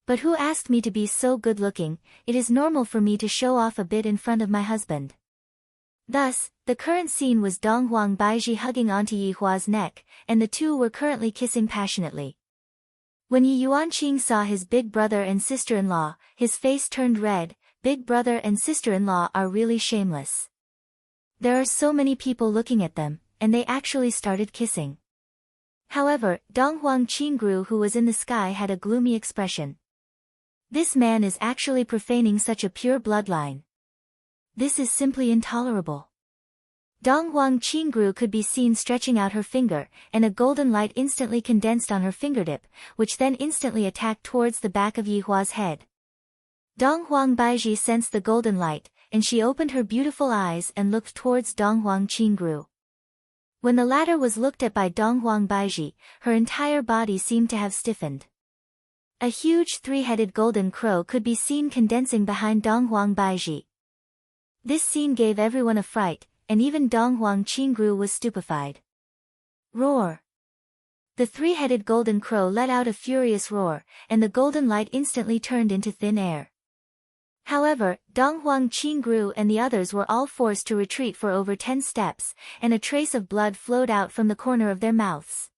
But who asked me to be so good-looking? It is normal for me to show off a bit in front of my husband. Thus, the current scene was Dong Huang Baiji hugging onto Yihua's neck, and the two were currently kissing passionately. When Yi Yuanqing saw his big brother and sister-in-law, his face turned red. Big brother and sister-in-law are really shameless. There are so many people looking at them, and they actually started kissing. However, Dong Huang Qingru, who was in the sky, had a gloomy expression. This man is actually profaning such a pure bloodline. This is simply intolerable. Dong Huang Qingru could be seen stretching out her finger, and a golden light instantly condensed on her fingertip, which then instantly attacked towards the back of Yihua's head. Dong Huang Baiji sensed the golden light, and she opened her beautiful eyes and looked towards Dong Huang Qingru. When the latter was looked at by Dong Huang Baiji, her entire body seemed to have stiffened. A huge three-headed golden crow could be seen condensing behind Dong Huang Baiji. This scene gave everyone a fright, and even Dong Huang Qingru was stupefied. Roar! The three-headed golden crow let out a furious roar, and the golden light instantly turned into thin air. However, Dong Huang Qingru and the others were all forced to retreat for over 10 steps, and a trace of blood flowed out from the corner of their mouths.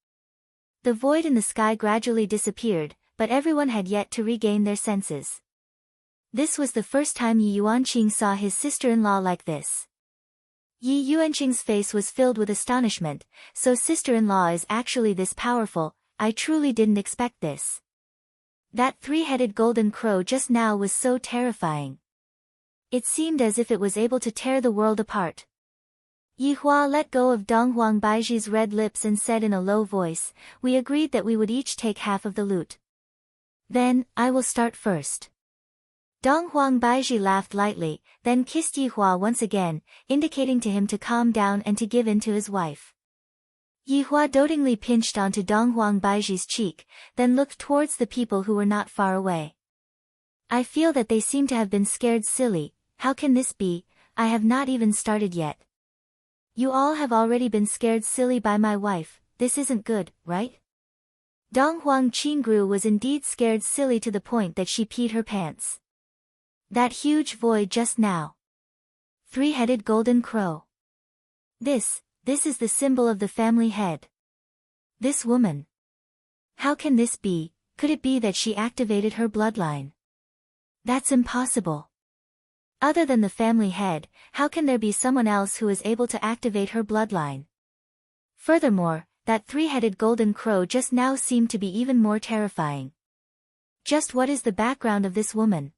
The void in the sky gradually disappeared, but everyone had yet to regain their senses. This was the first time Yi Yuanqing saw his sister-in-law like this. Yi Yuanqing's face was filled with astonishment. So sister-in-law is actually this powerful. I truly didn't expect this. That three-headed golden crow just now was so terrifying. It seemed as if it was able to tear the world apart. Yihua let go of Dong Huang Baiji's red lips and said in a low voice, "We agreed that we would each take half of the loot. Then, I will start first." Dong Huang Baiji laughed lightly, then kissed Yihua once again, indicating to him to calm down and to give in to his wife. Yihua dotingly pinched onto Dong Huang Baiji's cheek, then looked towards the people who were not far away. I feel that they seem to have been scared silly. How can this be? I have not even started yet. You all have already been scared silly by my wife. This isn't good, right? Dong Huang Qingru was indeed scared silly to the point that she peed her pants. That huge void just now. Three-headed golden crow. This is the symbol of the family head. This woman. How can this be? Could it be that she activated her bloodline? That's impossible. Other than the family head, how can there be someone else who is able to activate her bloodline? Furthermore, that three-headed golden crow just now seemed to be even more terrifying. Just what is the background of this woman?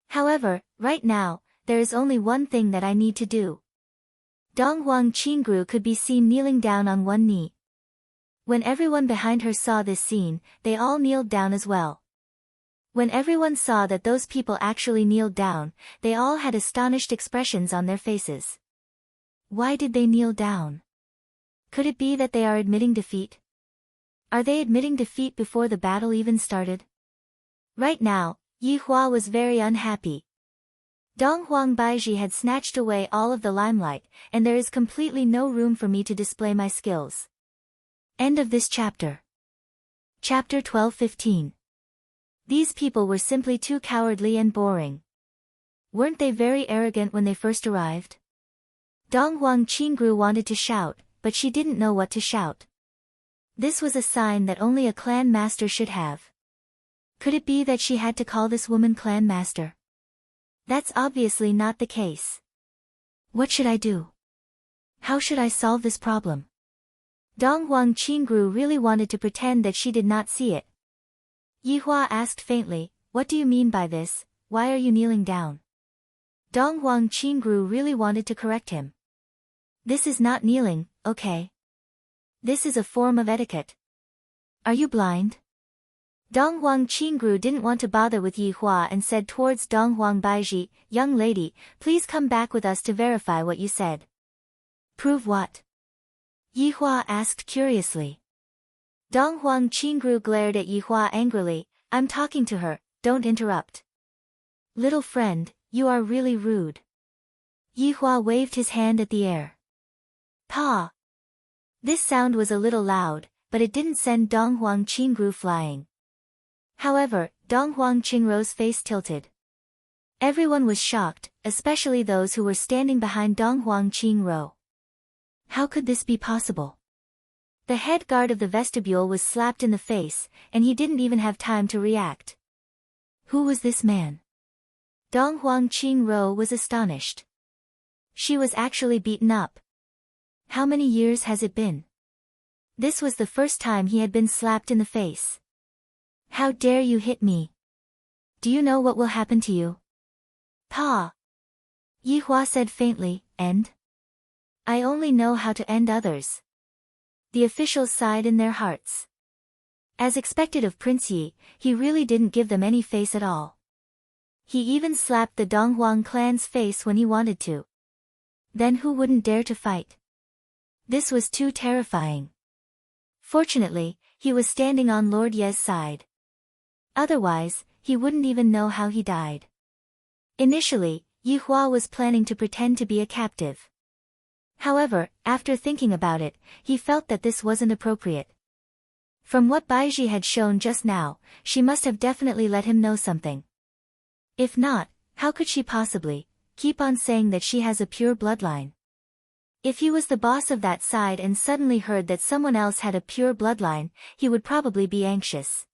However, right now, there is only one thing that I need to do. Dong Huang Qingru could be seen kneeling down on one knee. When everyone behind her saw this scene, they all kneeled down as well. When everyone saw that those people actually kneeled down, they all had astonished expressions on their faces. Why did they kneel down? Could it be that they are admitting defeat? Are they admitting defeat before the battle even started? Right now, Yi Hua was very unhappy. Dong Huang Baiji had snatched away all of the limelight, and there is completely no room for me to display my skills. End of this chapter. Chapter 12-15. These people were simply too cowardly and boring. Weren't they very arrogant when they first arrived? Dong Huang Qingru wanted to shout, but she didn't know what to shout. This was a sign that only a clan master should have. Could it be that she had to call this woman clan master? That's obviously not the case. What should I do? How should I solve this problem? Dong Huang Qingru really wanted to pretend that she did not see it. Yi Hua asked faintly, "What do you mean by this? Why are you kneeling down?" Dong Huang Qingru really wanted to correct him. This is not kneeling, okay? This is a form of etiquette. Are you blind? Dong Huang Qingru didn't want to bother with Yi Hua and said towards Dong Huang Baiji, "Young lady, please come back with us to verify what you said." Prove what? Yi Hua asked curiously. Dong Huang Qingru glared at Yi Hua angrily, "I'm talking to her, don't interrupt." Little friend, you are really rude. Yi Hua waved his hand at the air. Pa! This sound was a little loud, but it didn't send Dong Huang Qingru flying. However, Dong Huang Qingru's face tilted. Everyone was shocked, especially those who were standing behind Dong Huang Qingru. How could this be possible? The head guard of the vestibule was slapped in the face, and he didn't even have time to react. Who was this man? Dong Huang Qingru was astonished. She was actually beaten up. How many years has it been? This was the first time he had been slapped in the face. How dare you hit me? Do you know what will happen to you? Pa! Yi Hua said faintly, "End? I only know how to end others." The officials sighed in their hearts. As expected of Prince Yi, he really didn't give them any face at all. He even slapped the Donghuang clan's face when he wanted to. Then who wouldn't dare to fight? This was too terrifying. Fortunately, he was standing on Lord Ye's side. Otherwise, he wouldn't even know how he died. Initially, Yi Hua was planning to pretend to be a captive. However, after thinking about it, he felt that this wasn't appropriate. From what Baiji had shown just now, she must have definitely let him know something. If not, how could she possibly keep on saying that she has a pure bloodline? If he was the boss of that side and suddenly heard that someone else had a pure bloodline, he would probably be anxious.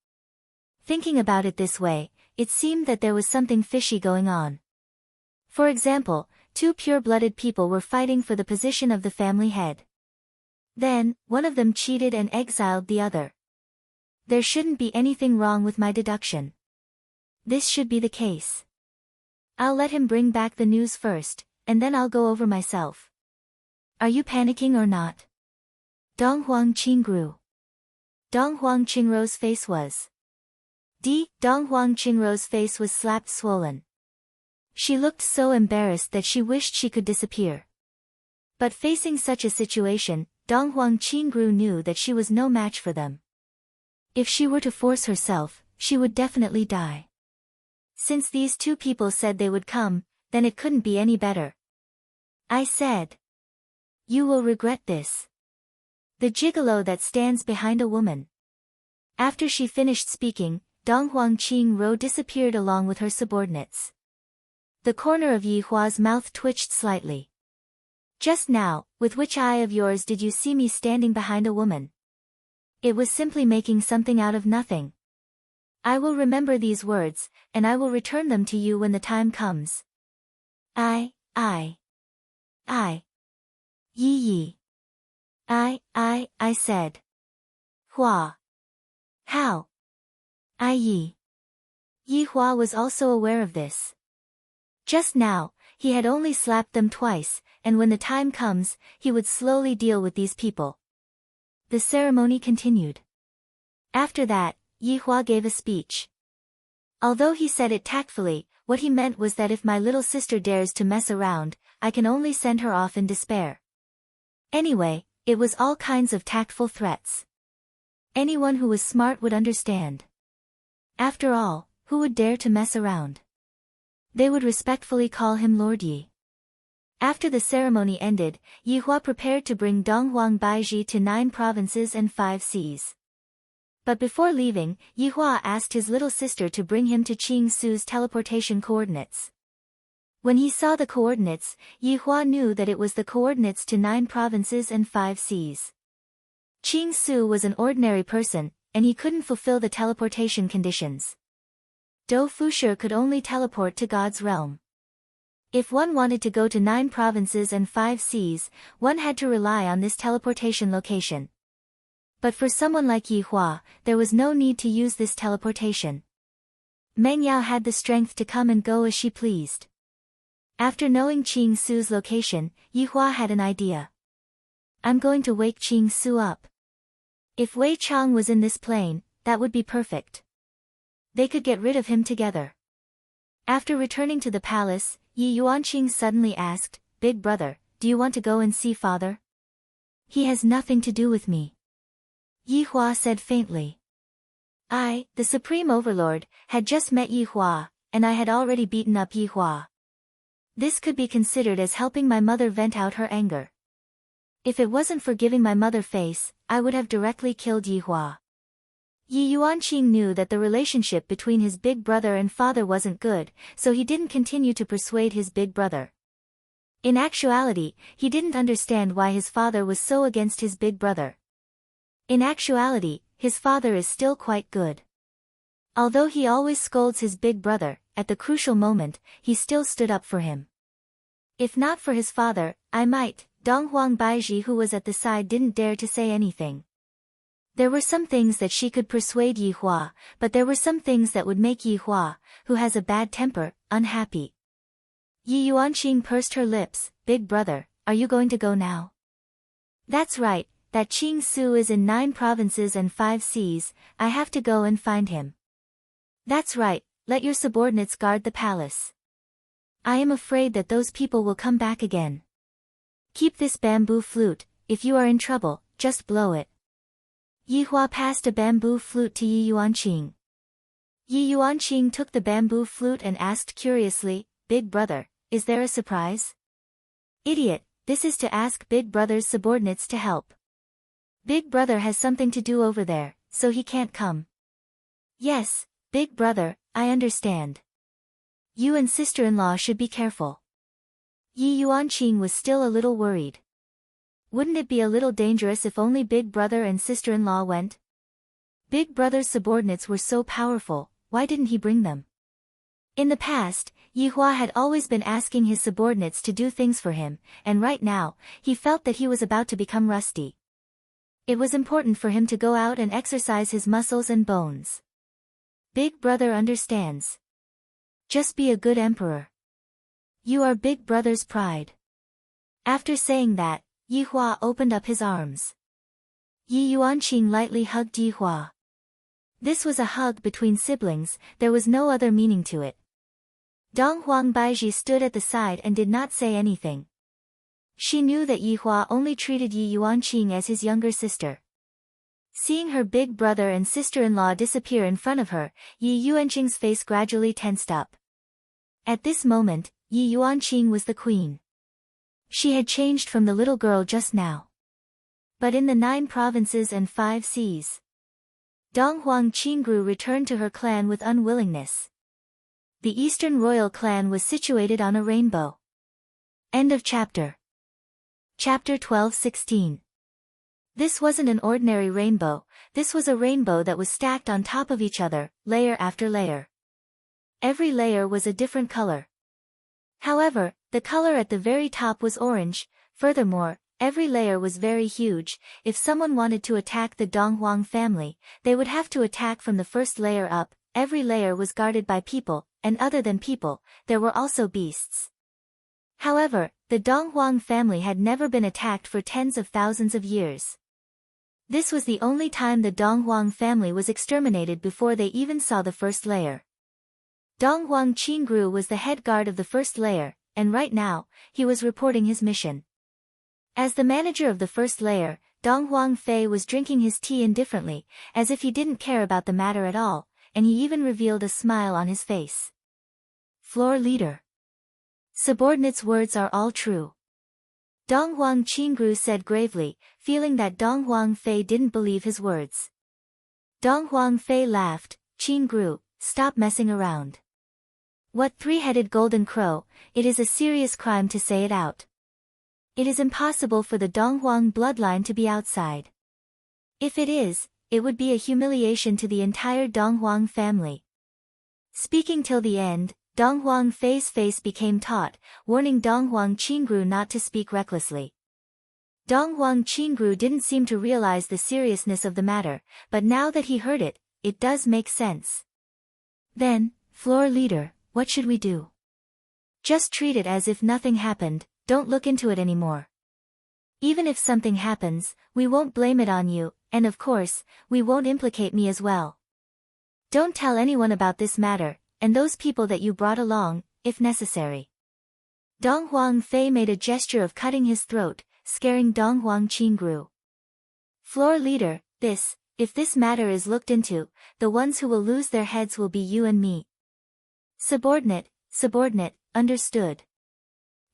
Thinking about it this way, it seemed that there was something fishy going on. For example, two pure-blooded people were fighting for the position of the family head. Then, one of them cheated and exiled the other. There shouldn't be anything wrong with my deduction. This should be the case. I'll let him bring back the news first, and then I'll go over myself. Are you panicking or not? Donghuang Qingru. Donghuang Qingru's face was. Donghuang Qingru's face was slapped swollen. She looked so embarrassed that she wished she could disappear. But facing such a situation, Donghuang Qingru knew that she was no match for them. If she were to force herself, she would definitely die. Since these two people said they would come, then it couldn't be any better. I said. You will regret this. The gigolo that stands behind a woman. After she finished speaking, Donghuang Qingru disappeared along with her subordinates. The corner of Yi Hua's mouth twitched slightly. Just now, with which eye of yours did you see me standing behind a woman? It was simply making something out of nothing. I will remember these words, and I will return them to you when the time comes. I Yi. I said. Hua. How? Yi. Yi Hua was also aware of this. Just now, he had only slapped them twice, and when the time comes, he would slowly deal with these people. The ceremony continued. After that, Yi Hua gave a speech. Although he said it tactfully, what he meant was that if my little sister dares to mess around, I can only send her off in despair. Anyway, it was all kinds of tactful threats. Anyone who was smart would understand. After all, who would dare to mess around? They would respectfully call him Lord Yi. After the ceremony ended, Yi Hua prepared to bring Donghuang Baizhi to 9 provinces and 5 seas. But before leaving, Yi Hua asked his little sister to bring him to Qing Su's teleportation coordinates. When he saw the coordinates, Yi Hua knew that it was the coordinates to 9 provinces and 5 seas. Qing Su was an ordinary person, and he couldn't fulfill the teleportation conditions. Dou Fushi could only teleport to God's realm. If one wanted to go to 9 provinces and 5 seas, one had to rely on this teleportation location. But for someone like Yi Hua, there was no need to use this teleportation. Meng Yao had the strength to come and go as she pleased. After knowing Qing Su's location, Yi Hua had an idea. I'm going to wake Qing Su up. If Wei Chang was in this plane, that would be perfect. They could get rid of him together. After returning to the palace, Yi Yuanqing suddenly asked, "Big brother, do you want to go and see father?" "He has nothing to do with me," Yi Hua said faintly. I, the Supreme Overlord, had just met Yi Hua, and I had already beaten up Yi Hua. This could be considered as helping my mother vent out her anger. If it wasn't for giving my mother face, I would have directly killed Yi Hua. Yi Yuanqing knew that the relationship between his big brother and father wasn't good, so he didn't continue to persuade his big brother. In actuality, he didn't understand why his father was so against his big brother. In actuality, his father is still quite good. Although he always scolds his big brother, at the crucial moment, he still stood up for him. If not for his father, I might. Donghuang Baizhi, who was at the side, didn't dare to say anything. There were some things that she could persuade Yi Hua, but there were some things that would make Yi Hua, who has a bad temper, unhappy. Yi Yuanqing pursed her lips. "Big brother, are you going to go now?" "That's right, that Qing Su is in 9 provinces and 5 seas, I have to go and find him." "That's right, let your subordinates guard the palace. I am afraid that those people will come back again. Keep this bamboo flute, if you are in trouble, just blow it." Yi Hua passed a bamboo flute to Yi Yuanqing. Yi Yuanqing took the bamboo flute and asked curiously, "Big brother, is there a surprise?" "Idiot, this is to ask big brother's subordinates to help. Big brother has something to do over there, so he can't come." "Yes, big brother, I understand. You and sister-in-law should be careful." Yi Yuanqing was still a little worried. Wouldn't it be a little dangerous if only big brother and sister-in-law went? Big brother's subordinates were so powerful, why didn't he bring them? In the past, Yi Hua had always been asking his subordinates to do things for him, and right now, he felt that he was about to become rusty. It was important for him to go out and exercise his muscles and bones. Big brother understands. Just be a good emperor. You are big brother's pride. After saying that, Yi Hua opened up his arms. Yi Yuanqing lightly hugged Yi Hua. This was a hug between siblings, there was no other meaning to it. Donghuang Baizhi stood at the side and did not say anything. She knew that Yi Hua only treated Yi Yuanqing as his younger sister. Seeing her big brother and sister-in-law disappear in front of her, Yi Yuanqing's face gradually tensed up. At this moment, Yi Yuanqing was the queen. She had changed from the little girl just now. But in the 9 provinces and 5 seas, Donghuang Qingru returned to her clan with unwillingness. The Eastern royal clan was situated on a rainbow. End of chapter. Chapter 12-16. This wasn't an ordinary rainbow, this was a rainbow that was stacked on top of each other, layer after layer. Every layer was a different color. However, the color at the very top was orange. Furthermore, every layer was very huge. If someone wanted to attack the Donghuang family, they would have to attack from the first layer up. Every layer was guarded by people, and other than people, there were also beasts. However, the Donghuang family had never been attacked for tens of thousands of years. This was the only time the Donghuang family was exterminated before they even saw the first layer. Donghuang Qingru was the head guard of the first layer, and right now, he was reporting his mission. As the manager of the first layer, Donghuang Fei was drinking his tea indifferently, as if he didn't care about the matter at all. and he even revealed a smile on his face. Floor leader. Subordinate's words are all true. Dong Huang Qingru said gravely, feeling that Dong Huang Fei didn't believe his words. Dong Huang Fei laughed. Qingru, stop messing around. What three-headed golden crow, it is a serious crime to say it out. It is impossible for the Donghuang bloodline to be outside. If it is, it would be a humiliation to the entire Donghuang family. Speaking till the end, Donghuang Fei's face became taut, warning Donghuang Qingru not to speak recklessly. Donghuang Qingru didn't seem to realize the seriousness of the matter, but now that he heard it, it does make sense. Then, floor leader, what should we do? Just treat it as if nothing happened, don't look into it anymore. Even if something happens, we won't blame it on you, and of course, we won't implicate me as well. Don't tell anyone about this matter, and those people that you brought along, if necessary. Donghuang Fei made a gesture of cutting his throat, scaring Donghuang Qingru. Floor leader, if this matter is looked into, the ones who will lose their heads will be you and me. Subordinate, understood.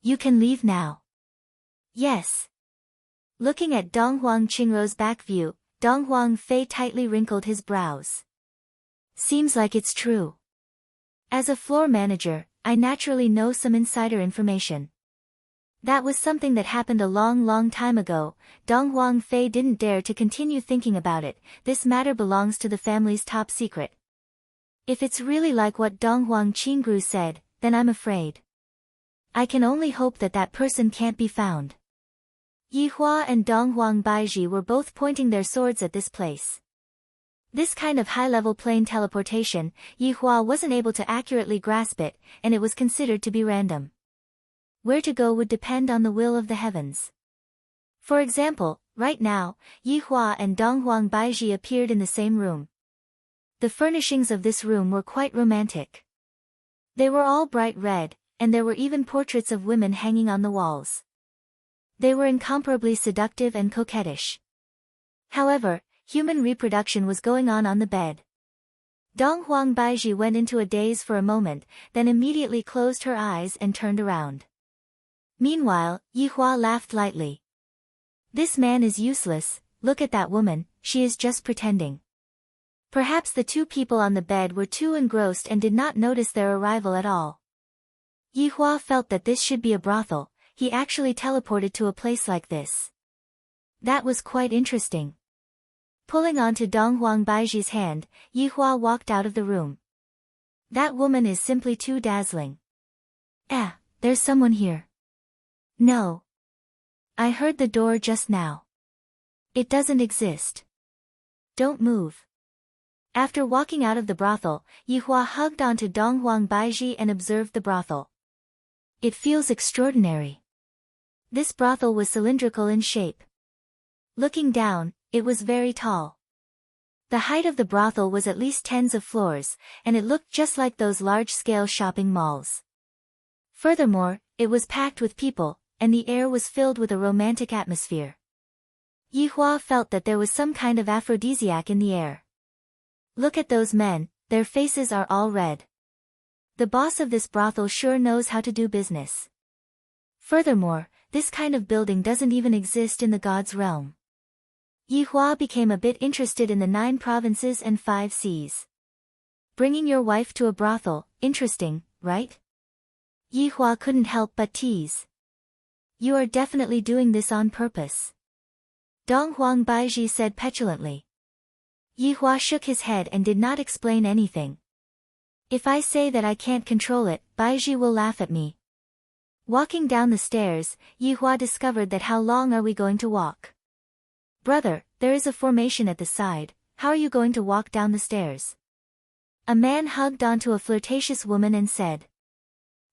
You can leave now. Yes. Looking at Donghuang Qingru's back view, Donghuang Fei tightly wrinkled his brows. Seems like it's true. As a floor manager, I naturally know some insider information. That was something that happened a long time ago. Donghuang Fei didn't dare to continue thinking about it. This matter belongs to the family's top secret. If it's really like what Donghuang Qingru said, then I'm afraid. I can only hope that that person can't be found. Yi Hua and Donghuang Baiji were both pointing their swords at this place. This kind of high-level plane teleportation, Yi Hua wasn't able to accurately grasp it, and it was considered to be random. Where to go would depend on the will of the heavens. For example, right now, Yi Hua and Donghuang Baiji appeared in the same room. The furnishings of this room were quite romantic. They were all bright red, and there were even portraits of women hanging on the walls. They were incomparably seductive and coquettish. However, human reproduction was going on the bed. Donghuang Baiji went into a daze for a moment, then immediately closed her eyes and turned around. Meanwhile, Yi Hua laughed lightly. This man is useless, look at that woman, she is just pretending. Perhaps the two people on the bed were too engrossed and did not notice their arrival at all. Yi Hua felt that this should be a brothel. He actually teleported to a place like this. That was quite interesting. Pulling onto Donghuang Baiji's hand, Yi Hua walked out of the room. That woman is simply too dazzling. There's someone here. No. I heard the door just now. It doesn't exist. Don't move. After walking out of the brothel, Yi Hua hugged onto Donghuang Baiji and observed the brothel. It feels extraordinary. This brothel was cylindrical in shape. Looking down, it was very tall. The height of the brothel was at least tens of floors, and it looked just like those large-scale shopping malls. Furthermore, it was packed with people, and the air was filled with a romantic atmosphere. Yi Hua felt that there was some kind of aphrodisiac in the air. Look at those men, their faces are all red. The boss of this brothel sure knows how to do business. Furthermore, this kind of building doesn't even exist in the God's realm. Yi Hua became a bit interested in the 9 provinces and 5 seas. Bringing your wife to a brothel, interesting, right? Yi Hua couldn't help but tease. You are definitely doing this on purpose. Donghuang Baiji said petulantly. Yi Hua shook his head and did not explain anything. If I say that I can't control it, Baiji will laugh at me. Walking down the stairs, Yi Hua discovered that how long are we going to walk? Brother, there is a formation at the side, how are you going to walk down the stairs? A man hugged onto a flirtatious woman and said.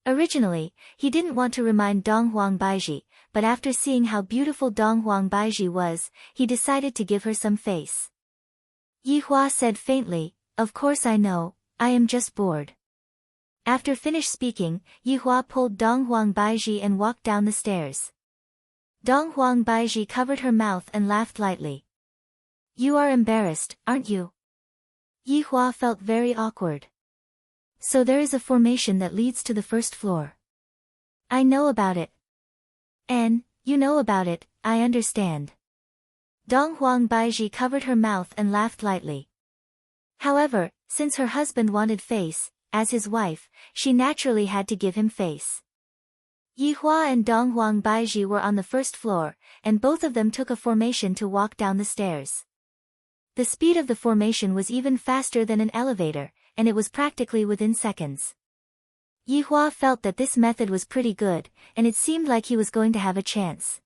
Originally, he didn't want to remind Donghuang Baiji, but after seeing how beautiful Donghuang Baiji was, he decided to give her some face. Yi Hua said faintly, of course I know, I am just bored. After finished speaking, Yi Hua pulled Donghuang Baiji and walked down the stairs. Donghuang Baiji covered her mouth and laughed lightly. You are embarrassed, aren't you? Yihua felt very awkward. So there is a formation that leads to the first floor. I know about it. And, you know about it, I understand. Donghuang Baiji covered her mouth and laughed lightly. However, since her husband wanted face, as his wife, she naturally had to give him face. Yihua and Donghuang Baiji were on the first floor, and both of them took a formation to walk down the stairs. The speed of the formation was even faster than an elevator, and it was practically within seconds. Yihua felt that this method was pretty good, and it seemed like he was going to have a chance.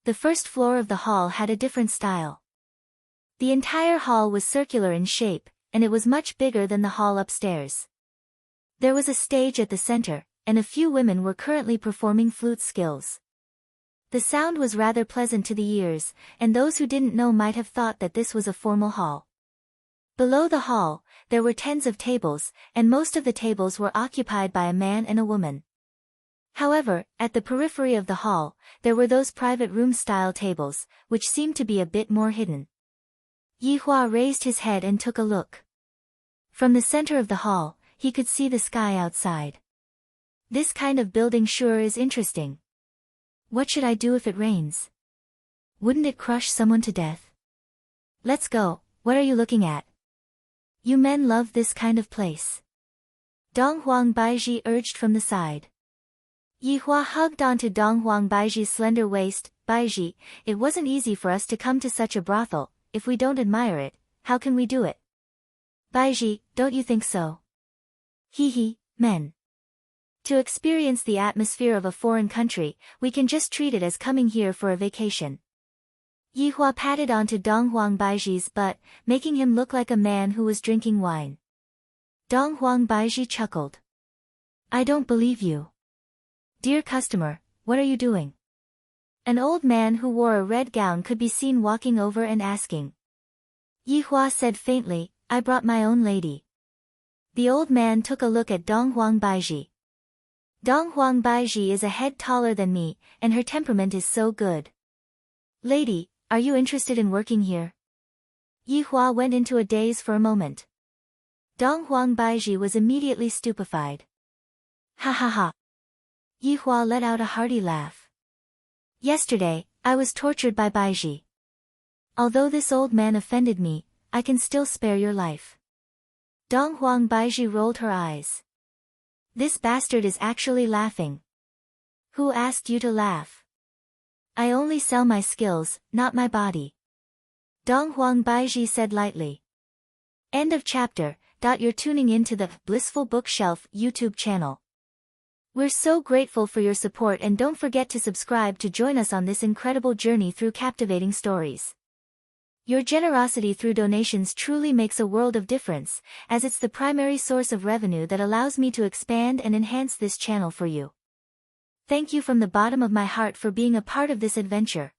The first floor of the hall had a different style. The entire hall was circular in shape, and it was much bigger than the hall upstairs. There was a stage at the center, and a few women were currently performing flute skills. The sound was rather pleasant to the ears, and those who didn't know might have thought that this was a formal hall. Below the hall, there were tens of tables, and most of the tables were occupied by a man and a woman. However, at the periphery of the hall, there were those private room-style tables, which seemed to be a bit more hidden. Yihua raised his head and took a look. From the center of the hall, he could see the sky outside. This kind of building sure is interesting. What should I do if it rains? Wouldn't it crush someone to death? Let's go, what are you looking at? You men love this kind of place. Donghuang Baiji urged from the side. Yihua hugged onto Donghuang Baiji's slender waist. Baiji, it wasn't easy for us to come to such a brothel. If we don't admire it, how can we do it? Baiji, don't you think so? Hee, men. To experience the atmosphere of a foreign country, we can just treat it as coming here for a vacation. Yihua patted onto Donghuang Baiji's butt, making him look like a man who was drinking wine. Donghuang Baiji chuckled. I don't believe you. Dear customer, what are you doing? An old man who wore a red gown could be seen walking over and asking. Yihua said faintly, I brought my own lady. The old man took a look at Donghuang Baiji. Donghuang Baiji is a head taller than me, and her temperament is so good. Lady, are you interested in working here? Yihua went into a daze for a moment. Donghuang Baiji was immediately stupefied. Ha ha ha. Yihua let out a hearty laugh. Yesterday, I was tortured by Baiji. Although this old man offended me, I can still spare your life. Donghuang Baiji rolled her eyes. This bastard is actually laughing. Who asked you to laugh? I only sell my skills, not my body. Donghuang Baiji said lightly. End of chapter. You're tuning in to the Blissful Bookshelf YouTube channel. We're so grateful for your support, and don't forget to subscribe to join us on this incredible journey through captivating stories. Your generosity through donations truly makes a world of difference, as it's the primary source of revenue that allows me to expand and enhance this channel for you. Thank you from the bottom of my heart for being a part of this adventure.